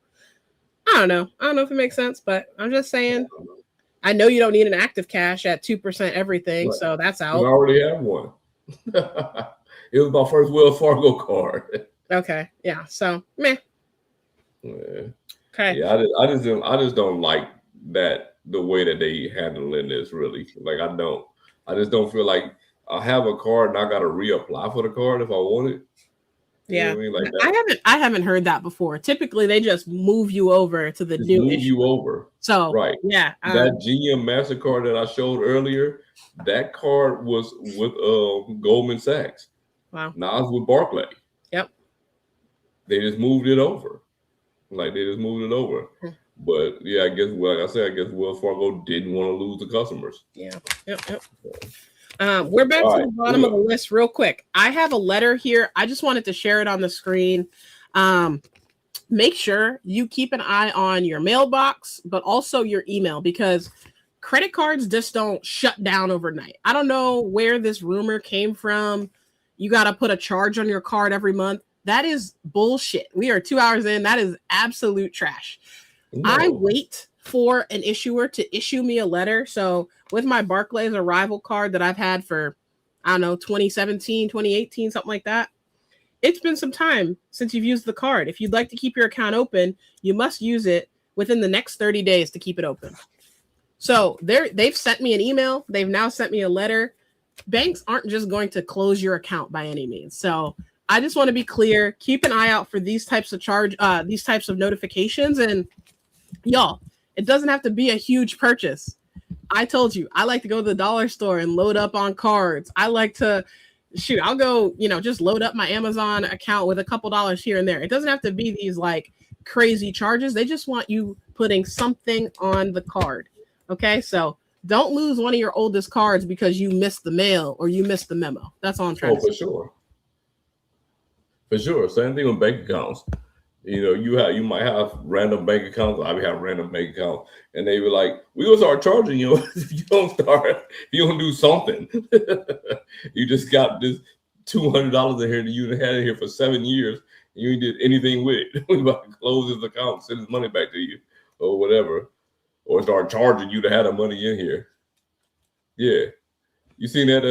I don't know. I don't know if it makes sense, but I'm just saying. I know you don't need an active cash at 2% everything, so that's out. I already have one. It was my first Wells Fargo card. Okay, yeah. So meh. Yeah. Okay. Yeah, I just don't like that the way that they handling this. Really, like I don't. I just don't feel like I have a card and I got to reapply for the card if I want it. Yeah, I mean? Like I haven't heard that before. Typically, they just move you over to the new issue. You over. So right, yeah. That GM Mastercard that I showed earlier, that card was with Goldman Sachs. Wow. Now it's with Barclays. Yep. They just moved it over. But yeah, I guess like I said, I guess Wells Fargo didn't want to lose the customers. Yeah. Yep. We're back to the bottom of the list real quick. I have a letter here. I just wanted to share it on the screen. Make sure you keep an eye on your mailbox, but also your email, because credit cards just don't shut down overnight. I don't know where this rumor came from. You got to put a charge on your card every month. That is bullshit. We are 2 hours in. That is absolute trash. No. I wait for an issuer to issue me a letter. So with my Barclays Arrival card that I've had for, I don't know, 2017, 2018, something like that, it's been some time since you've used the card. If you'd like to keep your account open, you must use it within the next 30 days to keep it open. So they've sent me an email. They've now sent me a letter. Banks aren't just going to close your account by any means. So I just want to be clear. Keep an eye out for these types of these types of notifications. And y'all, it doesn't have to be a huge purchase. I told you, I like to go to the dollar store and load up on cards. I like to, I'll go, just load up my Amazon account with a couple dollars here and there. It doesn't have to be these like crazy charges. They just want you putting something on the card. Okay, so don't lose one of your oldest cards because you missed the mail or you missed the memo. That's all I'm trying to say. For sure. Same thing with bank accounts. You might have random bank accounts. I have random bank accounts, and they were like, "We gonna start charging you if you don't do something." You just got this $200 in here that you had it here for 7 years, and you ain't did anything with it. We about to close his account, send his money back to you, or whatever, or start charging you to have the money in here. Yeah, you seen that?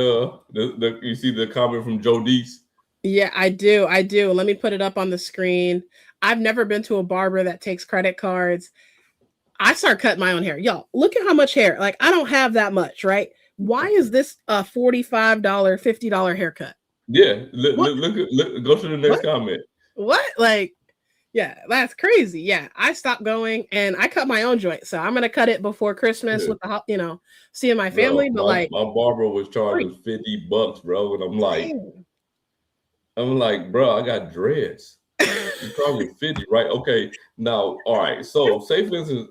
You see the comment from Joe Deese? Yeah, I do. Let me put it up on the screen. I've never been to a barber that takes credit cards. I start cutting my own hair. Y'all, look at how much hair. Like, I don't have that much, right? Why is this a $45, $50 haircut? Yeah, look, go to the next comment. What? Like, yeah, that's crazy. Yeah, I stopped going and I cut my own joint. So I'm going to cut it before Christmas with the, seeing my family. But my barber was charging $50, bro. And I'm like, bro, I got dreads. You're probably 50, right? Okay. Now, all right. So say for instance,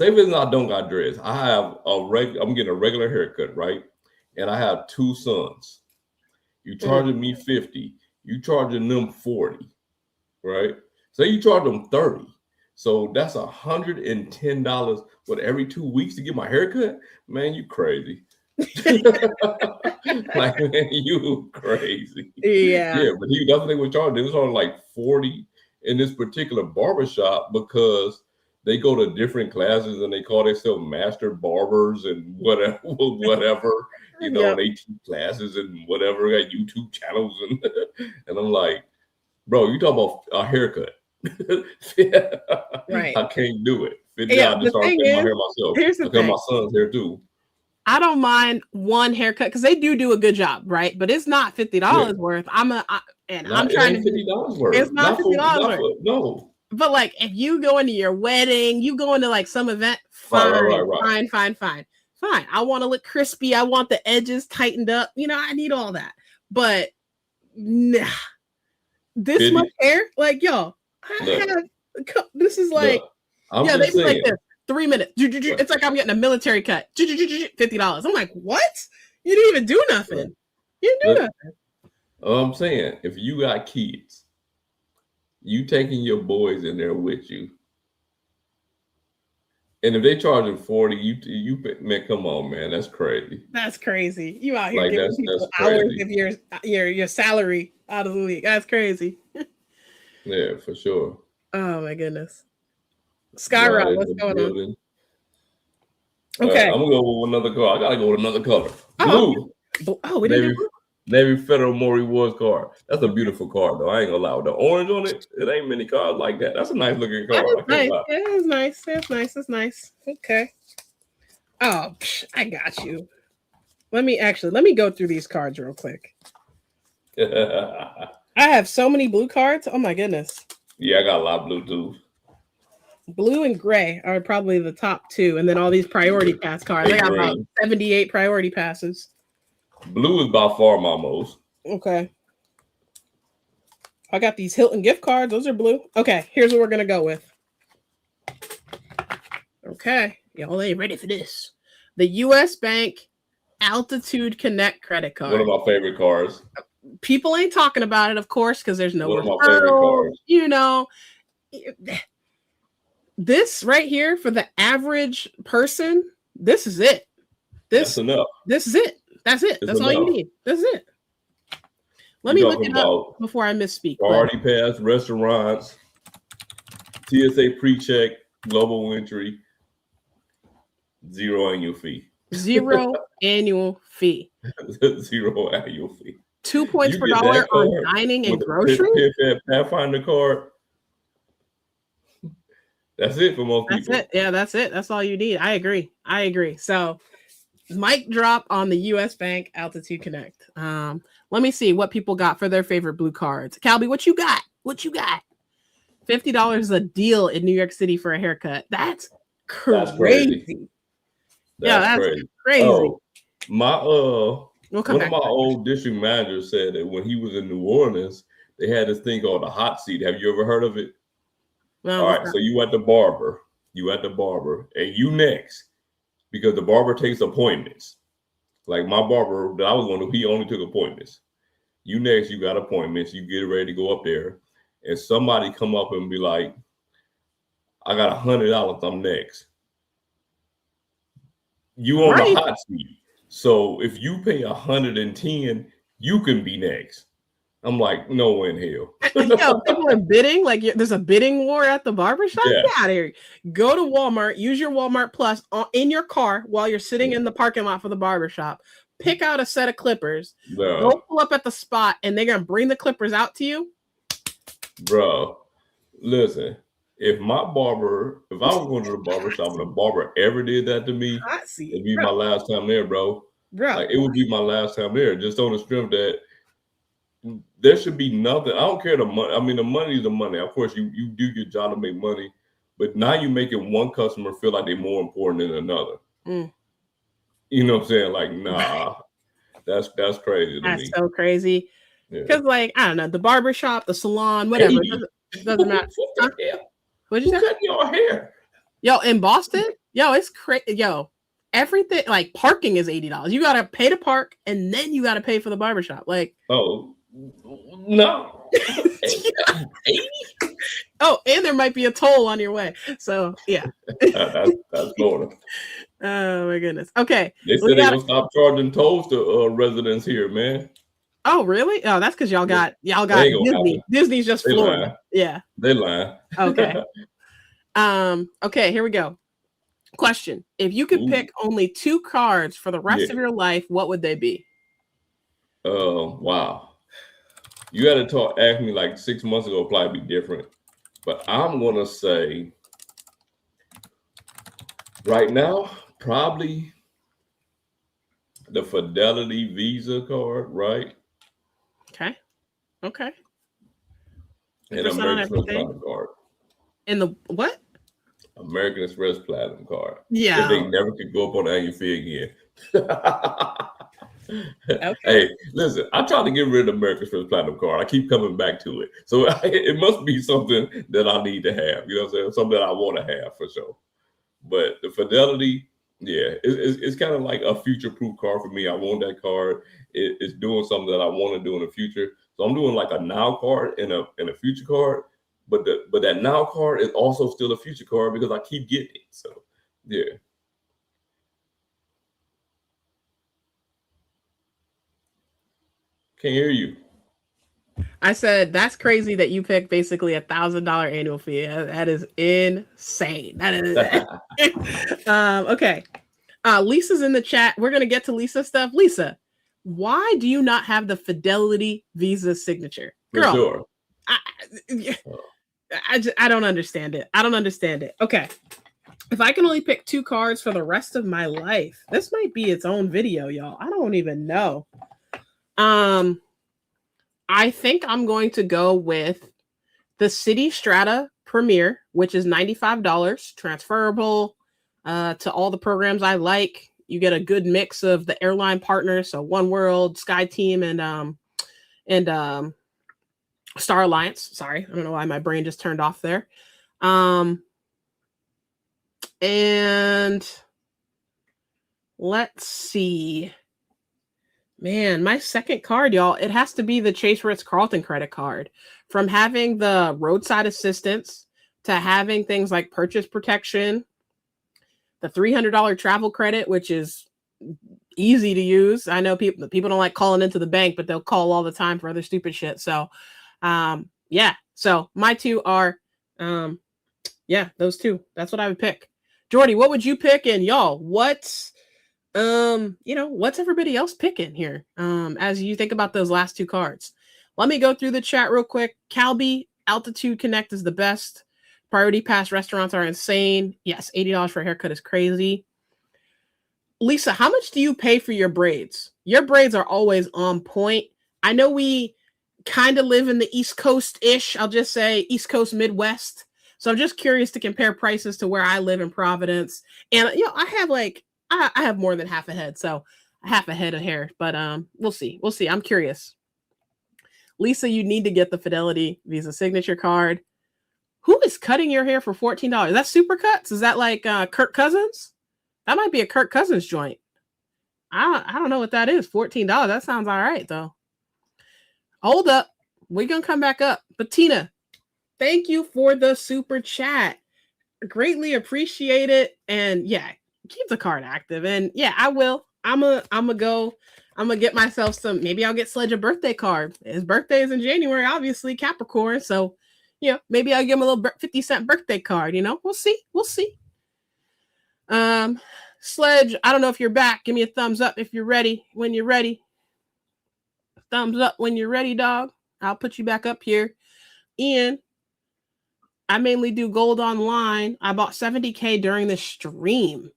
I don't got dreads. I'm getting a regular haircut, right? And I have 2 sons. You charging me 50. You charging them 40, right? Say you charge them 30. So that's $110 every 2 weeks to get my haircut? Man, you crazy. Like, man, you crazy. Yeah, but he definitely was charged. It was on like 40 in this particular barbershop because they go to different classes and they call themselves master barbers and whatever, and they teach classes and whatever, got YouTube channels and I'm like, bro, you talk about a haircut. Right. I can't do it. I just started cutting my hair myself. Here's the thing. My son's hair too. I don't mind one haircut because they do a good job, right? But it's not $50 worth. I'm trying to $50 worth. It's not $50 worth. No. But like, if you go into your wedding, you go into like some event, fine. I want to look crispy. I want the edges tightened up. I need all that. But nah, this much hair, like, yo, this is like, they be like this. 3 minutes. It's like I'm getting a military cut. $50. I'm like, what? You didn't even do nothing. You didn't do nothing. I'm saying, if you got kids, you taking your boys in there with you, and if they charging 40, you man, come on, man, that's crazy. That's crazy. You out here giving people hours of your salary out of the week. That's crazy. Yeah, for sure. Oh my goodness. Skyrock, what's going on? Okay. I'm gonna go with another color. I gotta go with another color. Blue. We didn't do blue. Navy Federal More Rewards card. That's a beautiful card, though. I ain't gonna lie. With the orange on it, it ain't many cards like that. That's a nice looking card. Nice. Yeah, it's nice. It's nice. Okay. Oh, I got you. Let me go through these cards real quick. I have so many blue cards. Oh my goodness. Yeah, I got a lot of blue too. Blue and gray are probably the top 2, and then all these priority pass cards. I got about 78 priority passes. Blue is by far my most. Okay. I got these Hilton gift cards. Those are blue. Okay, here's what we're gonna go with. Okay. Y'all ain't ready for this. The US Bank Altitude Connect credit card. One of my favorite cards. People ain't talking about it, of course, because there's no One of my favorite cards. You know, this right here for the average person, this is it. That's enough. This is it. That's it. That's all you need. That's it. Let me look it up before I misspeak. Party pass, restaurants, TSA pre-check, global entry, 0 annual fee. 0 annual fee. 0 annual fee. 2 points per dollar on dining and groceries. Pathfinder card. That's it for most people. That's it. Yeah, that's it. That's all you need. I agree. So, mic drop on the US Bank Altitude Connect. Let me see what people got for their favorite blue cards. Calby, what you got? $50 is a deal in New York City for a haircut. That's crazy. That's crazy. Oh, one of my old district managers said that when he was in New Orleans, they had this thing called a hot seat. Have you ever heard of it? No, all right, so you at the barber, and you next, because the barber takes appointments. Like my barber that I was going to, he only took appointments. You next, you got appointments, you get ready to go up there, and somebody come up and be like, I got $100, I'm next. You on the hot seat. So if you pay 110, you can be next. I'm like, no in hell. Yo, people are bidding. Like, there's a bidding war at the barbershop. Yeah. Get out of here. Go to Walmart. Use your Walmart Plus in your car while you're sitting in the parking lot for the barbershop. Pick out a set of clippers. Go pull up at the spot, and they're gonna bring the clippers out to you. Bro, listen. If I was going to the barbershop and the barber ever did that to me, it'd be my last time there, bro. Like, it would be my last time there. Just on the strength that there should be nothing. I don't care the money. I mean, the money is the money. Of course, you do your job to make money, but now you're making one customer feel like they're more important than another. You know what I'm saying? Like, nah, that's crazy to me. That's so crazy. Because, like, I don't know, the barbershop, the salon, whatever, doesn't matter. What'd you say? Cut your hair. Yo, in Boston, it's crazy. Yo, everything, like, parking is $80. You gotta pay to park, and then you gotta pay for the barbershop. Like, oh no. 80? Oh, and there might be a toll on your way. So yeah. That's Florida. Oh my goodness. Okay. They said they're gonna stop charging tolls to residents here, man. Oh, really? Oh, that's because y'all got Disney. Disney's just Florida. Lying. Yeah. They lying. Okay. Okay, here we go. Question. If you could pick only 2 cards for the rest of your life, what would they be? Wow. You had to ask me like 6 months ago, probably be different. But I'm gonna say right now, probably the Fidelity Visa card, right? Okay. And American Express Platinum card. And the what? American Express Platinum card. Yeah. They never could go up on the annual fee again. Okay. Hey, listen, I tried to get rid of the American Express Platinum card. I keep coming back to it. So it must be something that I need to have. You know what I'm saying? Something that I want to have for sure. But the Fidelity, it's kind of like a future-proof card for me. I want that card. It's doing something that I want to do in the future. So I'm doing like a now card and a future card. But that now card is also still a future card because I keep getting it. So yeah. Can't hear you. I said that's crazy that you picked basically $1,000 annual fee. That is insane. That is okay. Lisa's in the chat. We're gonna get to Lisa stuff. Lisa, why do you not have the Fidelity Visa signature? Girl, for sure. I don't understand it. Okay. If I can only pick 2 cards for the rest of my life, this might be its own video, y'all. I don't even know. I think I'm going to go with the City Strata Premier, which is $95, transferable to all the programs I like. You get a good mix of the airline partners, so One World, SkyTeam, and Star Alliance. Sorry, I don't know why my brain just turned off there. And let's see. Man, my second card, y'all, it has to be the Chase Ritz-Carlton credit card. From having the roadside assistance to having things like purchase protection, the $300 travel credit, which is easy to use. I know people don't like calling into the bank, but they'll call all the time for other stupid shit. So, yeah. So my two are, those two. That's what I would pick. Jordy, what would you pick? And y'all, what's everybody else picking here? As you think about those last two cards, let me go through the chat real quick. Calby, Altitude Connect is the best. Priority Pass restaurants are insane. Yes, $80 for a haircut is crazy. Lisa, how much do you pay for your braids? Your braids are always on point. I know we kind of live in the East Coast-ish. I'll just say East Coast, Midwest. So I'm just curious to compare prices to where I live in Providence. And, I have I have more than half a head, so half a head of hair. But we'll see. We'll see. I'm curious. Lisa, you need to get the Fidelity Visa signature card. Who is cutting your hair for $14? That's Supercuts? Is that like Kirk Cousins? That might be a Kirk Cousins joint. I don't know what that is. $14. That sounds all right, though. Hold up. We're going to come back up. Bettina, thank you for the super chat. Greatly appreciate it. And yeah, keep the card active. And yeah, I will. I'm going to get myself some. Maybe I'll get Sledge a birthday card. His birthday is in January, obviously, Capricorn. So, maybe I'll give him a little 50-cent birthday card. We'll see. We'll see. Sledge, I don't know if you're back. Give me a thumbs up if you're ready. When you're ready. Thumbs up when you're ready, dog. I'll put you back up here. Ian, I mainly do gold online. I bought 70K during the stream.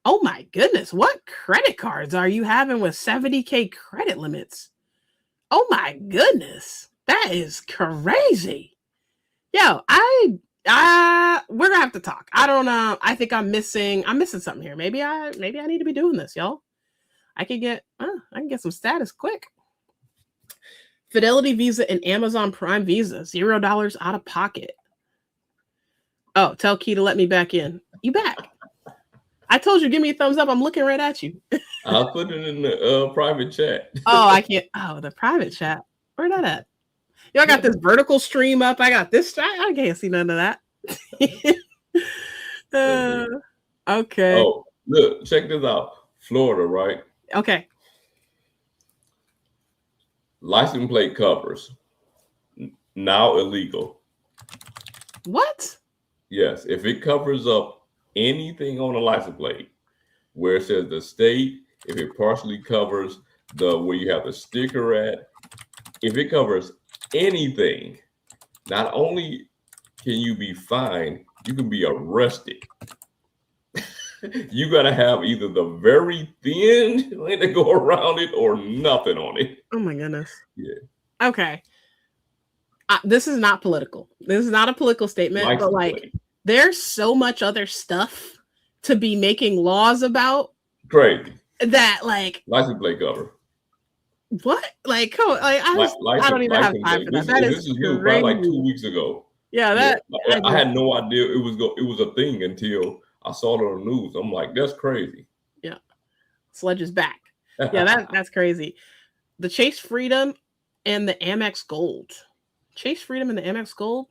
Oh my goodness. What credit cards are you having with 70K credit limits? Oh my goodness. That is crazy. Yo, we're gonna have to talk. I don't know. I think I'm missing something here. Maybe I need to be doing this, y'all. I can get some status quick. Fidelity Visa and Amazon Prime Visa, $0 out of pocket. Oh, tell Key to let me back in. You back? I told you, give me a thumbs up. I'm looking right at you. I'll put it in the private chat. Oh, I can't. Oh, the private chat. Where that at? Y'all got this vertical stream up. I got this. I can't see none of that. Okay. Oh, look, check this out. Florida, right? Okay. License plate covers now illegal. What? Yes, if it covers up anything on a license plate, where it says the state, if it partially covers where you have the sticker at, if it covers anything, not only can you be fined, you can be arrested. You got to have either the very thin thing to go around it or nothing on it. Oh my goodness. Yeah. Okay. This is not political. This is not a political statement, but there's so much other stuff to be making laws about. Crazy. That license plate cover. What? I don't even have time for that. This is new, probably 2 weeks ago. Yeah, I had no idea it was a thing until I saw it on the news. I'm like, that's crazy. Yeah. Sledge is back. Yeah, that's crazy. The Chase Freedom and the Amex Gold. Chase Freedom and the Amex Gold.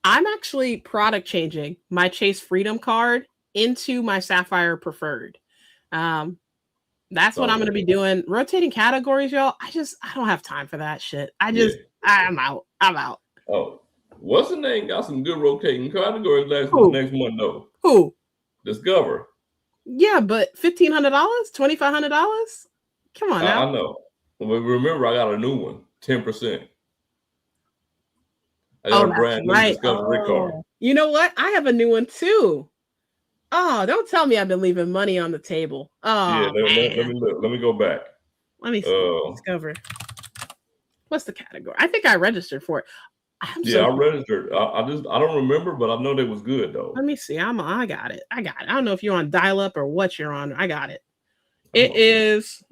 I'm actually product changing my Chase Freedom card into my Sapphire Preferred. That's what I'm going to be doing. Rotating categories, y'all. I don't have time for that shit. I'm out. Oh, what's the name? Got some good rotating categories next month, though. Who? Discover. Yeah, but $1,500, $2,500. Come on now. I know. But remember, I got a new one, 10%. I got a brand new Discovery card. You know what? I have a new one too. Oh, don't tell me I've been leaving money on the table. Oh, yeah. Let me look. Let me go back. Let me see. Discover. What's the category? I think I registered for it. I registered. I don't remember, but I know they was good though. Let me see. I got it. I don't know if you're on dial up or what you're on. I got it. It is.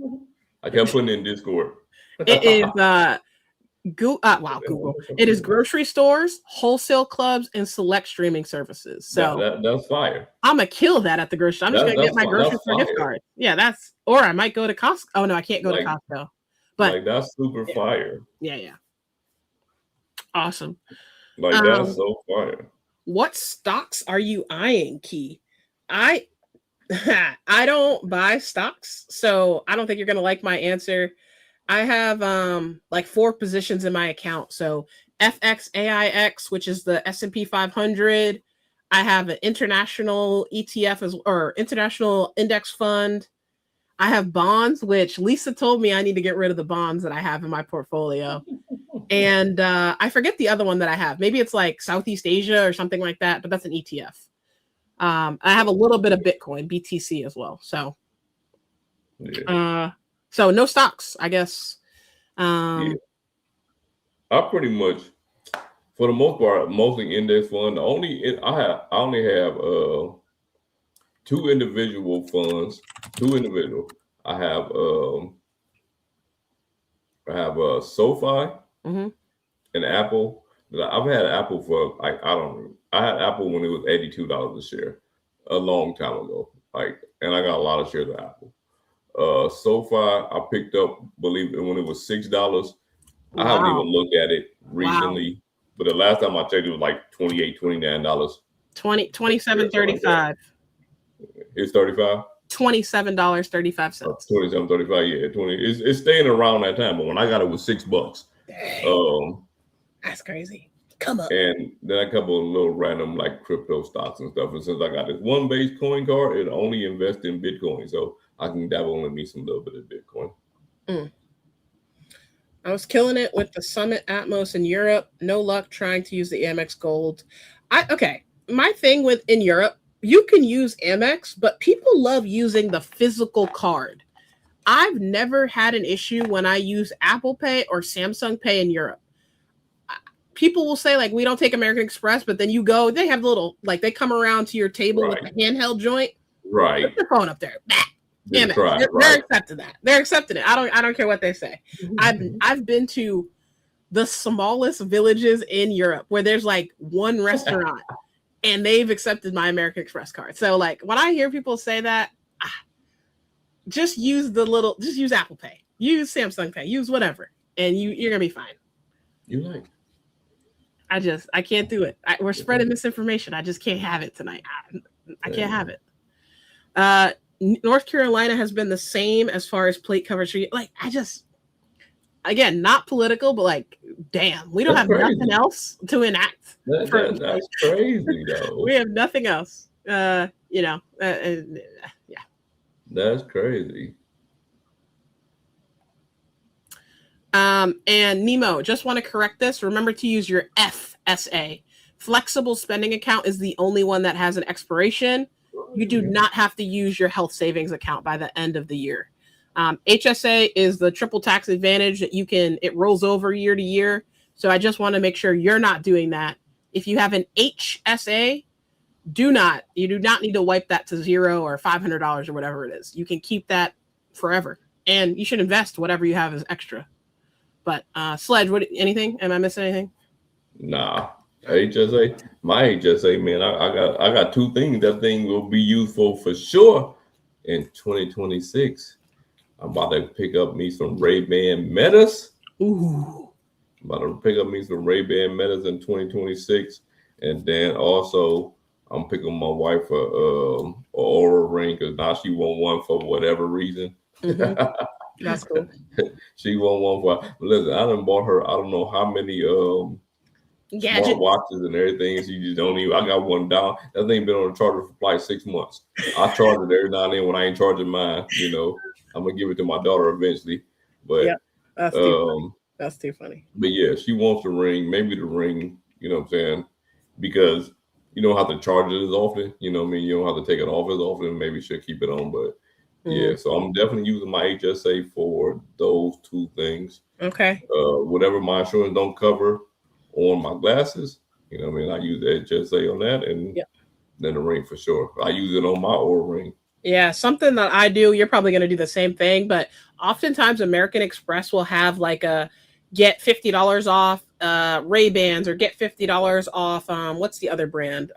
I kept putting in Discord. It is Google. It is grocery stores, wholesale clubs, and select streaming services. So that's fire. I'm gonna kill that at the grocery store. I'm just gonna get my groceries for gift fire. card. Yeah, or I might go to Costco. Oh no, I can't go to Costco. But like that's super fire. Yeah. Awesome. Like that's so fire. What stocks are you eyeing, Key? I don't buy stocks, so I don't think you're gonna like my answer. I have like 4 positions in my account. So FXAIX, which is the S&P 500. I have an international ETF or international index fund. I have bonds, which Lisa told me I need to get rid of the bonds that I have in my portfolio. And I forget the other one that I have. Maybe it's like Southeast Asia or something like that, but that's an ETF. I have a little bit of Bitcoin, BTC as well. So, so no stocks, I guess. I pretty much, for the most part, mostly index fund. I only have 2 individual funds. 2 individual. I have SoFi and Apple. I've had Apple for I had Apple when it was $82 a share a long time ago. And I got a lot of shares of Apple. SoFi I picked up, believe it, when it was $6. Wow. I haven't even looked at it recently, but the last time I checked it was like $28, $29. $27.35. It's 35. $27.35. $27.35. Yeah, 20. It's staying around that time, but when I got it was $6. Dang. That's crazy. Come up. And then a couple of little random like crypto stocks and stuff. And since I got this one base coin card, it only invests in Bitcoin, so I can dabble in me some little bit of Bitcoin. I was killing it with the Summit Atmos in Europe. No luck trying to use the Amex Gold. My thing in Europe, you can use Amex, but people love using the physical card. I've never had an issue when I use Apple Pay or Samsung Pay in Europe. People will say, like, we don't take American Express, but then you go, they have little, like, they come around to your table with the handheld joint. Right. Put your phone up there. They're accepting that. They're accepting it. I don't care what they say. I've been to the smallest villages in Europe where there's like one restaurant and they've accepted my American Express card. So like when I hear people say that, just use Apple Pay, use Samsung Pay, use whatever, and you're gonna be fine. You like? I can't do it. We're spreading misinformation. I just can't have it tonight. I can't have it. North Carolina has been the same as far as plate coverage. Like, again, not political, but like, damn, we don't have nothing else to enact. That's crazy, though. We have nothing else. Yeah. That's crazy. And Nemo, just want to correct this. Remember to use your FSA. Flexible spending account is the only one that has an expiration. You do not have to use your health savings account by the end of the year. HSA is the triple tax advantage that it rolls over year to year. So I just want to make sure you're not doing that. If you have an HSA, you do not need to wipe that to $0 or $500 or whatever it is. You can keep that forever, and you should invest whatever you have as extra. But Sledge, anything? Am I missing anything? Nah. HSA, my HSA, man, I got 2 things that thing will be useful for sure in 2026. I'm about to pick up me some Ray-Ban Metas. Ooh. I'm about to pick up me some Ray-Ban Metas in 2026. And then also I'm picking my wife a Aura ring because now she want one for whatever reason. Mm-hmm. That's cool. She want one for, listen, I done bought her, I don't know how many smart watches and everything. She just don't even. I got one down. That thing been on the charger for like 6 months. I charge it every now and then when I ain't charging mine. I'm gonna give it to my daughter eventually. But yeah, that's too funny. But yeah, she wants the ring. Maybe the ring. You know what I'm saying? Because you don't have to charge it as often. You know what I mean? You don't have to take it off as often. Maybe she'll keep it on. But yeah, so I'm definitely using my HSA for those 2 things. Okay. Whatever my insurance don't cover on my glasses, you know what I mean? I use the HSA on that, and then the ring for sure. I use it on my Aura ring. Yeah, something that I do, you're probably going to do the same thing, but oftentimes American Express will have like get $50 off Ray-Bans or get $50 off what's the other brand?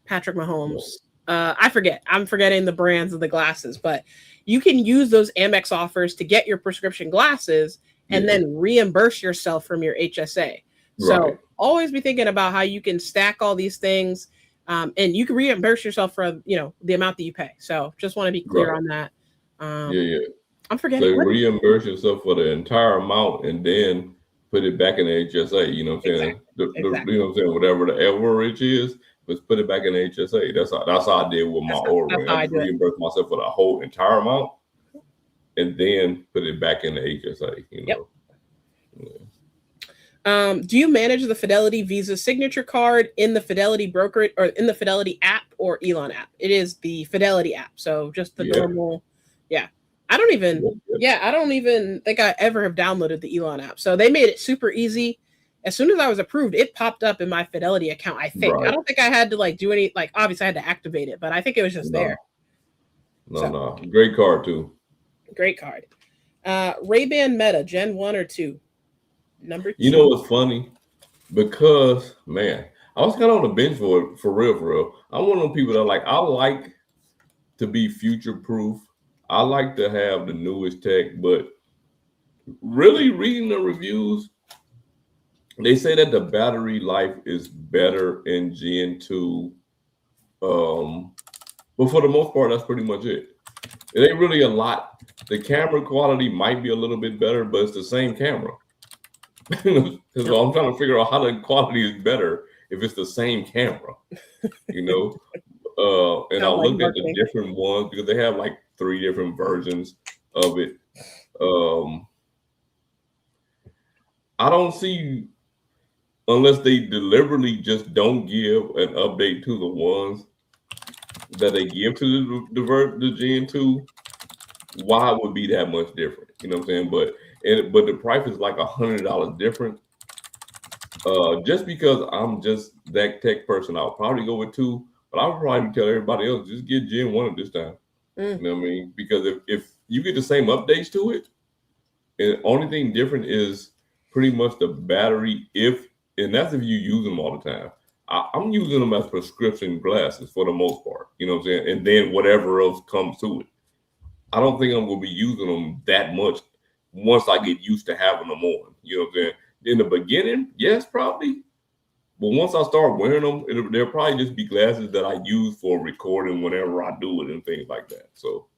Patrick Mahomes. I forget. I'm forgetting the brands of the glasses, but you can use those Amex offers to get your prescription glasses and then reimburse yourself from your HSA. So always be thinking about how you can stack all these things, and you can reimburse yourself for the amount that you pay. So just want to be clear on that. I'm forgetting. So reimburse yourself for the entire amount and then put it back in the HSA. You know what I'm saying? Exactly. You know what I'm saying? Whatever the average is, let's put it back in the HSA. That's how I did with my Aura Ring. I just reimbursed myself for the whole entire amount and then put it back in the HSA. You know. Do you manage the Fidelity Visa signature card in the Fidelity brokerage or in the Fidelity app or Elon app? It is the Fidelity app. So just the normal. I don't even think I ever have downloaded the Elon app. So they made it super easy. As soon as I was approved, it popped up in my Fidelity account. I think I don't think I had to do any, obviously I had to activate it, but I think it was just there. No. Great card too. Great card. Ray-Ban Meta, Gen 1 or 2? Number 2. You know what's funny? Because, man, I was kind of on the bench for real. I'm one of those people that I like to be future-proof. I like to have the newest tech, but really reading the reviews, they say that the battery life is better in Gen 2. But for the most part, that's pretty much it. It ain't really a lot. The camera quality might be a little bit better, but it's the same camera. So I'm trying to figure out how the quality is better if it's the same camera, And I looked at the different ones because they have 3 different versions of it. I don't see, unless they deliberately just don't give an update to the ones that they give to the Gen 2, why it would be that much different? You know what I'm saying? But the price is $100 different. Just because I'm just that tech person, I'll probably go with 2, but I would probably tell everybody else, just get Gen 1 at this time. You know what I mean? Because if you get the same updates to it, and the only thing different is pretty much the battery, and that's if you use them all the time. I'm using them as prescription glasses for the most part, you know what I'm saying? And then whatever else comes to it. I don't think I'm going to be using them that much once I get used to having them on, you know what I'm saying? In the beginning, yes, probably. But once I start wearing them, they'll probably just be glasses that I use for recording whenever I do it and things like that. So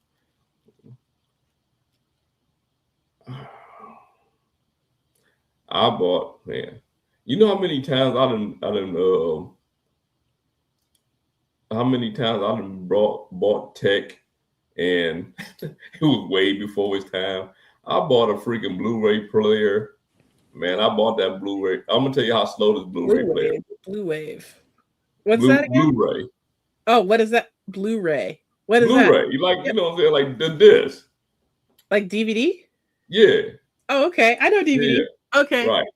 I bought, man. You know how many times I bought tech and it was way before its time. I bought a freaking Blu-ray player. Man, I bought that Blu-ray. I'm gonna tell you how slow this Blu-ray player is. Blue Wave. What's that again? Blu-ray. Oh, what is that? Blu-ray. What is Blu-ray. that? You know what I'm saying? Like the disc. Like DVD? Yeah. Oh, okay. I know DVD. Yeah. Okay. Right.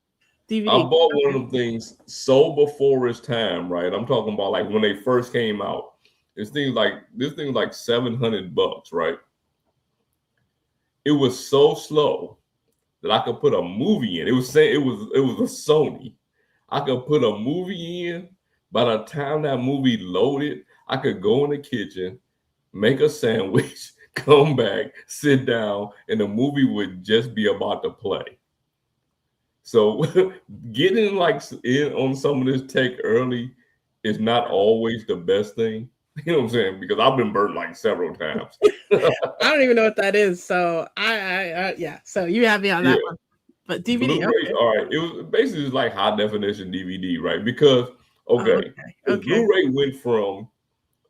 DVD. I bought one of them things so before its time, right? I'm talking about when they first came out. This thing like $700, right? It was so slow that I could put a movie in. It was saying it was a Sony. I could put a movie in. By the time that movie loaded, I could go in the kitchen, make a sandwich, come back, sit down, and the movie would just be about to play. So getting in on some of this tech early is not always the best thing. You know what I'm saying? Because I've been burnt several times. I don't even know what that is. So yeah. So you have me on that one. But DVD. Okay. All right. It was basically just high definition DVD, right? Because okay. Blu-ray went from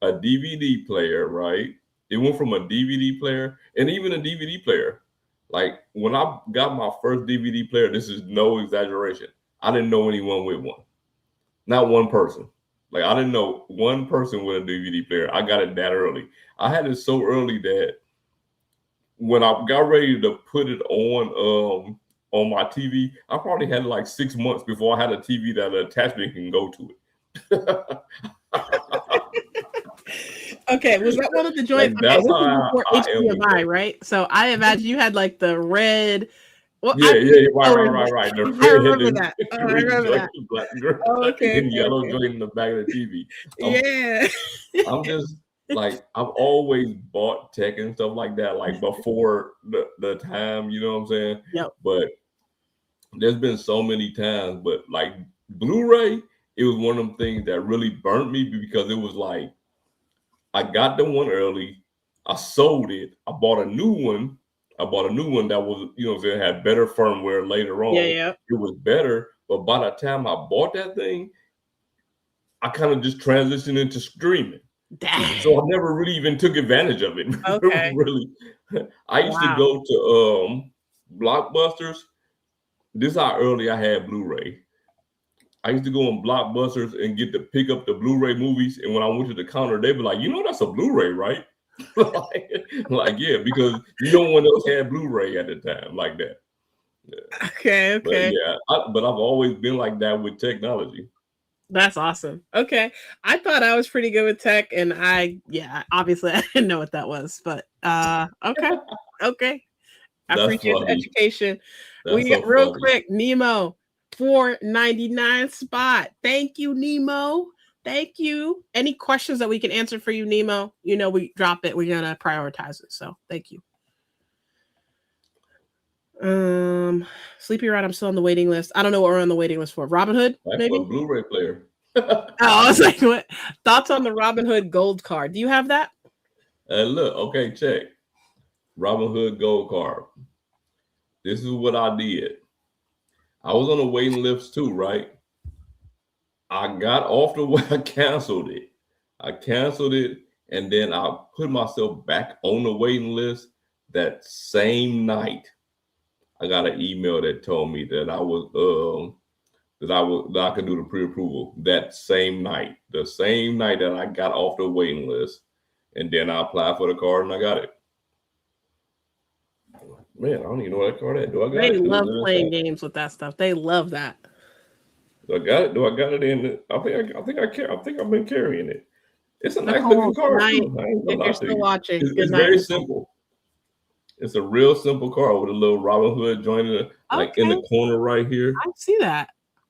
a DVD player, right? It went from a DVD player and even a DVD player. When I got my first DVD player, this is no exaggeration. I didn't know anyone with one. Not one person. I didn't know one person with a DVD player. I got it that early. I had it so early that when I got ready to put it on my TV, I probably had 6 months before I had a TV that an attachment can go to it. Okay, was that one of the joints? Okay, this is before HDMI, right? So I imagine you had the red Well, Yeah, oh, right. The I red remember and that. Oh, I green remember joint, that. black girl, Oh, okay, and okay, yellow okay. joint in the back of the TV. Yeah. I'm just like, I've always bought tech and stuff like that, like before the time, you know what I'm saying? Yep. But there's been so many times, but like Blu-ray, it was one of them things that really burnt me because it was like I got the one early, I sold it, I bought a new one. I bought a new one that was, you know what I'm saying, had better firmware later Yeah, on. yeah. It was better, but by the time I bought that thing, I kind of just transitioned into streaming. Dang. So I never really even took advantage of it. Okay. Really. I used to Wow. go to Blockbusters. This is how early I had Blu-ray. I used to go on Blockbusters and get to pick up the Blu-ray movies. And when I went to the counter, they'd be like, you know, that's a Blu-ray, right? like, yeah, because no one else had Blu-ray at the time like that. Yeah. Okay, But okay. yeah, but I've always been like that with technology. That's awesome. Okay. I thought I was pretty good with tech, and obviously I didn't know what that was, but okay. Okay. I That's appreciate the funny. education. That's We so got real funny. quick, Nemo, $4.99 spot. Thank you, Nemo. Thank you. Any questions that we can answer for you, Nemo? You know, we drop it. We're gonna prioritize it. So thank you. Sleepy Ride, I'm still on the waiting list. I don't know what we're on the waiting list for. Robinhood, That's maybe? a Blu-ray player. Oh, I was like, what? Thoughts on the Robinhood Gold card? Do you have that? Look, okay, check. Robinhood Gold card. This is what I did. I was on a waiting list too, right? I got off the way. I canceled it. And then I put myself back on the waiting list that same night. I got an email that told me that I could do the pre-approval that same night. The same night that I got off the waiting list, and then I applied for the card and I got it. Man, I don't even know what that card is. Do I got it? They love playing games with that stuff. They love that. Do I got it? Do I got it in? I think I've been carrying it. It's a nice Nicole, looking card. if you're still watching, It's very simple. It's a real simple card with a little Robin Hood joint in the corner right here. I see that.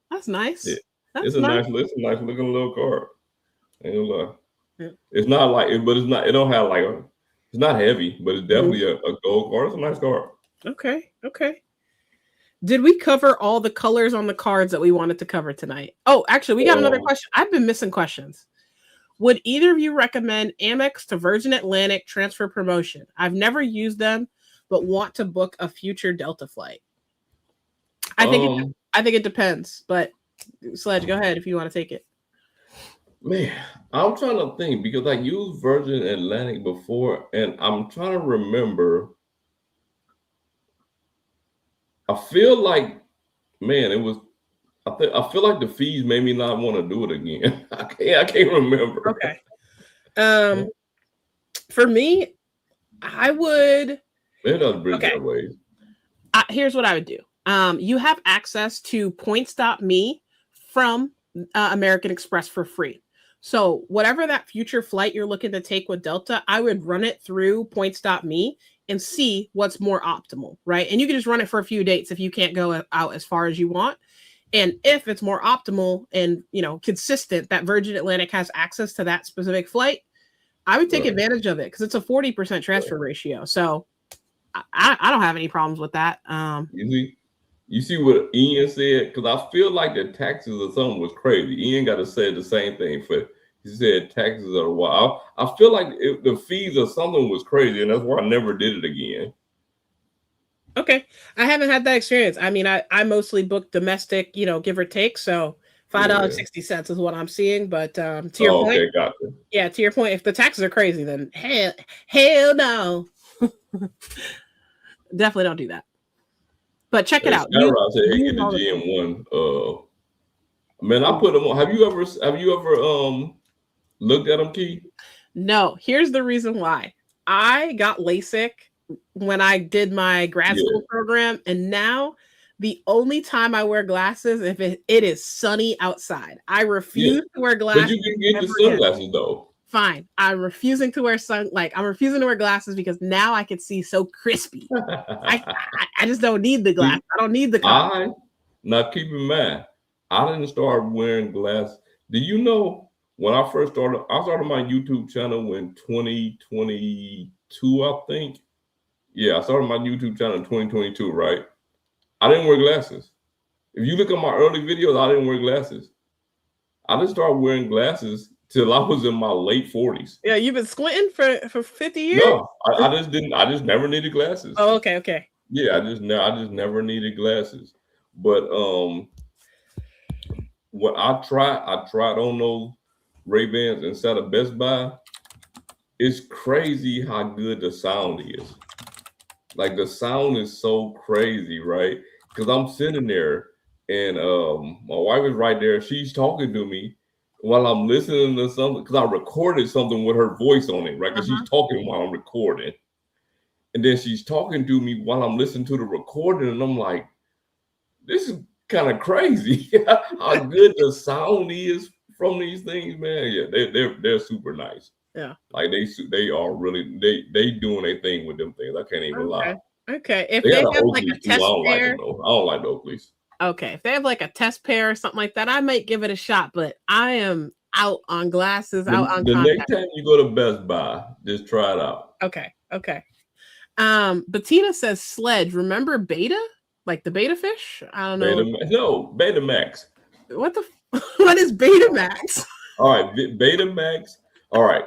That's nice. Yeah. That's it's a nice. nice looking little card. Ain't gonna lie. Yeah. It's not like it, but it's not. It don't have like a. It's not heavy, but it's definitely a gold card. It's a nice card. Okay. Did we cover all the colors on the cards that we wanted to cover tonight? Oh, actually, we got another question. I've been missing questions. Would either of you recommend Amex to Virgin Atlantic transfer promotion? I've never used them, but want to book a future Delta flight. I think it depends, but Sledge, go ahead if you want to take it. Man, I'm trying to think because I used Virgin Atlantic before, and I'm trying to remember. I feel like, man, it was. I feel like the fees made me not want to do it again. I can't remember. Okay. For me, I would. It does bridge that way. Here's what I would do. You have access to Points.me from American Express for free. So whatever that future flight you're looking to take with Delta, I would run it through Points.me and see what's more optimal, right? And you can just run it for a few dates if you can't go out as far as you want. And if it's more optimal and, consistent that Virgin Atlantic has access to that specific flight, I would take advantage of it because it's a 40% transfer ratio. So I don't have any problems with that. You see what Ian said? Because I feel like the taxes or something was crazy. Ian got to say the same thing. He said taxes are wild. I feel like the fees or something was crazy, and that's why I never did it again. Okay. I haven't had that experience. I mean, I mostly book domestic, give or take. So $5.60 is what I'm seeing. But to your point, okay, gotcha. Yeah, to your point, if the taxes are crazy, then hell no. Definitely don't do that. But check it out. Said, hey, get the GM1. Man, I put them on. Have you ever looked at them, Key? No. Here's the reason why. I got LASIK when I did my grad school program, and now the only time I wear glasses if it is sunny outside. I refuse to wear glasses. But you can get the sunglasses though. Fine. I'm refusing to wear I'm refusing to wear glasses because now I can see so crispy. I just don't need the glass. I don't need the color. Now keep in mind, I didn't start wearing glasses. Do you know when I started my YouTube channel in 2022, I think. Yeah, I started my YouTube channel in 2022, right? I didn't wear glasses. If you look at my early videos, I didn't wear glasses. I didn't start wearing glasses till I was in my late 40s. Yeah, you've been squinting for 50 years? No, I just didn't. I just never needed glasses. Oh, okay. Yeah, I just never needed glasses. But what I tried on those Ray-Bans inside of Best Buy. It's crazy how good the sound is. Like the sound is so crazy, right? Because I'm sitting there and my wife is right there. She's talking to me while I'm listening to something because I recorded something with her voice on it, right? Because she's talking while I'm recording. And then she's talking to me while I'm listening to the recording, and I'm like, this is kind of crazy how good the sound is from these things, man. Yeah, they're super nice. Yeah, like they are really they doing their thing with them things. I can't even lie. Okay, if they have like a test pair, I don't like the Oakleys. Okay, if they have like a test pair or something like that, I might give it a shot. But I am out on glasses. The next time you go to Best Buy, just try it out. Okay. Bettina says Sledge. Remember Beta? Like the beta fish? I don't know. Betamax. What is Betamax? All right, Betamax. All right.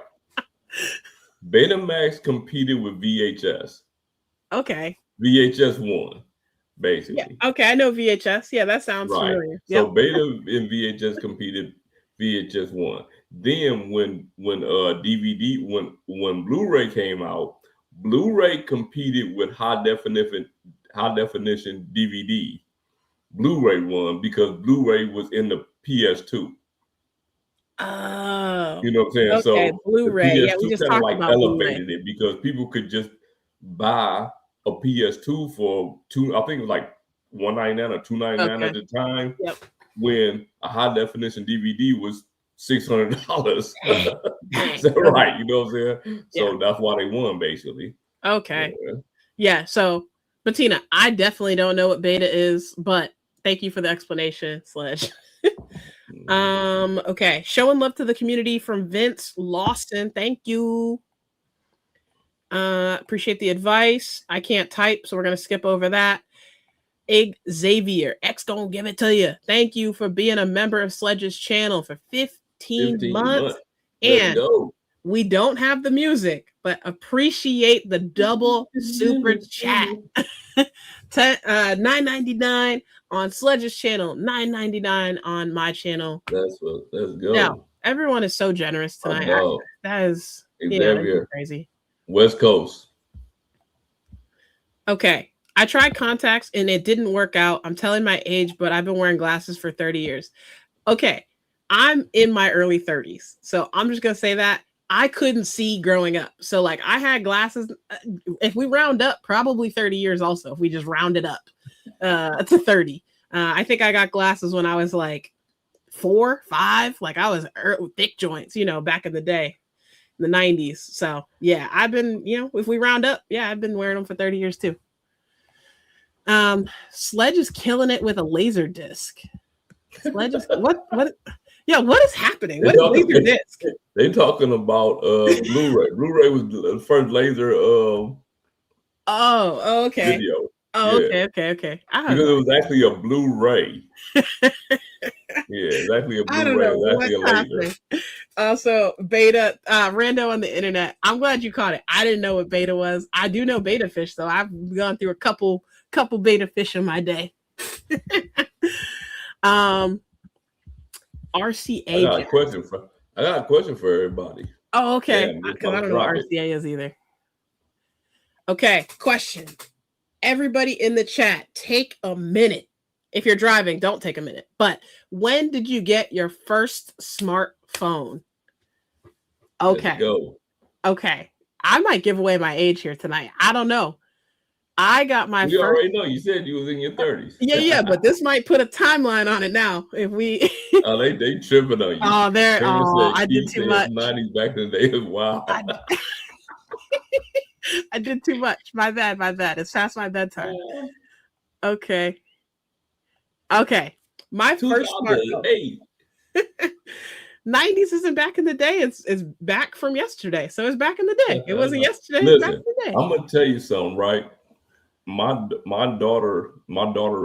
Betamax competed with VHS. Okay. VHS won, basically. Yeah. Okay, I know VHS. Yeah, that sounds familiar. So Beta and VHS competed. VHS won. Then when DVD when Blu-ray came out, Blu-ray competed with high definition DVD. Blu-ray won because Blu-ray was in the PS2. Oh, you know what I'm saying? Okay, So Blu-ray. The PS2 Yeah, we just kind of talked like about elevated Blu-ray. it because people could just buy a PS2 for I think it was like $199 or $299 at the time. Yep. When a high definition DVD was $600. So, right, you know what I'm saying? So that's why they won, basically. Okay. Yeah. So Bettina, I definitely don't know what Beta is, but thank you for the explanation, Sledge. Okay. Showing love to the community from Vince Lawson. Thank you. Appreciate the advice. I can't type, so we're gonna skip over that. Xavier, X gonna give it to you. Thank you for being a member of Sledge's channel for 15 months. And we don't have the music, but appreciate the double super chat. $9.99 on Sledge's channel, $9.99 on my channel. Let's go. Now, everyone is so generous tonight. That is crazy. West Coast. Okay. I tried contacts and it didn't work out. I'm telling my age, but I've been wearing glasses for 30 years. Okay. I'm in my early 30s. So I'm just going to say that I couldn't see growing up. So like I had glasses. If we round up, probably 30 years also, if we just round it up to 30. I think I got glasses when I was like 4, 5. Like I was thick joints, back in the day, in the 90s. So yeah, I've been, if we round up, I've been wearing them for 30 years too. Sledge is killing it with a laser disc. Sledge is what is happening? What is laser disc? They talking about Blu-ray. Blu-ray was the first laser okay. video. Okay. Because it was actually a Blu-ray. It's actually a Blu-ray. It's actually a laser. Also, Beta, Rando on the internet. I'm glad you caught it. I didn't know what Beta was. I do know Beta fish, though. I've gone through a couple Beta fish in my day. RCA. I got a question for everybody. Oh, okay. Because I don't know what RCA is either. Okay, question. Everybody in the chat, take a minute. If you're driving, don't take a minute. But when did you get your first smartphone? Okay. Let's go. Okay. I might give away my age here tonight. I don't know. I got my We first. already know. You said you was in your 30s. Yeah, but this might put a timeline on it now. If we Oh, they tripping on you. Oh, there. Parents Oh, said I did Keith too said much. 90s back in the day. Wow. I did too much. My bad. It's past my bedtime. Okay. My first smartphone. 90s isn't back in the day. It's back from yesterday. So it's back in the day. It wasn't yesterday. It's back in the day. I'm gonna tell you something, right? My daughter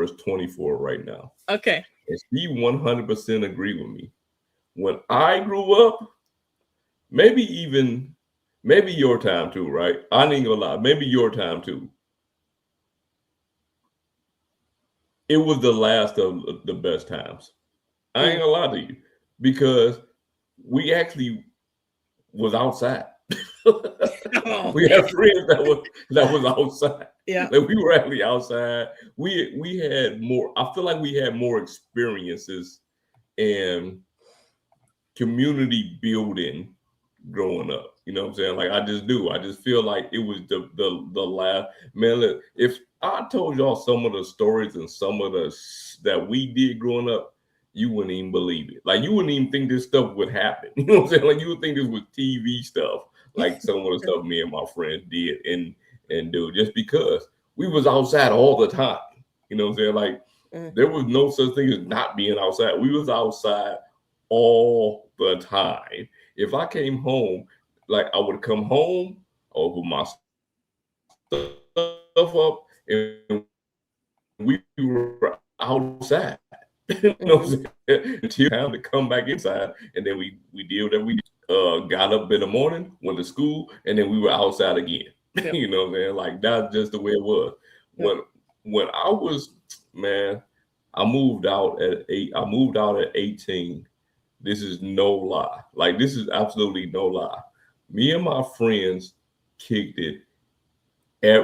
is 24 right now. Okay. And she 100% agree with me. When I grew up, maybe your time too, right? I ain't gonna lie, maybe your time too. It was the last of the best times. I ain't gonna lie to you, because we actually was outside. We had friends that was outside. Yeah, like we were actually outside. We had more. I feel like we had more experiences and community building growing up. You know what I'm saying? Like I just do. I just feel like it was the last. Man, look, if I told y'all some of the stories and some of the that we did growing up, you wouldn't even believe it. Like you wouldn't even think this stuff would happen. You know what I'm saying? Like you would think this was TV stuff. Like some of the stuff me and my friends did and do, just because we was outside all the time. You know what I'm saying? Like there was no such thing as not being outside. We was outside all the time. If I came home, like I would come home, over my stuff up, and we were outside. You know what I'm saying? Until time to come back inside, and then we did whatever we got up in the morning, went to school, and then we were outside again. Yep. You know what I'm saying? Like that's just the way it was. Yep. When I was, man, I moved out at 18. This is no lie. Like this is absolutely no lie. Me and my friends kicked it.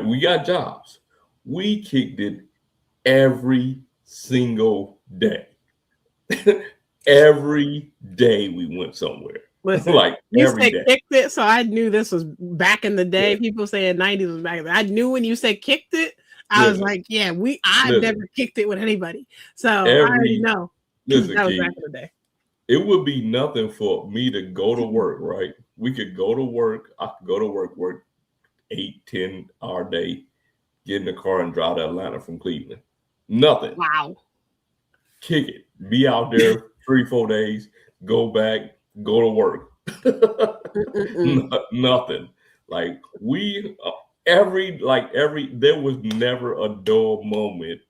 We got jobs. We kicked it every single day. Every day we went somewhere. Listen, like you every said day. Kicked it, so I knew this was back in the day. Yeah. People saying 90s was back. I knew when you said kicked it, I was like, yeah, I never kicked it with anybody. So I already know. Listen, that was back in the day. It would be nothing for me to go to work, right? We could go to work. I could go to work 8-10 hour day, get in the car and drive to Atlanta from Cleveland. Nothing. Wow. Kick it. Be out there 3-4 days, go back, go to work. Nothing. Like there was never a dull moment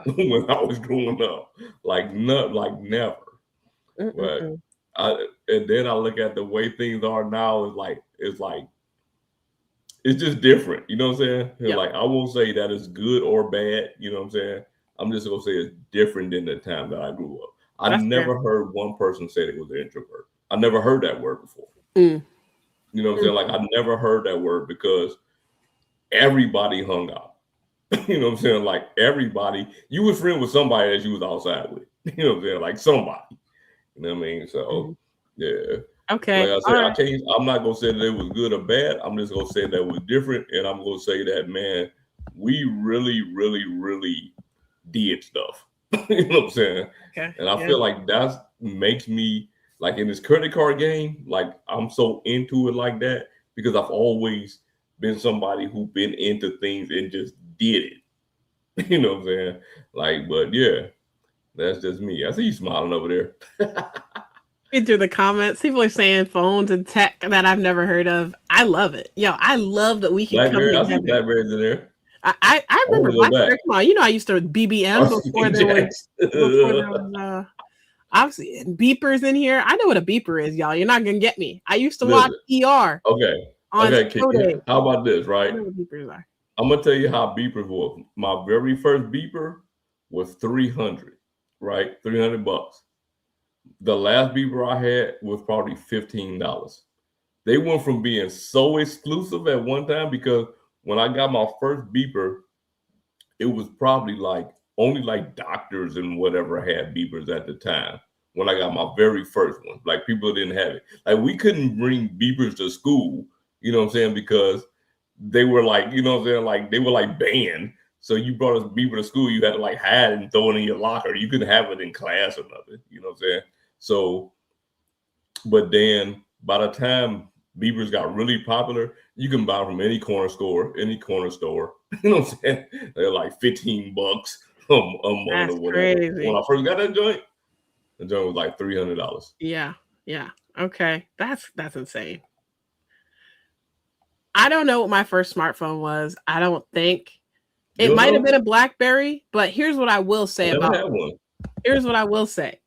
when I was growing up. Like never. But and then I look at the way things are now. It's just different. You know what I'm saying? Yep. Like I won't say that it's good or bad. You know what I'm saying? I'm just gonna say it's different than the time that I grew up. I never heard one person say they was an introvert. I never heard that word before. You know what I'm saying? Like I never heard that word because everybody hung out. You know what I'm saying? Like everybody, you was friends with somebody that you was outside with. You know what I'm saying? Like somebody. You know what I mean? So yeah. Okay. Like I said, I'm not gonna say that it was good or bad. I'm just gonna say that it was different, and I'm gonna say that, man, we really, really, really did stuff. You know what I'm saying? Okay. And I feel like that makes me, like in this credit card game, like I'm so into it like that because I've always been somebody who been into things and just did it. You know what I'm saying? Like, but yeah, that's just me. I see you smiling over there. Through the comments, people are saying phones and tech that I've never heard of. I love it. Yo, I love that we can Blackberry, come together. I see Blackberries in there. I remember Blackberry. Come on, you know I used to BBM before there was obviously beepers in here. I know what a beeper is, y'all. You're not gonna get me. I used to watch ER. Okay. How about this, right? I know what beepers are. I'm gonna tell you how beepers work. My very first beeper was $300, right? $300. The last beeper I had was probably $15. They went from being so exclusive at one time because when I got my first beeper, it was probably only doctors and whatever had beepers at the time. When I got my very first one, people didn't have it. Like we couldn't bring beepers to school, you know what I'm saying? Because they were like, you know what I'm saying? Like they were like banned. So you brought a beeper to school, you had to like hide and throw it in your locker. You couldn't have it in class or nothing. You know what I'm saying? So, but then by the time beepers got really popular, you can buy from any corner store. You know what I'm saying? They're like $15 a month That's or whatever. crazy. When I first got that joint, the joint was like $300. Yeah. Okay. That's insane. I don't know what my first smartphone was. I don't think it might have been a BlackBerry, but here's what I will say Here's what I will say.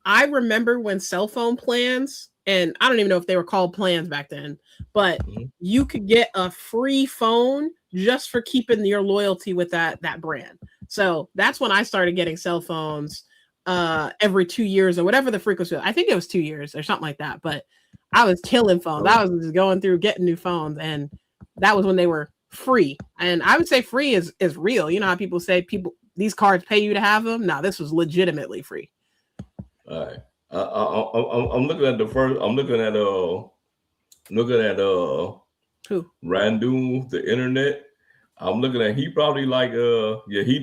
I remember when cell phone plans, and I don't even know if they were called plans back then, but you could get a free phone just for keeping your loyalty with that brand. So that's when I started getting cell phones every 2 years or whatever the frequency was. I think it was 2 years or something like that, but I was killing phones. I was just going through getting new phones, and that was when they were free. And I would say free is real. You know how people say these cards pay you to have them? No, this was legitimately free. All right. I'm looking at the first. I'm looking at who? Randu, the internet. I'm looking at he probably like he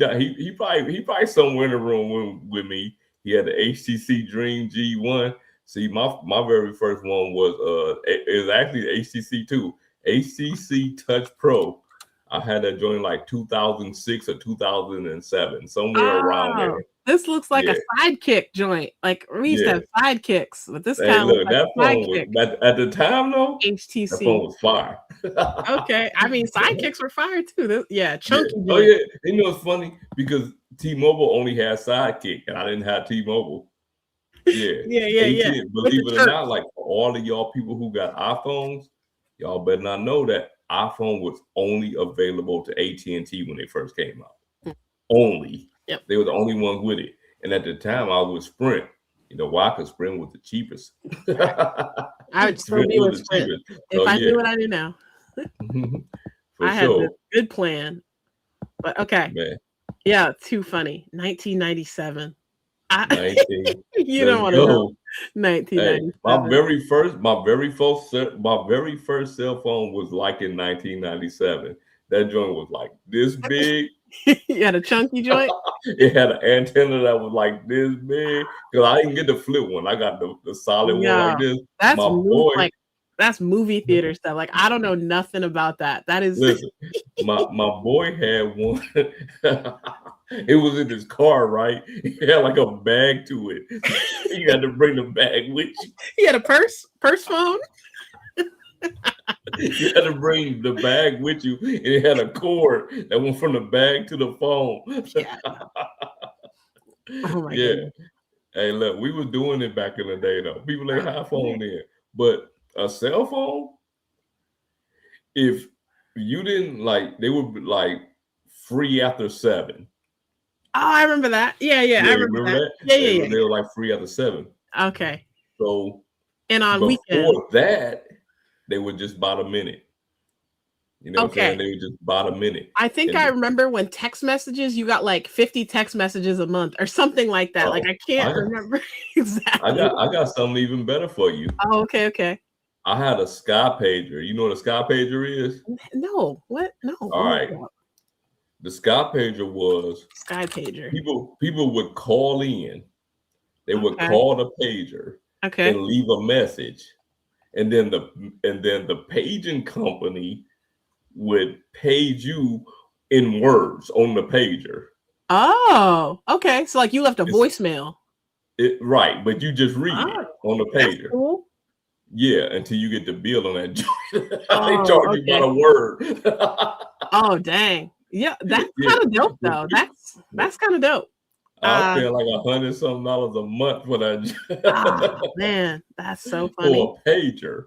probably somewhere in the room with me. He had the HTC Dream G1. See, my very first one was it was actually the HTC 2, HTC Touch Pro. I had that joint like 2006 or 2007, somewhere around there. This looks like a sidekick joint. Like we used to have sidekicks, but this kind of looks like that phone was, at the time though. HTC. That phone was fire. Okay, I mean sidekicks were fire too. Chunky. Yeah. Oh yeah, you know it's funny because T-Mobile only had Sidekick, and I didn't have T-Mobile. Yeah. Believe it or not, like for all of y'all people who got iPhones, y'all better not know that iPhone was only available to AT&T when they first came out. Only. Yep. They were the only ones with it. And at the time, I was Sprint. You know why? Because Sprint was the cheapest. I would still be with Sprint. If I knew what I knew now. I had this good plan. But okay. Man. Yeah, too funny. 1997. You don't want to know. 1997. Hey, my very first cell phone was like in 1997. That joint was like this big. You had a chunky joint? It had an antenna that was like this big. Because I didn't get the flip one. I got the solid one like this. That's movie theater stuff. Like I don't know nothing about that. That is listen, my boy had one. It was in his car, right? He had like a bag to it. You had to bring the bag with you. He had a purse phone. You had to bring the bag with you, and it had a cord that went from the bag to the phone. Yeah. Oh my goodness. Hey, look, we were doing it back in the day, though. People ain't have phone then, but a cell phone, if you didn't like, they would be like free after 7. Oh, I remember that. Yeah, I remember that. Yeah. They were like free after 7. Okay. So, and on before weekends, that, they would just buy a minute. You know what I'm saying? They would just buy a minute. I think I remember when text messages, you got like 50 text messages a month or something like that. Like I can't remember exactly. I got something even better for you. Oh, okay. I had a Sky Pager. You know what a Sky Pager is? No. What? No. All right. The Sky Pager was Sky Pager. People would call in. They would call the pager and leave a message. And then the paging company would page you in words on the pager. Oh, okay. So like you left a voicemail. Right, but you just read it on the pager. That's cool. Yeah, until you get the bill on that joint. They charge you by the word. Oh, dang. Yeah, that's kind of dope though. That's kind of dope. I pay like $100-something a month for that. Oh, man, that's so funny. For a pager.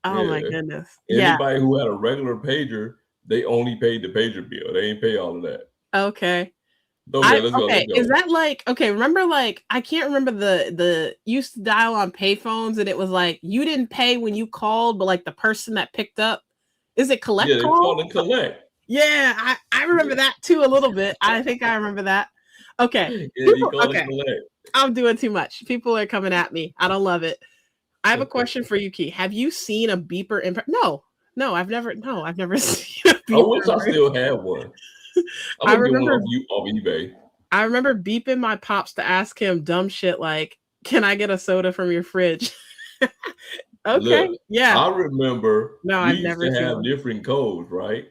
Oh my goodness. Anybody who had a regular pager, they only paid the pager bill. They ain't pay all of that. Okay. Let's go. Is that like remember like I can't remember the used to dial on payphones and it was like you didn't pay when you called, but like the person that picked up, is it collect? Yeah, they called and collect. Yeah, I remember that too a little bit. I think I remember that. Okay. I'm doing too much. People are coming at me. I don't love it. I have a question for you, Key. Have you seen a beeper in No. No, I've never seen a I wish I beeper. still had one. I'm I gonna get one remember off eBay. I remember beeping my pops to ask him dumb shit like, "Can I get a soda from your fridge?" Okay. Look, Yeah. I remember No, we I've used never to seen have one. different codes, right?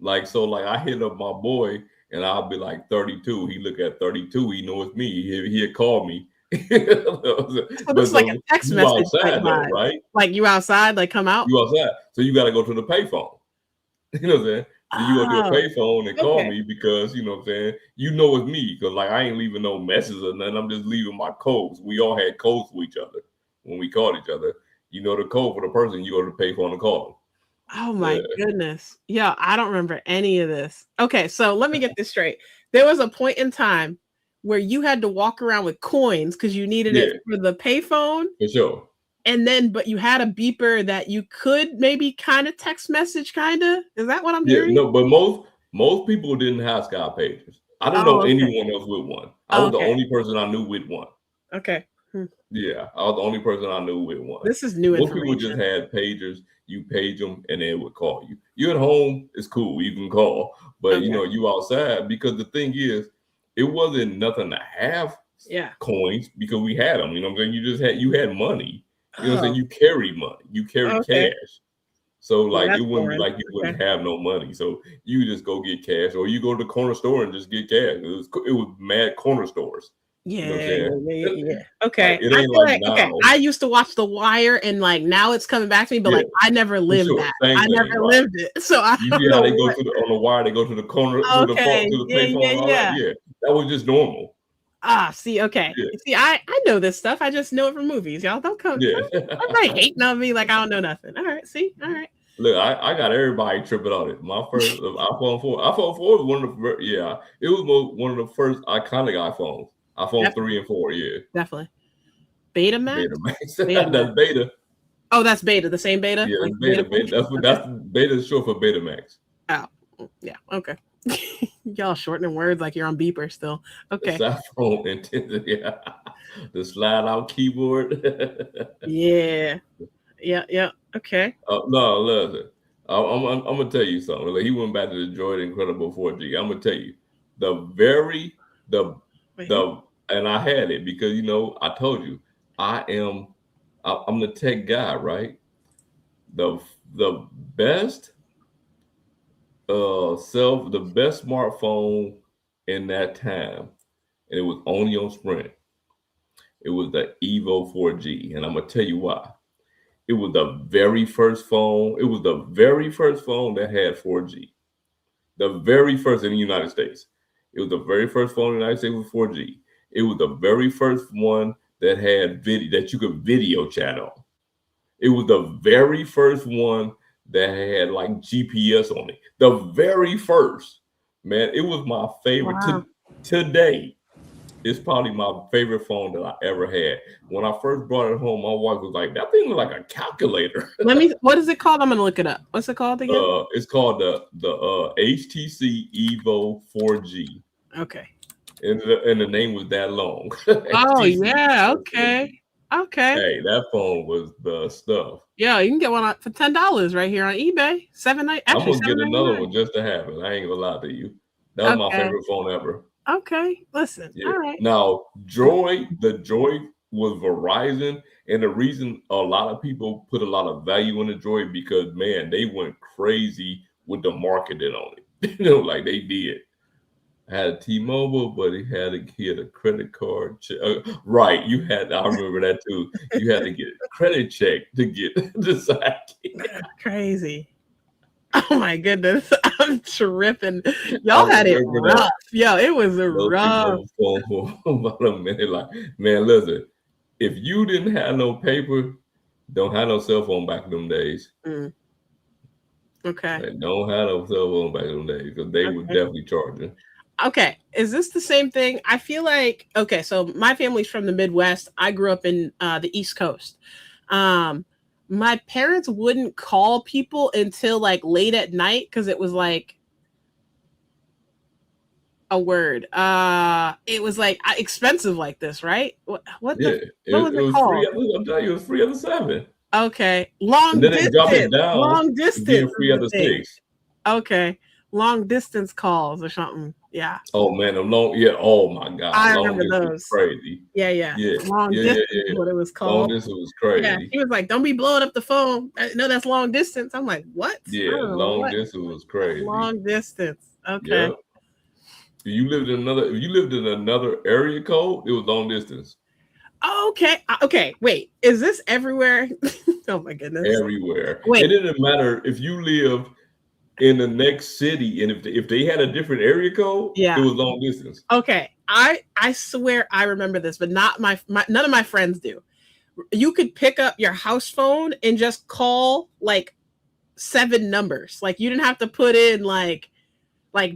Like, so like I hit up my boy and I'll be like 32. He look at 32, he know it's me. He'd call me. So this But is like a so text you message like outside though, vibe. right? Like you outside, like come out. You outside. So you gotta go to the payphone. You know what I'm saying? So you gonna do a Oh, payphone and call okay. me because you know what I'm saying, you know it's me. Cause like I ain't leaving no messages or nothing. I'm just leaving my codes. We all had codes for each other when we called each other. You know the code for the person, you go to the payphone and call them. Oh Yeah. my goodness. Yeah, I don't remember any of this. Okay, so let me get this straight. There was a point in time where you had to walk around with coins because you needed it Yeah, for the payphone. for sure. And then, but you had a beeper that you could maybe kind of text message, kind of. Is that what I'm Yeah, hearing? no, but most people didn't have sky pagers. I didn't know Oh, okay. anyone else with one. I Oh, was the okay. only person I knew with one. Okay. Yeah, I was the only person I knew with one. This is new Most people just information. had pagers. You page them and they would call you. You at home, it's cool. You can call, but you Okay. know you outside because the thing is, it wasn't nothing to have Yeah. coins because we had them. You know what I'm saying? You had money. You know what I'm saying? Oh, You carry money. You carry okay. cash. So Yeah, like it that's wouldn't be boring. like you Okay. wouldn't have no money. So you just go get cash, or you go to the corner store and just get cash. It was mad corner stores. You know what I'm Yeah, saying? yeah. Like Okay. it I ain't feel like like okay. now. I used to watch The Wire, and like now it's coming back to me, but Yeah, like I never for lived sure. that. Same I thing, never right? lived it, so I You don't see how know they go what. to the on the wire, they go to the corner Okay. to the Yeah. payphone Yeah. and all that. Yeah. Yeah, that was just normal. Ah, see, okay. Yeah, See, I know this stuff. I just know it from movies. Y'all don't come. yeah. Everybody hating on me like I don't know nothing. All right. See. All right. Look, I got everybody tripping on it. My first iPhone 4 was one of the it was one of the first iconic iPhones. iPhone Definitely. 3 and 4, yeah. Definitely. Betamax. Beta Max. Betamax. That's beta. Oh, that's beta. The same beta, Yeah, like that's the beta beta. function. That's what Okay. that's beta is short for Beta Max. Oh, yeah. Okay. Y'all shortening words like you're on beeper still. The Okay. cell phone intended, yeah. The slide out keyboard. Yeah. Yeah. Yeah. Okay. No, listen. I'm gonna tell you something. Like, he went back to the Droid Incredible 4G. I'm gonna tell you the Wait. the and I had it because you know I told you I'm the tech guy, right? The the best the best smartphone in that time, and it was only on Sprint. It was the Evo 4G, and I'm gonna tell you why. It was the very first phone. It was the very first phone that had 4G. The very first in the United States. It was the very first phone in the United States with 4G. It was the very first one that had video that you could video chat on. It was the very first one that had like GPS on it. The very first, man. It was my favorite Wow. today. It's probably my favorite phone that I ever had. When I first brought it home, my wife was like, "That thing look like a calculator." Let me. What is it called? I'm gonna look it up. What's it called again? It's called the HTC Evo 4G, Okay. and the name was that long. Oh HTC yeah. Evo 4G. Okay. Okay. Hey, that phone was the stuff. Yeah, you can get one for $10 right here on eBay. I'm Actually gonna get another $7.99. one just to have it. I ain't gonna lie to you. That was my Okay. favorite phone ever. Okay. Listen. Yeah. All right. Now, the Droid was Verizon, and the reason a lot of people put a lot of value in the Droid because man, they went crazy with the marketing on it. You know, like they did. I had a T-Mobile, but he had a credit card check. Right, you had. I remember that too. You had to get a credit check to get the sidekick. Crazy. Oh my goodness. I'm tripping. I Y'all had it remember that. rough. Yo, it was Those rough. T-Mobile phone for about a minute. Like, man, listen. If you didn't have no paper, don't have no cell phone back in them days. Mm. Okay. Like, don't have no cell phone back in them days because they were Okay. definitely charging. Okay. Is this the same thing? I feel like okay, so my family's from the Midwest. I grew up in the East Coast. My parents wouldn't call people until like late at night because it was like a word. It was like expensive like this, right? What Yeah, what was it it was free. called? I'm telling you, it was free after 7. Okay. Long And then they drop it distance. down Long to distance being is free the after thing. 6. Okay. Long distance calls or something. Yeah. Oh man, oh my God. I Long remember distance was those. crazy. Yeah. Yeah. Long distance is what it was Long called. distance was Yeah. crazy. He was like, don't be blowing up the phone. No, that's long distance. I'm like, what? Yeah, long distance was crazy. Long distance. Okay. Yeah. If you lived in another area code, it was long distance. Okay. Wait, is this everywhere? Oh my goodness. Everywhere. Wait. It didn't matter if you lived in the next city, and if they had a different area code, Yeah. it was long distance. Okay. I swear I remember this, but not my none of my friends do. You could pick up your house phone and just call like 7 numbers. Like you didn't have to put in like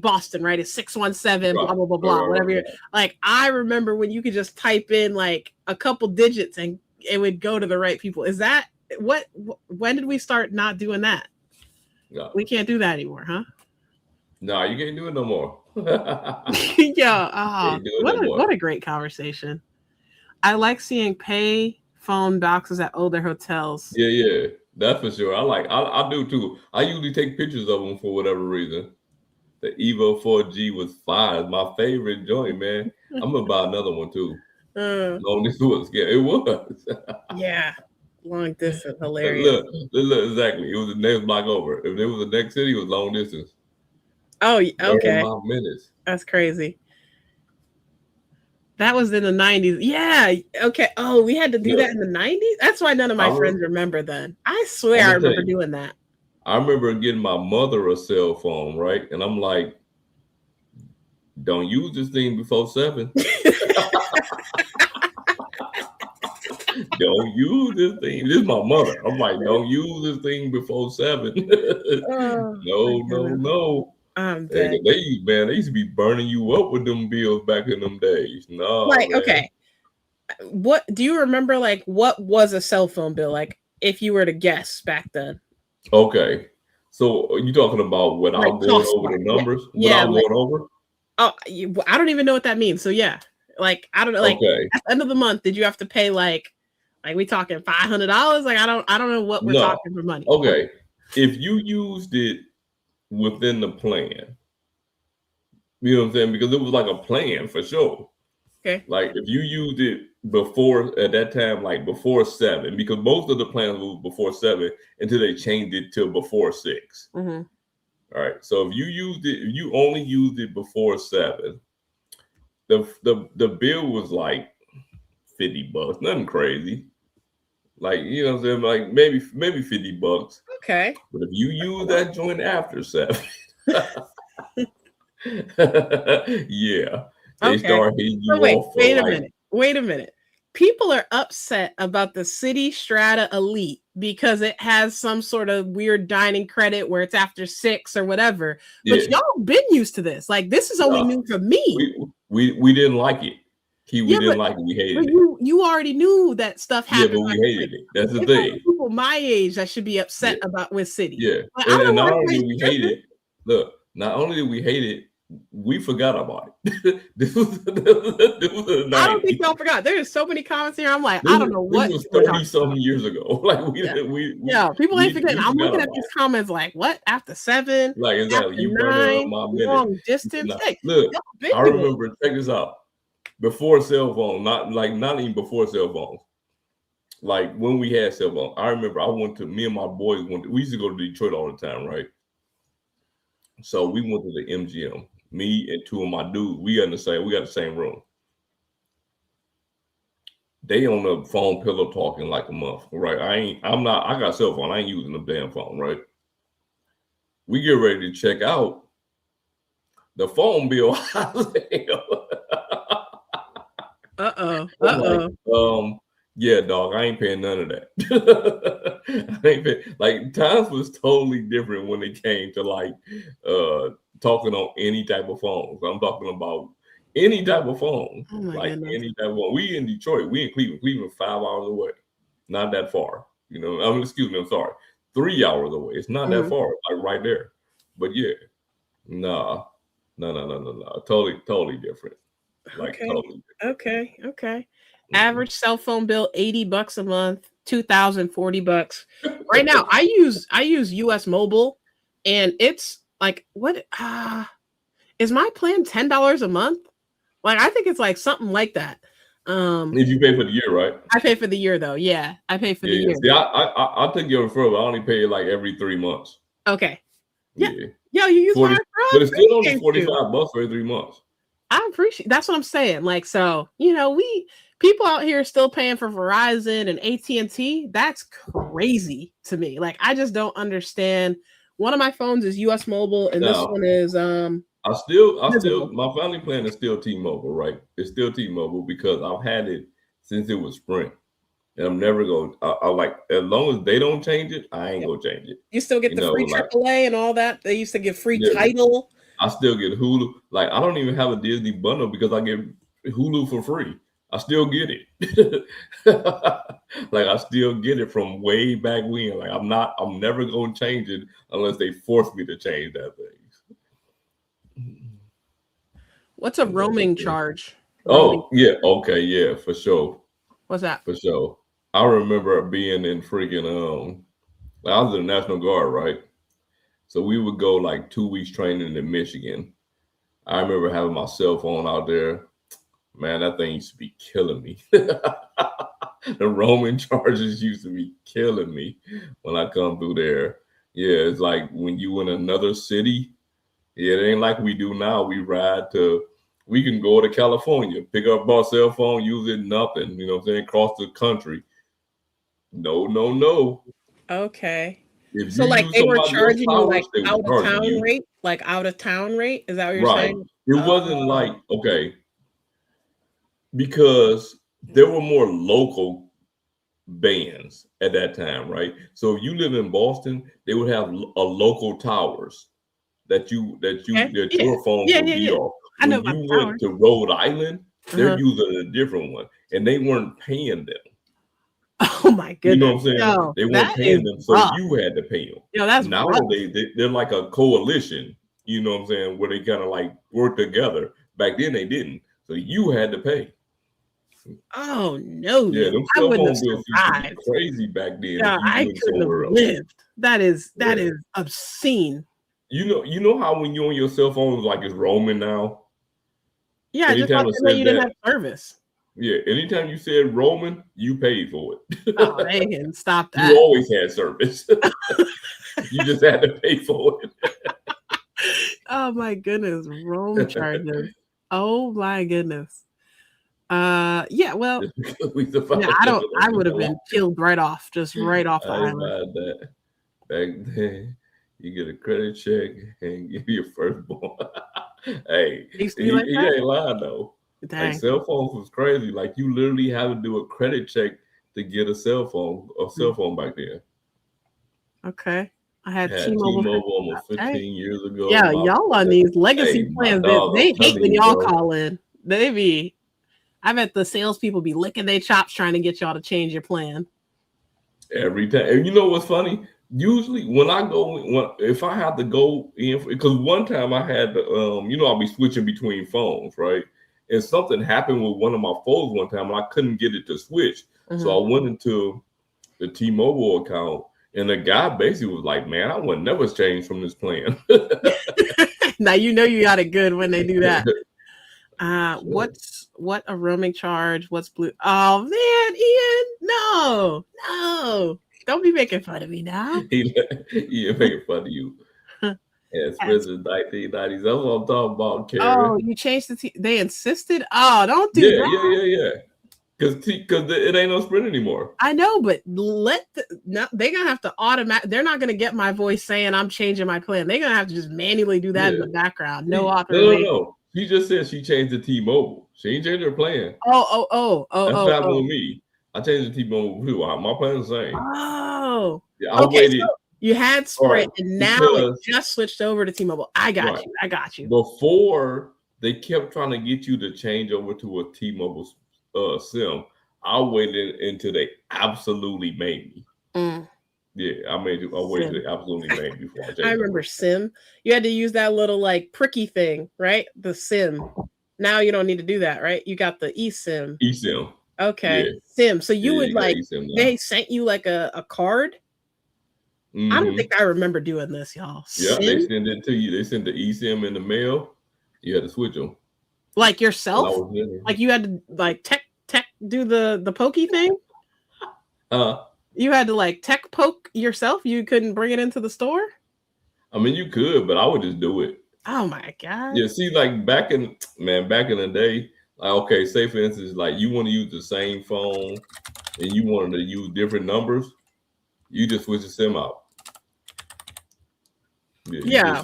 Boston, right? It's 617, blah, blah, blah, blah, whatever. You're, like, I remember when you could just type in like a couple digits and it would go to the right people. Is that when did we start not doing that? No. We can't do that anymore, huh? No, you can't do it no more. Yeah. What a great conversation. I like seeing pay phone boxes at older hotels. Yeah. That's for sure. I do too. I usually take pictures of them for whatever reason. The Evo 4G was fine. My favorite joint, man. I'm gonna buy another one too. Long distance, yeah, it was. Yeah, long distance, hilarious. Look, exactly. It was the next block over. If there was the next city, it was long distance. Oh, okay. 35 minutes. That's crazy. That was in the 90s. Yeah. Okay. Oh, we had to do that in the 90s? That's why none of my friends remember then. I swear I remember doing that. I remember getting my mother a cell phone, right? And I'm like, don't use this thing before 7. Don't use this thing. This is my mother. I'm like, don't use this thing before 7. No. They used to be burning you up with them bills back in them days. No, like, man. Okay. What do you remember? Like, what was a cell phone bill? Like, if you were to guess back then. Okay. So are you talking about without going over the numbers? Yeah. Without going over? Oh, I don't even know what that means. So yeah. Like, I don't know. Like, at the end of the month, did you have to pay like we talking $500? Like, I don't know what we're talking for money. Okay. If you used it within the plan, you know what I'm saying? Because it was like a plan for sure. Okay. Like if you used it before at that time, like before 7, because most of the plans were before 7 until they changed it to before 6. Mm-hmm. All right. So if you only used it before 7, the bill was like $50, nothing crazy. Like, you know what I'm saying? Like maybe $50. Okay. But if you use that joint after 7, yeah. They start hitting you off. Wait a minute. People are upset about the City Strata Elite because it has some sort of weird dining credit where it's after 6 or whatever. But y'all been used to this. Like, this is only new for me. We didn't like it. We didn't like it. We hated it. You already knew that stuff happened. Yeah, but we hated it. That's the thing. People my age that should be upset about with City. Yeah. And not only did we hate it, not only did we hate it, we forgot about it. This was the 90s. I don't think y'all forgot. There's so many comments here. I'm like, I don't know what. This was 30-something years ago. Like people ain't forgetting. I'm looking at these comments like, what? After 7? Like exactly. You 9, my minute. Long distance. Look, I remember. Check this out. Before cell phone, not even before cell phones. Like when we had cell phones, I remember me and my boys we used to go to Detroit all the time, right? So we went to the MGM. Me and 2 of my dudes, we got the same room. They on the phone pillow talking like a month, right? I got a cell phone. I ain't using the damn phone, right? We get ready to check out. The phone bill high as hell. Yeah, dog, I ain't paying none of that. Like times was totally different when it came to like talking on any type of phone. So I'm talking about any type of phone. Any type of phone. We in Detroit, we in Cleveland. Cleveland 5 hours away. Not that far. You know, I'm sorry. 3 hours away. It's not that far, like right there. But yeah. No. Totally different. Like totally different. Okay. Average cell phone bill $80 a month. $2,040. Right now, I use US Mobile, and it's like, what is my plan $10 a month? Like, I think it's like something like that. If you pay for the year, right? I pay for the year though. Yeah, I pay for the year. See, I'll take your referral. I only pay like every 3 months. Okay. Yeah. Yo, you use 40, my referral? but it's still only $45 for 3 months. I appreciate. That's what I'm saying. Like, so people out here still paying for Verizon and AT&T. That's crazy to me. Like, I just don't understand. One of my phones is US Mobile, and this one is I still my family plan is still T-Mobile, right? It's still T-Mobile because I've had it since it was Sprint. And I'm never going I like, as long as they don't change it, I ain't gonna change it. You still get the free AAA and all that. They used to give free Tidal. I still get Hulu. Like, I don't even have a Disney bundle because I get Hulu for free. I still get it. Like, I still get it from way back when. Like, I'm never gonna change it unless they force me to change that thing. What's a roaming charge? Oh, yeah. Okay. Yeah, for sure. What's that? For sure. I remember being in freaking, I was in the National Guard, right? So we would go like 2 weeks training in Michigan. I remember having my cell phone out there. Man, that thing used to be killing me. The roaming charges used to be killing me when I come through there. Yeah, it's like when you in another city. Yeah, it ain't like we do now. We can go to California, pick up our cell phone, use it, nothing. You know what I'm saying? Cross the country. No. Okay. So like they were charging you like out of town rate? Like out of town rate? Is that what you're saying? It wasn't like, okay, because there were more local bands at that time, right? So if you live in Boston, they would have a local towers that your phone would be off. I know when you went to Rhode Island, they're using a different one, and they weren't paying them. Oh my goodness! You know what I'm saying? No, they weren't paying them, so you had to pay them. That's now they're like a coalition. You know what I'm saying? Where they kind of like work together. Back then they didn't, so you had to pay. Oh no! Yeah, them cell phone bills used to be crazy back then. Yeah, I couldn't have lived. That is obscene. You know how when you're on your cell phone, like it's roaming now. Yeah, anytime just like you didn't have service. Yeah, anytime you said roaming, you paid for it. Oh, they can stop that. You always had service. You just had to pay for it. Oh my goodness, roam charges. Oh my goodness. Yeah, well, I would have been killed right off, just right off the island. That. Back then, you get a credit check and give you your firstborn. Hey, he ain't lying though. Dang. Like, cell phones was crazy. Like, you literally had to do a credit check to get a cell phone back then. Okay. I had T-Mobile almost 15 years ago. Yeah, y'all on these legacy plans. They hate when y'all call in. I bet the salespeople be licking their chops trying to get y'all to change your plan. Every time. And you know what's funny? Usually when I go, if I have to go in, because one time I had to, I'll be switching between phones, right? And something happened with one of my phones one time and I couldn't get it to switch. So I went into the T-Mobile account and the guy basically was like, man, I would never change from this plan. Now you know you got it good when they do that. What a roaming charge? What's blue? Oh man, Ian, no. Don't be making fun of me now. He making fun of you. It's prison 1990s. That's what I'm talking about, Karen. Oh, you changed they insisted? Oh, don't do that. Yeah. Because it ain't no Sprint anymore. I know, but they're gonna have to they're not gonna get my voice saying I'm changing my plan. They're gonna have to just manually do that in the background. No authorization. No. She just said she changed the T-Mobile. She ain't changed her plan. Oh. That's what happened with me. I changed the T-Mobile too. My plan's the same. Oh. Yeah, I waited. So you had Sprint and now it just switched over to T-Mobile. I got you. Before they kept trying to get you to change over to a T-Mobile SIM. I waited until they absolutely made me. Yeah, I waited until they absolutely made me before I changed. I remember SIM. You had to use that little like pricky thing, right? The SIM. Now you don't need to do that, right? You got the eSIM. eSIM. Okay. Yeah. Sim. So you Yeah, would you got like eSIM now. they sent you like a card. I don't think I remember doing this, y'all. Yeah, they Sim? send it to you. They sent the eSIM in the mail. You had to switch them. Like When I yourself? was there. Like you had to like tech do the pokey thing? You had to like tech poke yourself? You couldn't bring it into the store? I mean, you could, but I would just do it. Oh my god. Yeah, see, like back in the day, like okay, say for instance, like you want to use the same phone and you wanted to use different numbers, you just switch the SIM out. Yeah.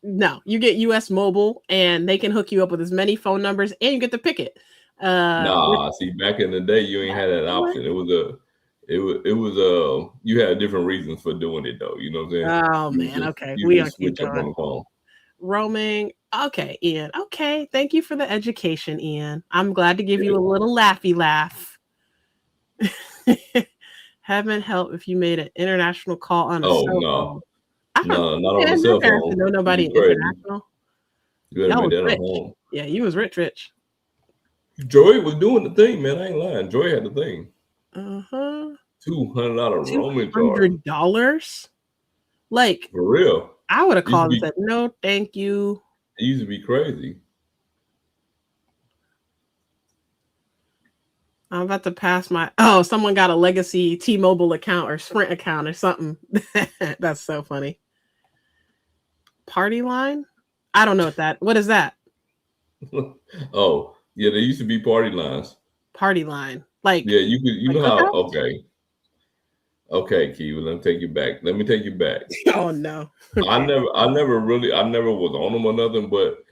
No, you get US Mobile and they can hook you up with as many phone numbers and you get to pick it. Nah, see, back in the day, you ain't had that option. It was you had different reasons for doing it though. You know what I'm saying? Oh man, okay. You We just keep switch up on going. the phone. Roaming. Okay, Ian. Okay, thank you for the education, Ian. I'm glad to give you a little laughy laugh. Heaven help if you made an international call on a cell phone. No, not on a cell phone. No, nobody international. You better make that rich. at home. Yeah, you was rich. Joy was doing the thing, man. I ain't lying. Joy had the thing. $200 roaming charge. $200? Like for real. I would have called and said, no, thank you. It used to be crazy. I'm about to pass someone got a legacy T-Mobile account or Sprint account or something. That's so funny. Party line? I don't know what is that? Oh, yeah, there used to be party lines. Party line. Like yeah, you could like know how okay, Kiva, let me take you back. Oh no. Okay. I never was on them or nothing, but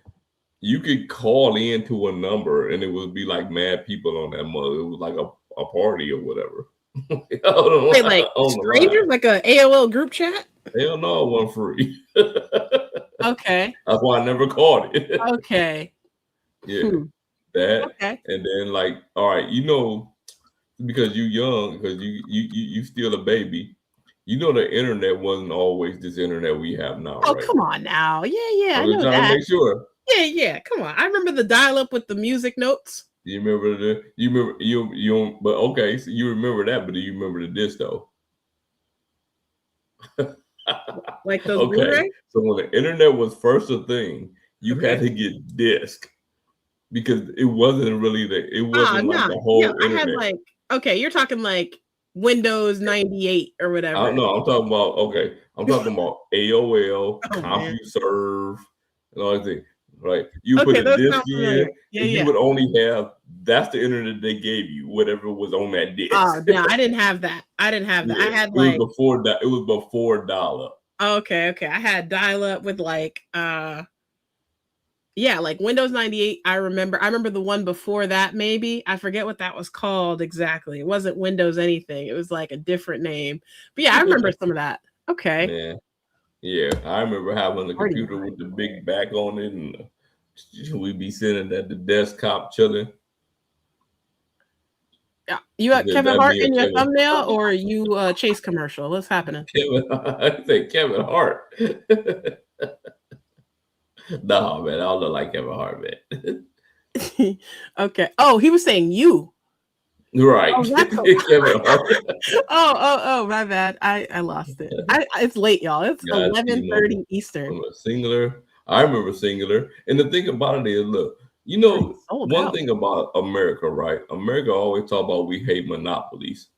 you could call into a number and it would be like mad people on that mother. It was like a party or whatever. Wait, like strangers, like a AOL group chat? Hell no, it wasn't free. Okay. That's why I never called it. Okay. Yeah. That. Okay. And then like, all right, because you young, because you still a baby. The internet wasn't always this internet we have now. Oh, right? Come on now. Yeah. I know trying that. to make sure. Yeah. Come on. I remember the dial-up with the music notes. You remember but okay, so you remember that, but do you remember the disc though? Like those okay. Blu-ray? So when the internet was first a thing, you had to get disc because it wasn't really the whole internet. I had like you're talking like Windows 98 or whatever. No, I'm talking about AOL, CompuServe, and all that thing. Right? You put a disc in, and you would only have that's the internet they gave you, whatever was on that disc. Oh no, I didn't have that. I had it was before dial-up. Okay. I had dial-up with like like Windows 98. I remember the one before that, maybe. I forget what that was called exactly. It wasn't Windows anything. It was like a different name. But yeah, I remember some of that. Okay. Yeah, I remember having the computer with the big back on it, and we'd be sitting at the desktop chilling. Yeah, you got Kevin Hart in your thumbnail, or you Chase commercial? What's happening? I think Kevin Hart. No, man, I don't look like Kevin Hart, man. Okay. Oh, he was saying you. Right. Kevin Hart. Oh, my bad. I lost it. It's late, y'all. It's 11:30 Eastern. I'm a Singular. I remember Singular. And the thing about it is, look, one thing about America, right? America always talk about we hate monopolies.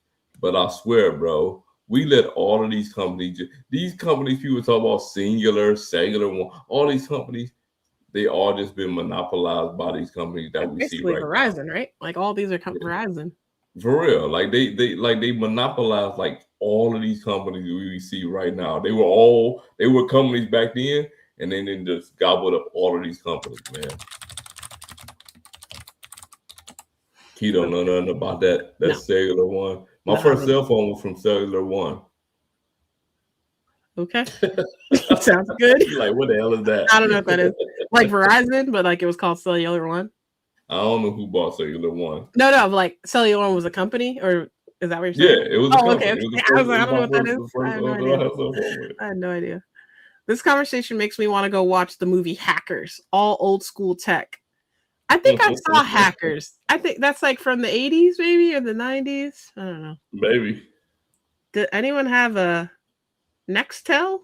But I swear, bro, we let all of these companies, people talk about Singular, Cellular, all these companies, they all just been monopolized by these companies that we see right Verizon, now. Right? Like all these are Verizon. For real. Like they monopolized like all of these companies we see right now. They were companies back then, and then they just gobbled up all of these companies, man. He don't know nothing about that Cellular One. My first cell phone was from Cellular One. Okay. Sounds good. You're like, what the hell is that? I don't know what that is. Like Verizon, but like it was called Cellular One. I don't know who bought Cellular One. No, like Cellular One was a company, or is that what you're saying? Yeah, it was a company. Okay. I was like, I don't know what that is. I had no idea. This conversation makes me want to go watch the movie Hackers, all old school tech. I think I saw Hackers. I think that's like from the 80s, maybe, or the 90s. I don't know. Maybe. Did anyone have a Nextel?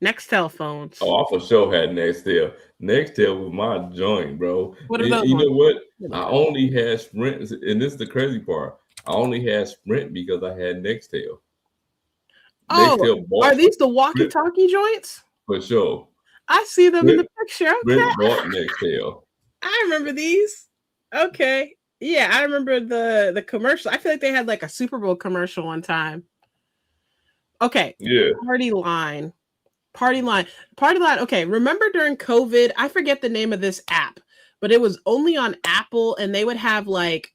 Nextel phones. Oh, I for sure had Nextel. Nextel was my joint, bro. What are those You ones? know what? I only had Sprint, and this is the crazy part. I only had Sprint because I had Nextel. Oh, are these the walkie-talkie joints? For sure. I see them in the picture. Okay. Sprint bought Nextel. I remember these. Okay. Yeah, I remember the commercial. I feel like they had like a Super Bowl commercial one time. Okay. Yeah. Party line. Okay. Remember during COVID, I forget the name of this app, but it was only on Apple, and they would have like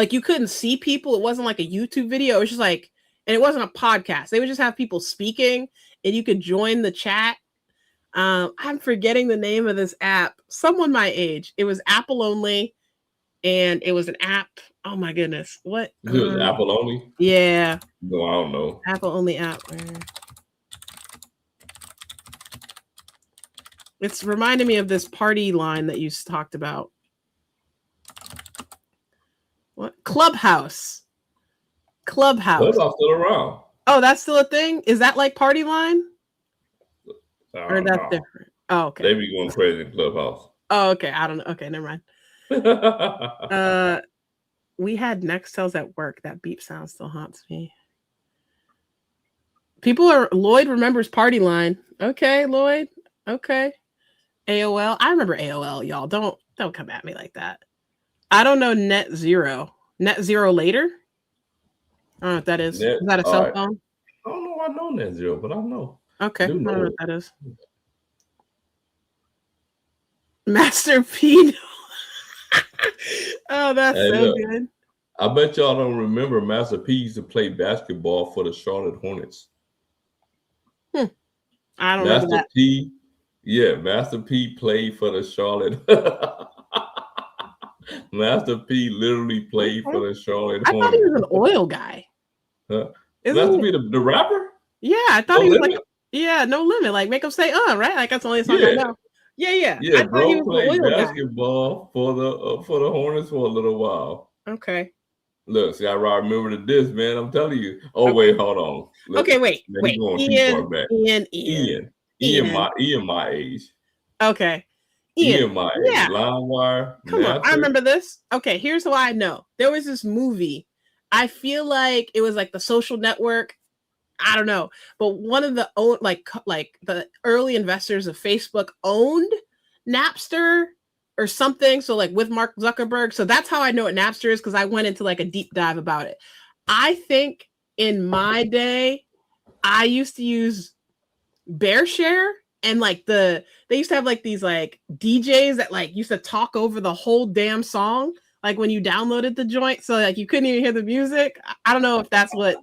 you couldn't see people. It wasn't like a YouTube video. It was just like, and it wasn't a podcast. They would just have people speaking, and you could join the chat. I'm forgetting the name of this app. Someone my age. It was Apple only, and it was an app. Oh my goodness. What? It was Apple only? Yeah. No, I don't know. Apple only app. It's reminding me of this party line that you talked about. What? Clubhouse. Clubhouse still around. Oh, that's still a thing? Is that like party line? Or that's know. different? Oh, okay. They be going crazy in Clubhouse. Oh, okay. I don't know. Okay, never mind. We had Nextels at work. That beep sound still haunts me. Lloyd remembers party line. Okay, Lloyd. Okay. AOL. I remember AOL, y'all. Don't come at me like that. I don't know Net Zero. Net Zero Later? I don't know what that is. Is that a cell phone? I don't know. I know Net Zero, but I don't know. Okay. I don't know what that is. Master P. Oh, that's good. I bet y'all don't remember Master P used to play basketball for the Charlotte Hornets. I don't remember that. P. Yeah, Master P played for the Charlotte. Master P literally played for the Charlotte Hornets. I thought he was an oil guy. Master P, the rapper? Yeah, I thought he was like, No Limit. Like, make him say, right? Like, that's the only song I know. Yeah. Yeah, bro played basketball for the Hornets for a little while. Okay. Look, see, I remember this, man. I'm telling you. Oh, wait, hold on. Wait. Ian, my age. Okay. Ian, my age. Yeah. LimeWire. Come on, I remember this. Okay, here's why I know. There was this movie. I feel like it was like The Social Network. I don't know, but one of the like the early investors of Facebook owned Napster or something. So like with Mark Zuckerberg. So that's how I know what Napster is, because I went into like a deep dive about it. I think in my day, I used to use BearShare, and like they used to have like these like DJs that like used to talk over the whole damn song. Like when you downloaded the joint, so like you couldn't even hear the music. I don't know if that's what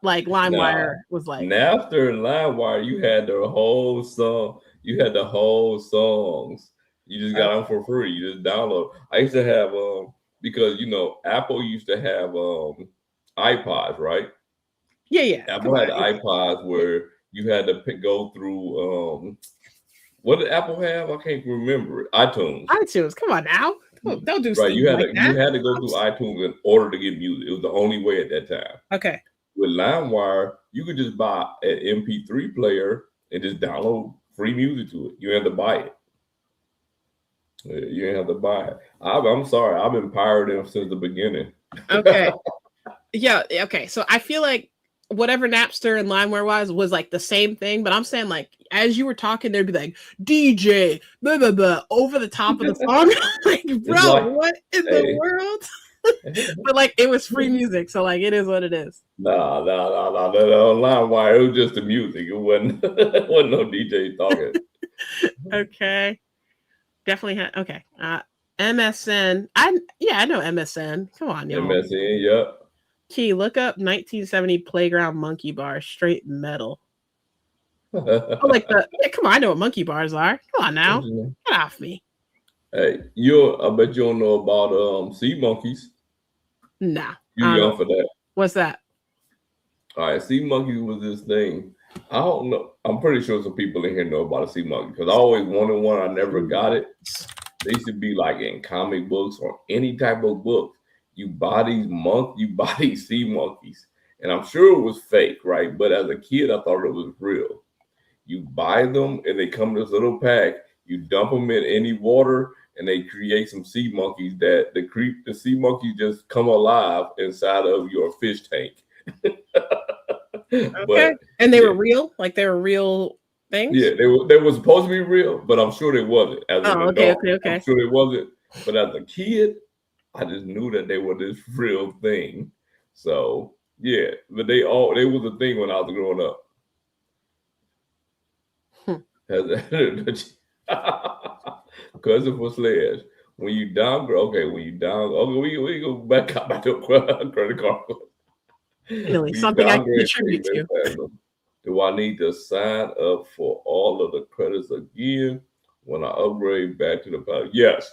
like LimeWire was like. Napster and LimeWire, you had the whole song. You had the whole songs. You just got them for free. You just download. I used to have because Apple used to have iPods, right? Yeah. Apple had iPods where you had to go through what did Apple have? I can't remember it. iTunes. Come on now. Don't do right. You had to go through iTunes in order to get music. It was the only way at that time. Okay. With LimeWire, you could just buy an MP3 player and just download free music to it. You didn't have to buy it. You didn't have to buy it. I'm sorry. I've been pirating since the beginning. Okay. Yeah. Okay. So I feel like whatever Napster and LimeWire was like the same thing, but I'm saying like as you were talking, there'd be like DJ blah blah blah over the top of the song. Like, bro, what in the world? But like it was free music, so like it is what it is. No. LimeWire, it was just the music. It wasn't no DJ talking. Okay. Definitely had MSN. I know MSN. Come on, y'all. MSN, yep. Key, look up 1970 Playground Monkey Bar, straight metal. Come on, I know what monkey bars are. Come on now. Get off me. Hey, I bet you don't know about Sea Monkeys. Nah. You young for that. What's that? All right, Sea Monkeys was this thing. I don't know. I'm pretty sure some people in here know about a Sea Monkey because I always wanted one. I never got it. They used to be like in comic books or any type of book. You buy these sea monkeys, and I'm sure it was fake, right? But as a kid, I thought it was real. You buy them, and they come in this little pack. You dump them in any water, and they create some sea monkeys that the sea monkeys just come alive inside of your fish tank. Okay. But And they were real? Like they were real things? yeah, they were supposed to be real, but I'm sure they wasn't. As an adult, I'm sure they wasn't. But as a kid, I just knew that they were this real thing. So yeah, but they was a thing when I was growing up. Cousin for Sledge. When you downgrade, we go back up to credit card. Really, something I can contribute to. Do I need to sign up for all of the credits again when I upgrade back to the pilot? Yes.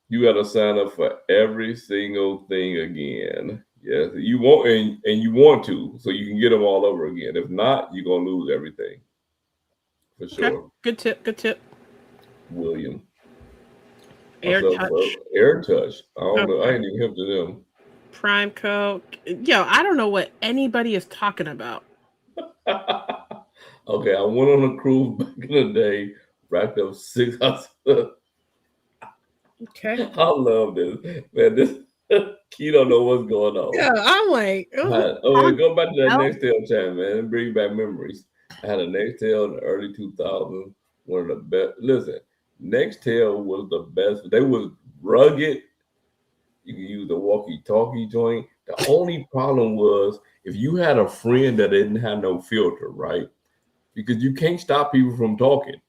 You got to sign up for every single thing again. Yes, you want and you want to, so you can get them all over again. If not, you're gonna lose everything. For sure. Okay. Good tip. Good tip. William. AirTouch. AirTouch. I don't know. I ain't even hip to them. Prime code. Yo, I don't know what anybody is talking about. Okay, I went on a cruise back in the day, racked up 6. Okay. I love this. Man, this you don't know what's going on. Yeah, I'm like, go back to that Nextel chat, man, and bring back memories. I had a Nextel in the early 2000s, one of the best. Listen, Nextel was the best. They was rugged. You can use the walkie-talkie joint. The only problem was if you had a friend that didn't have no filter, right? Because you can't stop people from talking.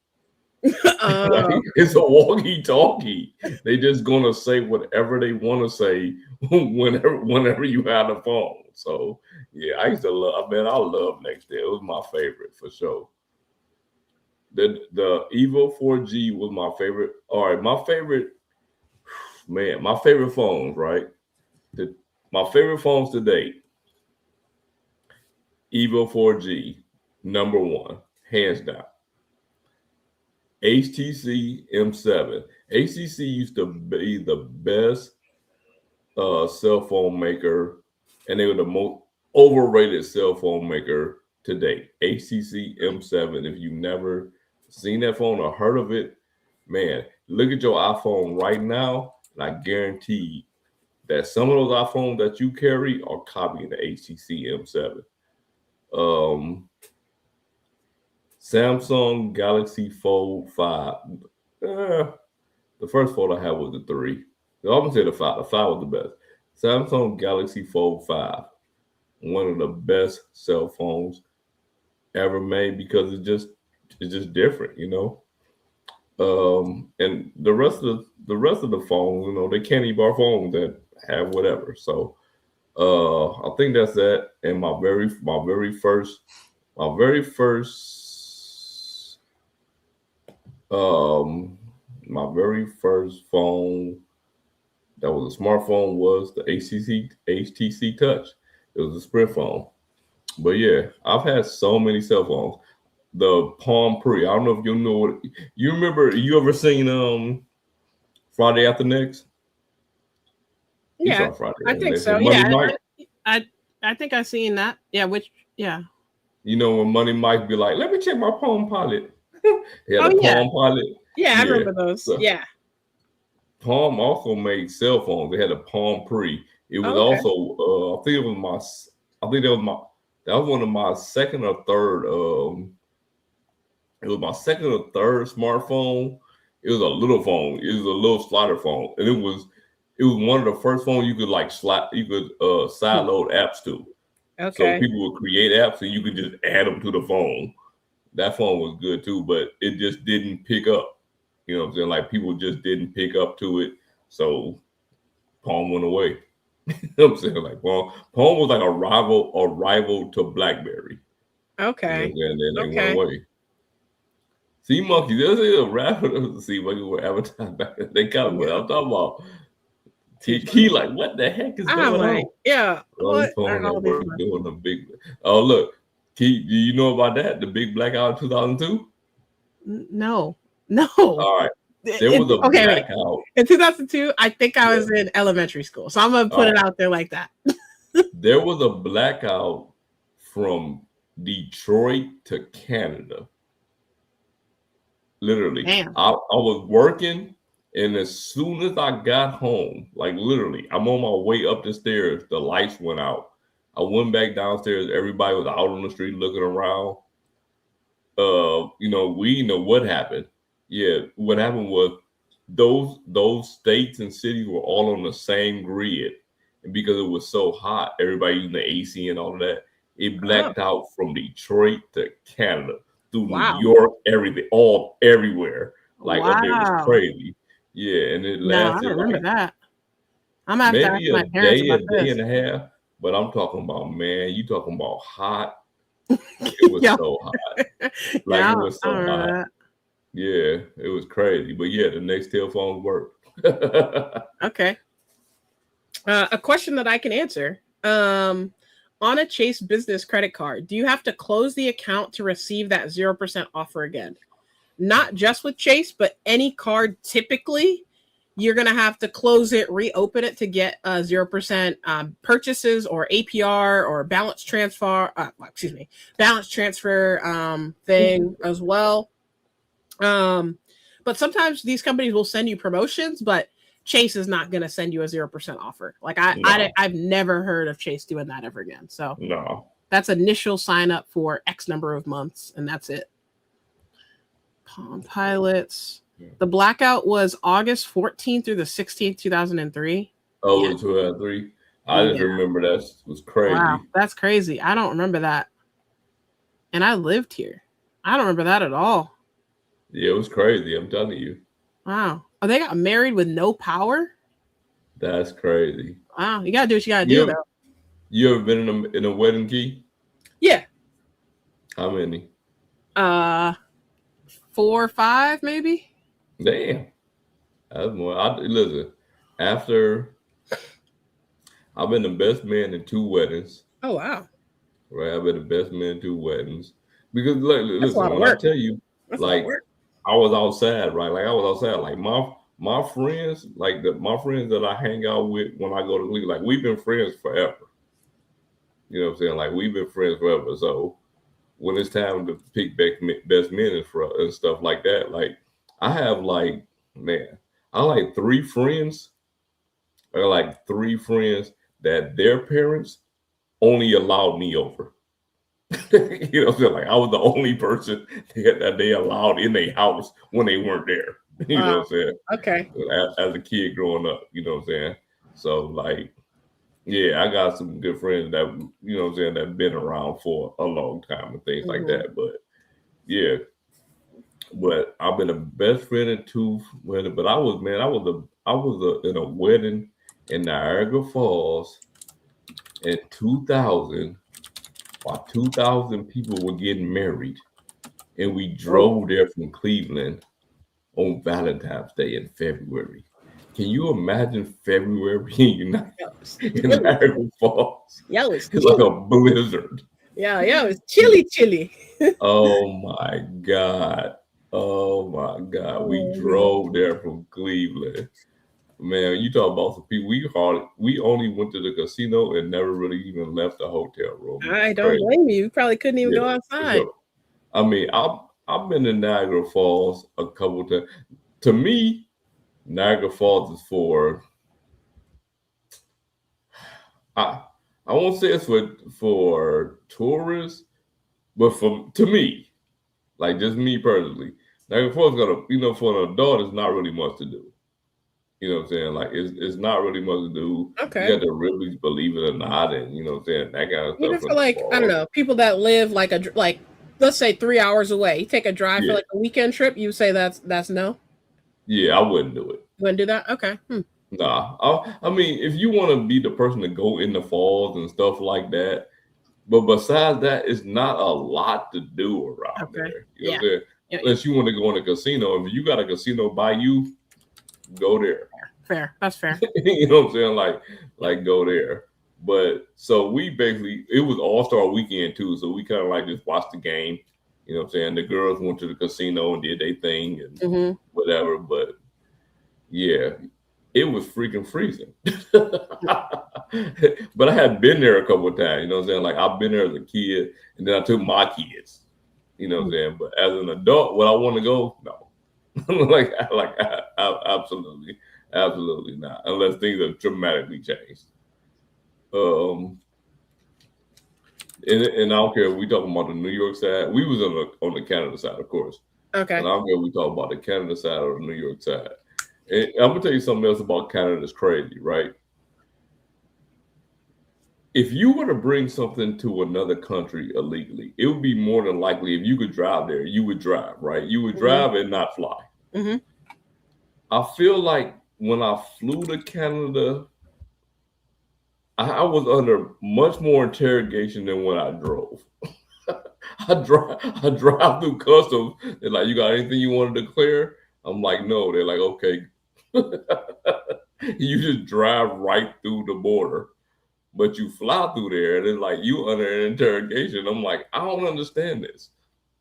Right? It's a walkie-talkie. They just gonna say whatever they want to say whenever you have the phone. So yeah, I used to love. Man, I love Nextel. It was my favorite for sure. The Evo 4G was my favorite. All right, my favorite. Man, my favorite phones. Right, my favorite phones to date. Evo 4G, number one, hands down. HTC M7. HTC used to be the best cell phone maker, and they were the most overrated cell phone maker to date. HTC M7. If you've never seen that phone or heard of it, man, look at your iPhone right now, and I guarantee that some of those iPhones that you carry are copying the HTC M7. Samsung Galaxy Fold 5. The first Fold I had was the 3. I'm gonna say the 5. The 5 was the best. Samsung Galaxy Fold 5. One of the best cell phones ever made because it's just different, you know. And the rest of the phones, you know, they can't even our phones that have whatever. So I think that's that. And my very first phone that was a smartphone was the HTC Touch. It was a Sprint phone. But yeah, I've had so many cell phones. The Palm Pre. I don't know if you know what you remember. You ever seen Friday After Next? Yeah, I think so. Yeah, I think I've seen that. Yeah, you know when Money Mike be like, let me check my Palm Pilot. He had a Palm Pilot. Yeah, I remember those. So, yeah. Palm also made cell phones. They had a Palm Pre. It was also I think that was one of my second or third it was my second or third smartphone. It was a little phone. It was a little slider phone. And it was one of the first phones you could sideload apps to. Okay. So people would create apps and you could just add them to the phone. That phone was good too, but it just didn't pick up. You know what I'm saying? Like people just didn't pick up to it. So Palm went away. You know what I'm saying? Like Palm was like a rival to BlackBerry. Okay. You know, and then they went away. Sea Monkey, there's a rapper. Sea Monkey were advertised back. They kind of what I'm talking about. Key, like, what the heck is going on? Yeah. What doing the big? Oh, look, Key, do you know about that? The big blackout in 2002? No. All right. There was a blackout. In 2002, I think I was in elementary school. So I'm going to put it out there like that. There was a blackout from Detroit to Canada. Literally. Damn. I was working, and as soon as I got home, like literally, I'm on my way up the stairs, the lights went out. I went back downstairs. Everybody was out on the street looking around. We know what happened. Yeah, what happened was those states and cities were all on the same grid, and because it was so hot, everybody using the AC and all of that, it blacked out from Detroit to Canada through New York, everything, everywhere. Like up there, it was crazy. Yeah, and it lasted. I don't remember that. I'm gonna have to ask my parents about this. Day and a half. But I'm talking about, man, you talking about hot. It was so hot. Like it was so hot. That. Yeah, it was crazy. But yeah, the next telephone worked. Okay. A question that I can answer. On a Chase business credit card, do you have to close the account to receive that 0% offer again? Not just with Chase, but any card typically. You're going to have to close it, reopen it to get 0% purchases or APR or balance transfer thing as well. But sometimes these companies will send you promotions, but Chase is not going to send you a 0% offer. Like I've never heard of Chase doing that ever again. So that's initial sign up for X number of months, and that's it. Palm Pilots. The blackout was August 14th through the 16th, 2003. Oh, yeah. 2003. I just remember that was crazy. Wow, that's crazy. I don't remember that. And I lived here. I don't remember that at all. Yeah, it was crazy. I'm telling you. Wow. Oh, they got married with no power? That's crazy. Wow. You got to do what you got to do, though. You ever been in a wedding key? Yeah. How many? 4 or 5, maybe. Damn. That's more. Listen, after I've been the best man in 2 weddings. Oh, wow. Right. I've been the best man in 2 weddings. Because listen, when I tell you, like I was outside, right? Like I was outside. Like my friends, like my friends that I hang out with when I go to league, like we've been friends forever. You know what I'm saying? Like we've been friends forever. So when it's time to pick best men and stuff like that, like I have like, man, I like 3 friends. I like 3 friends that their parents only allowed me over. You know what I'm saying? Like I was the only person that they allowed in their house when they weren't there. You know what I'm saying? Okay. As a kid growing up, you know what I'm saying? So like, yeah, I got some good friends that, you know what I'm saying, that been around for a long time and things like that. But yeah. But I've been a best friend in 2 weddings. But I was in a wedding in Niagara Falls in 2000. While 2,000 people were getting married, and we drove there from Cleveland on Valentine's Day in February. Can you imagine February in Niagara Falls? Yeah, it was it's like a blizzard. Yeah, it was chilly. Oh my God. We drove there from Cleveland. Man, you talk about some people. We only went to the casino and never really even left the hotel room. I don't blame you. You probably couldn't even go outside. I mean, I've been to Niagara Falls a couple times. To me, Niagara Falls is for. I won't say it's for tourists, but to me, like just me personally, Niagara Falls got for an adult, it's not really much to do. You know what I'm saying? Like it's not really much to do. Okay. You got to really believe it or not, and you know what I'm saying, that kind of stuff. Even for like I don't know, people that live like let's say 3 hours away, you take a drive for like a weekend trip. You say that's no. Yeah, I wouldn't do it. You wouldn't do that? Okay. Nah, I mean, if you want to be the person to go in the falls and stuff like that, but besides that, it's not a lot to do around there. You know what I'm saying? Unless you want to go in a casino. If you got a casino by you, go there. Fair. That's fair. You know what I'm saying? Like go there. But so we basically, it was All-Star weekend too. So we kind of like just watched the game. You know what I'm saying? The girls went to the casino and did their thing and whatever. But yeah, it was freaking freezing. But I had been there a couple of times. You know what I'm saying? Like I've been there as a kid, and then I took my kids. You know what I'm saying? But as an adult, would I want to go? No. Absolutely not. Unless things have dramatically changed. And I don't care if we talking about the New York side. We was on the Canada side, of course. Okay. And I don't care if we talk about the Canada side or the New York side. And I'm gonna tell you something else about Canada that's crazy, right? If you were to bring something to another country illegally, it would be more than likely if you could drive there, you would drive, right? You would drive and not fly. I feel like when I flew to Canada, I was under much more interrogation than when I drove. I drive through customs. They're like, "You got anything you want to declare?" I'm like, "No." They're like, "Okay." You just drive right through the border, but you fly through there, and it's like you under an interrogation. I'm like, I don't understand this.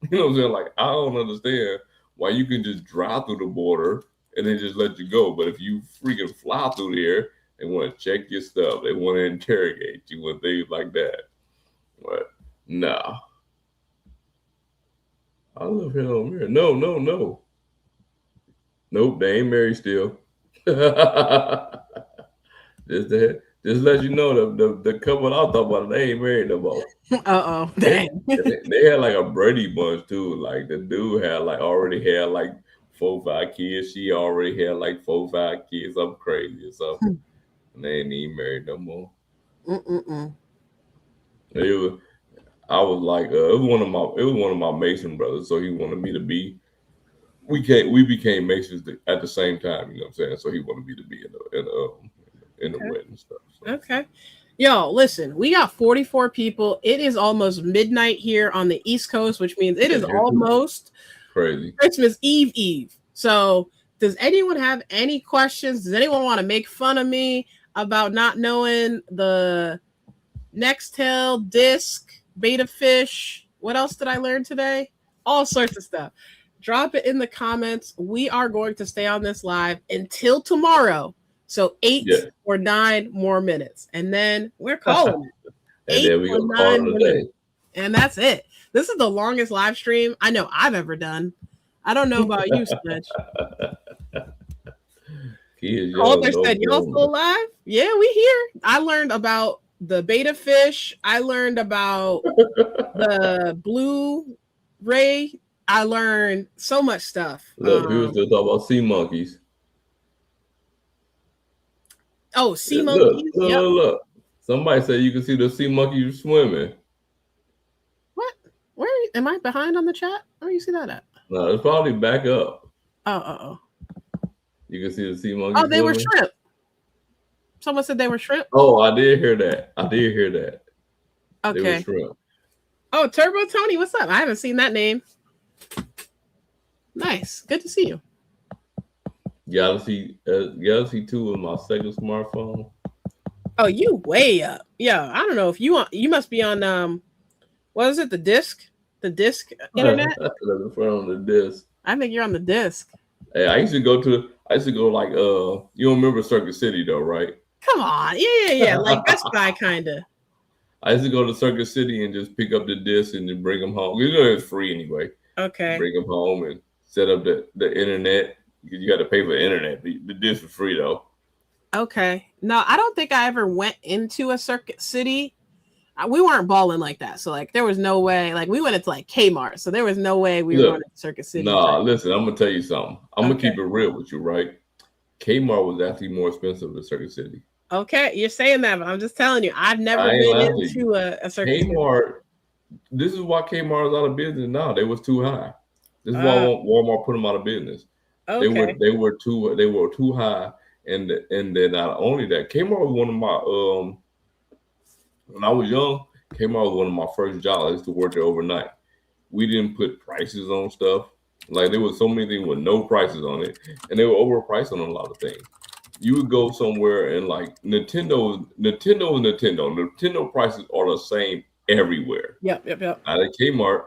You know what I'm saying? Like, I don't understand why you can just drive through the border and then just let you go. But if you freaking fly through there, they want to check your stuff. They want to interrogate you and things like that. But nah. I love him on here. No. Nope, they ain't married still. Just let you know the couple I thought about, they ain't married no more. Dang. They had like a Brady bunch too. Like the dude had like already had like 4-5 kids. She already had like 4-5 kids. I'm crazy or something. And they ain't even married no more. I was like, it was one of my Mason brothers, so he wanted me to be. We became Masons at the same time. You know what I'm saying? So he wanted me to be in the wedding stuff. So. Okay. Yo, listen, we got 44 people. It is almost midnight here on the East Coast, which means it is almost crazy Christmas Eve. So does anyone have any questions? Does anyone want to make fun of me about not knowing the Nextel, disc, beta fish? What else did I learn today? All sorts of stuff. Drop it in the comments. We are going to stay on this live until tomorrow. So 8 or 9 more minutes. And then we're calling it. And then we go call it a day. And that's it. This is the longest live stream I know I've ever done. I don't know about you, Sledge. Calder said, y'all still alive? Yeah, we here. I learned about the beta fish. I learned about the blue ray. I learned so much stuff. Look, people still talk about sea monkeys. Oh, sea monkeys? Look. Somebody said you can see the sea monkeys swimming. What? Where am I behind on the chat? Where do you see that at? No, it's probably back up. Oh. You can see the sea monkeys. Oh, they swimming. were shrimp. Someone said they were shrimp. Oh, I did hear that. Okay. They were shrimp. Oh, Turbo Tony, what's up? I haven't seen that name. Nice. Good to see you. Galaxy 2 is my second smartphone. Oh, you way up. Yeah, I don't know if you must be on what is it? The disc internet? On the disc. I think you're on the disc. Hey, I used to go like you don't remember Circuit City though, right? Come on. Yeah. Like Best Buy kinda. I used to go to Circuit City and just pick up the disc and then bring them home. You know it's free anyway. Okay. Bring them home and set up the internet. You got to pay for the internet. The disc is free though. Okay. No, I don't think I ever went into a Circuit City. We weren't balling like that. So like there was no way. Like we went into like Kmart. So there was no way we were going to Circuit City. Nah, listen, I'm gonna tell you something. I'm gonna keep it real with you, right? Kmart was actually more expensive than Circuit City. Okay, you're saying that, but I'm just telling you, I've never been into a Circuit Kmart. City. This is why Kmart is out of business now. They was too high. This is why Walmart put them out of business. Okay. They were too high, and then not only that, Kmart was one of my when I was young, Kmart was one of my first jobs. I used to work there overnight. We didn't put prices on stuff. Like there was so many things with no prices on it, and they were overpriced on a lot of things. You would go somewhere and like Nintendo prices are the same everywhere. Yep. At Kmart,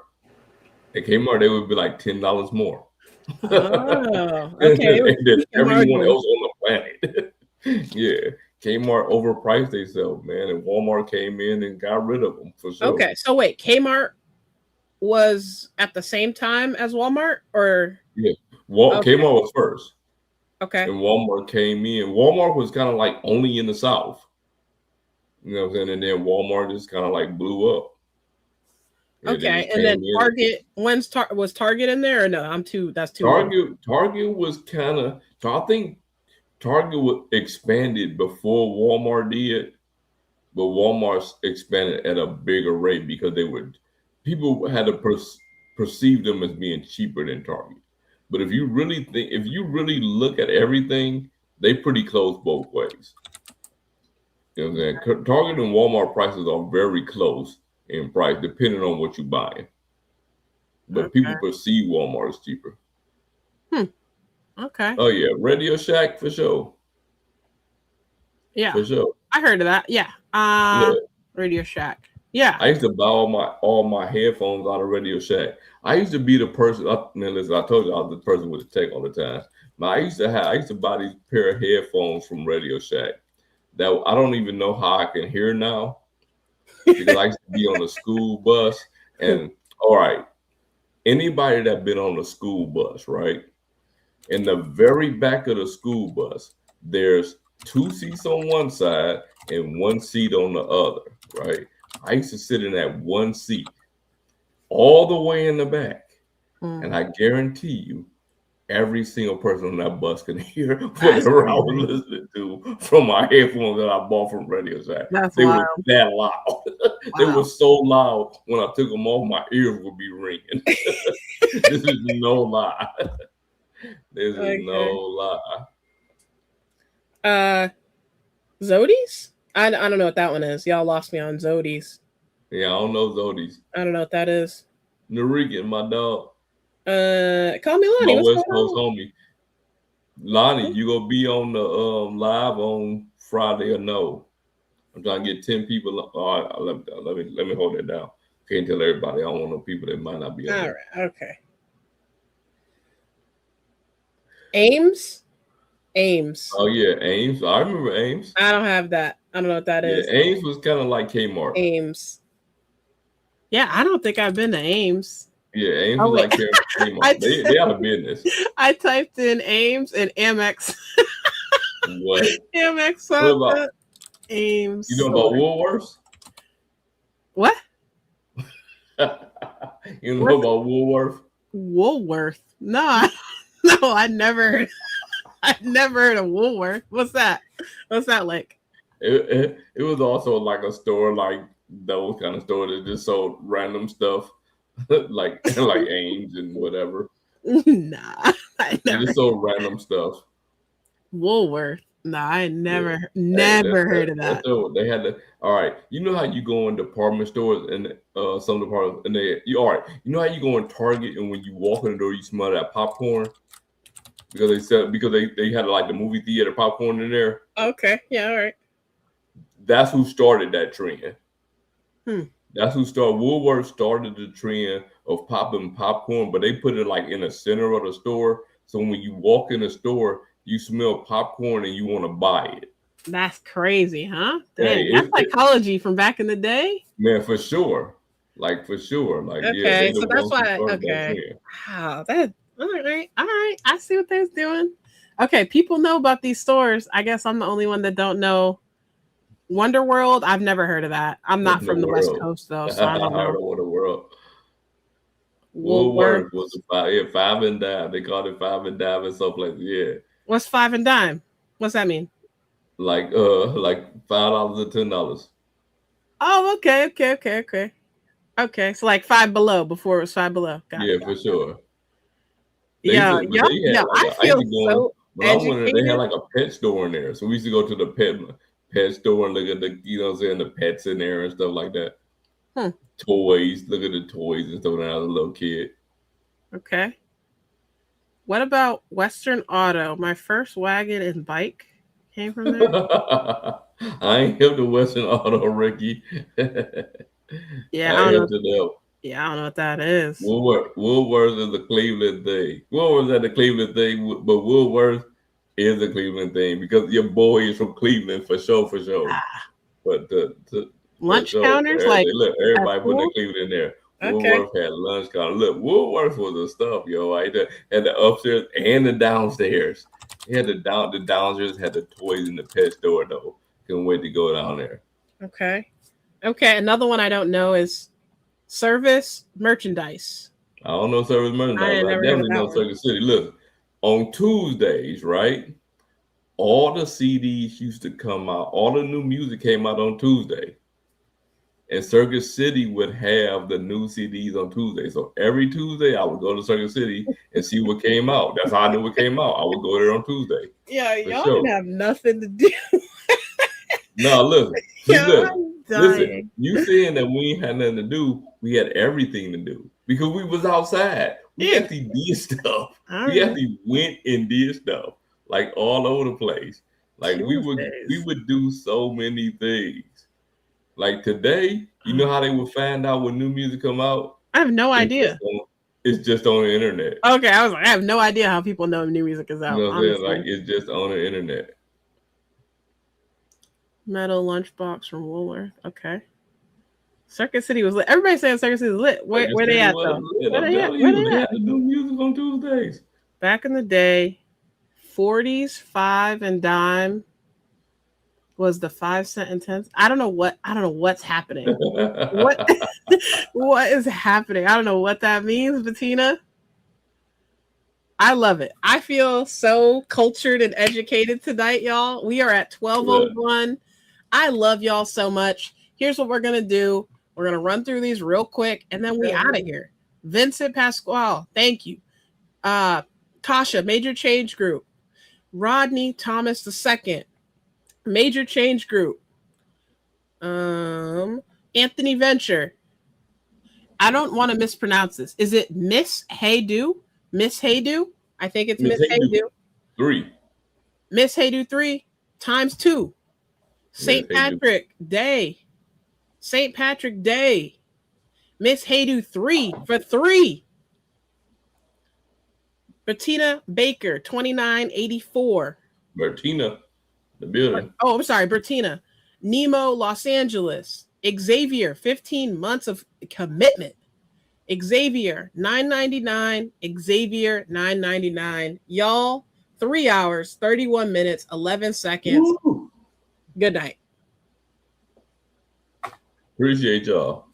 At Kmart, they would be like $10 more. Oh, okay. Than everyone else on the planet. Yeah. Kmart overpriced themselves, man, and Walmart came in and got rid of them for sure. Okay, so wait, Kmart was at the same time as Walmart, or yeah, okay. Kmart was first. Okay. And Walmart came in. Walmart was kind of like only in the South. You know what I'm saying? And then Walmart just kind of like blew up. Okay, and then Target. Was Target in there or no? That's too. Target was kind of. I think Target expanded before Walmart did, but Walmart expanded at a bigger rate because people had to perceive them as being cheaper than Target. But if you really look at everything, they pretty close both ways. You know what I'm saying? Target and Walmart prices are very close in price, depending on what you're buying. But people perceive Walmart as cheaper. Okay. Oh yeah, Radio Shack for sure. Yeah, for sure. I heard of that. Yeah. Radio Shack. Yeah. I used to buy all my headphones out of Radio Shack. I used to be the person. Listen, I told you I was the person with the tech all the time. But I used to buy these pair of headphones from Radio Shack that I don't even know how I can hear now because I used to be on the school bus. And all right, anybody that been on the school bus, right? In the very back of the school bus, there's 2 seats on one side and 1 seat on the other, right? I used to sit in that 1 seat all the way in the back. And I guarantee you, every single person on that bus can hear whatever I was listening to from my headphones that I bought from Radio Shack. They were that loud. They were so loud when I took them off, my ears would be ringing. This is no lie. This is no lie. Zodies? I don't know what that one is. Y'all lost me on Zodies. Yeah, I don't know Zodies. I don't know what that is. Narigan, my dog. Call me Lonnie. My West Coast homie. Lonnie, you gonna be on the live on Friday or no? I'm trying to get 10 people. All right, let me hold that down. Can't tell everybody. I don't want no people that might not be on. All right, okay. Ames. Oh yeah, Ames. I remember Ames. I don't have that. I don't know what that is. Ames was kind of like Kmart. Ames. Yeah, I don't think I've been to Ames. Yeah, Ames was like Kmart. They out of business. I typed in Ames and Amex. What? Amex. What about Ames? You know about Woolworths? What? You know about Woolworth? Woolworth? No, I never heard of Woolworth. What's that? What's that like? It was also like a store like those kind of store that just sold random stuff like Ames and whatever. Nah, I never. They just sold random stuff. Woolworth. No, I never heard of that. They had to. All right, you know how you go in department stores and some departments and all right, you know how you go in Target and when you walk in the door you smell that popcorn because they had like the movie theater popcorn in there. Okay, yeah, all right. That's who started that trend. That's who started. Woolworth started the trend of popping popcorn, but they put it like in the center of the store. So when you walk in the store, you smell popcorn and you want to buy it. That's crazy, huh? Dang, that's psychology from back in the day. Man, for sure. Like for sure. Like okay, so that's why. Okay, wow, that all right. I see what they're doing. Okay, people know about these stores. I guess I'm the only one that don't know. Wonder World, I've never heard of that. I'm not from the West Coast though, so I don't know. Wonder World. Woolworth was about 5 and dime. They called it 5 and dime in some places. Yeah. What's 5 and dime? What's that mean? Like $5 or $10. Oh, okay. Okay, so like Five Below before it was Five Below. Got it. For sure. I feel so educated. They had like a pet store in there, so we used to go to the pet store and look at the, you know what I'm saying, the pets in there and stuff like that. Toys, look at the toys and stuff when I was a little kid. Okay. What about Western Auto? My first wagon and bike came from there. I ain't hip to Western Auto, Ricky. Yeah, I don't know. Yeah, I don't know what that is. Woolworth is the Cleveland thing. Woolworth is the Cleveland thing, but Woolworth is the Cleveland thing because your boy is from Cleveland for sure. But for Lunch sure, counters, like look, at everybody put their school. Cleveland in there. Okay. Woolworth had lunch counter. Look, Woolworth was the stuff, yo. Right there, had the upstairs and the downstairs. It had the downstairs had the toys in the pet store though. Couldn't wait to go down there. Okay. Another one I don't know is service merchandise. I don't know service merchandise, I but I never heard of definitely that know one. Circuit City. Look, on Tuesdays, right? All the CDs used to come out. All the new music came out on Tuesday. And Circuit City would have the new CDs on Tuesday. So every Tuesday, I would go to Circuit City and see what came out. That's how I knew what came out. I would go there on Tuesday. Yeah, For y'all sure. didn't have nothing to do. No, listen. See, Yeah, look. I'm Listen. dying. You saying that we ain't had nothing to do. We had everything to do because we was outside. We Yeah. actually did stuff. I We remember actually went and did stuff like all over the place. Like we Tuesdays. would do so many things. Like today, you know how they would find out when new music come out? I have no idea. It's just on the internet. Okay, I was like, I have no idea how people know new music is out. You know what I'm saying? Honestly. Like it's just on the internet. Metal lunchbox from Woolworth. Okay. Circuit City was lit. Everybody saying Circuit City was lit. Where they at though? Where they at? They had to do music on Tuesdays. Back in the day, 40s, 5 and dime was the 5 cent and 10. I don't know what's happening. What is happening? I don't know what that means, Bettina. I love it. I feel so cultured and educated tonight, y'all. We are at 12:01. I love y'all so much. Here's what we're gonna do. We're gonna run through these real quick, and then we out of here. Vincent Pasquale, thank you. Tasha, Major Change Group. Rodney Thomas II, Major Change Group. Anthony Venture. I don't want to mispronounce this. Is it Miss Haydu? Miss Haydu? I think it's Miss Haydu. 3. Miss Haydu 3 times 2. St. Patrick Day. St. Patrick Day. Miss Haydu 3 for 3. Bettina Baker, 2984. Bertina, the building. Oh, I'm sorry, Bertina. Nemo, Los Angeles. Xavier, 15 months of commitment. Xavier, $9.99. Xavier, $9.99. Y'all, 3 hours, 31 minutes, 11 seconds. Woo. Good night. Appreciate y'all.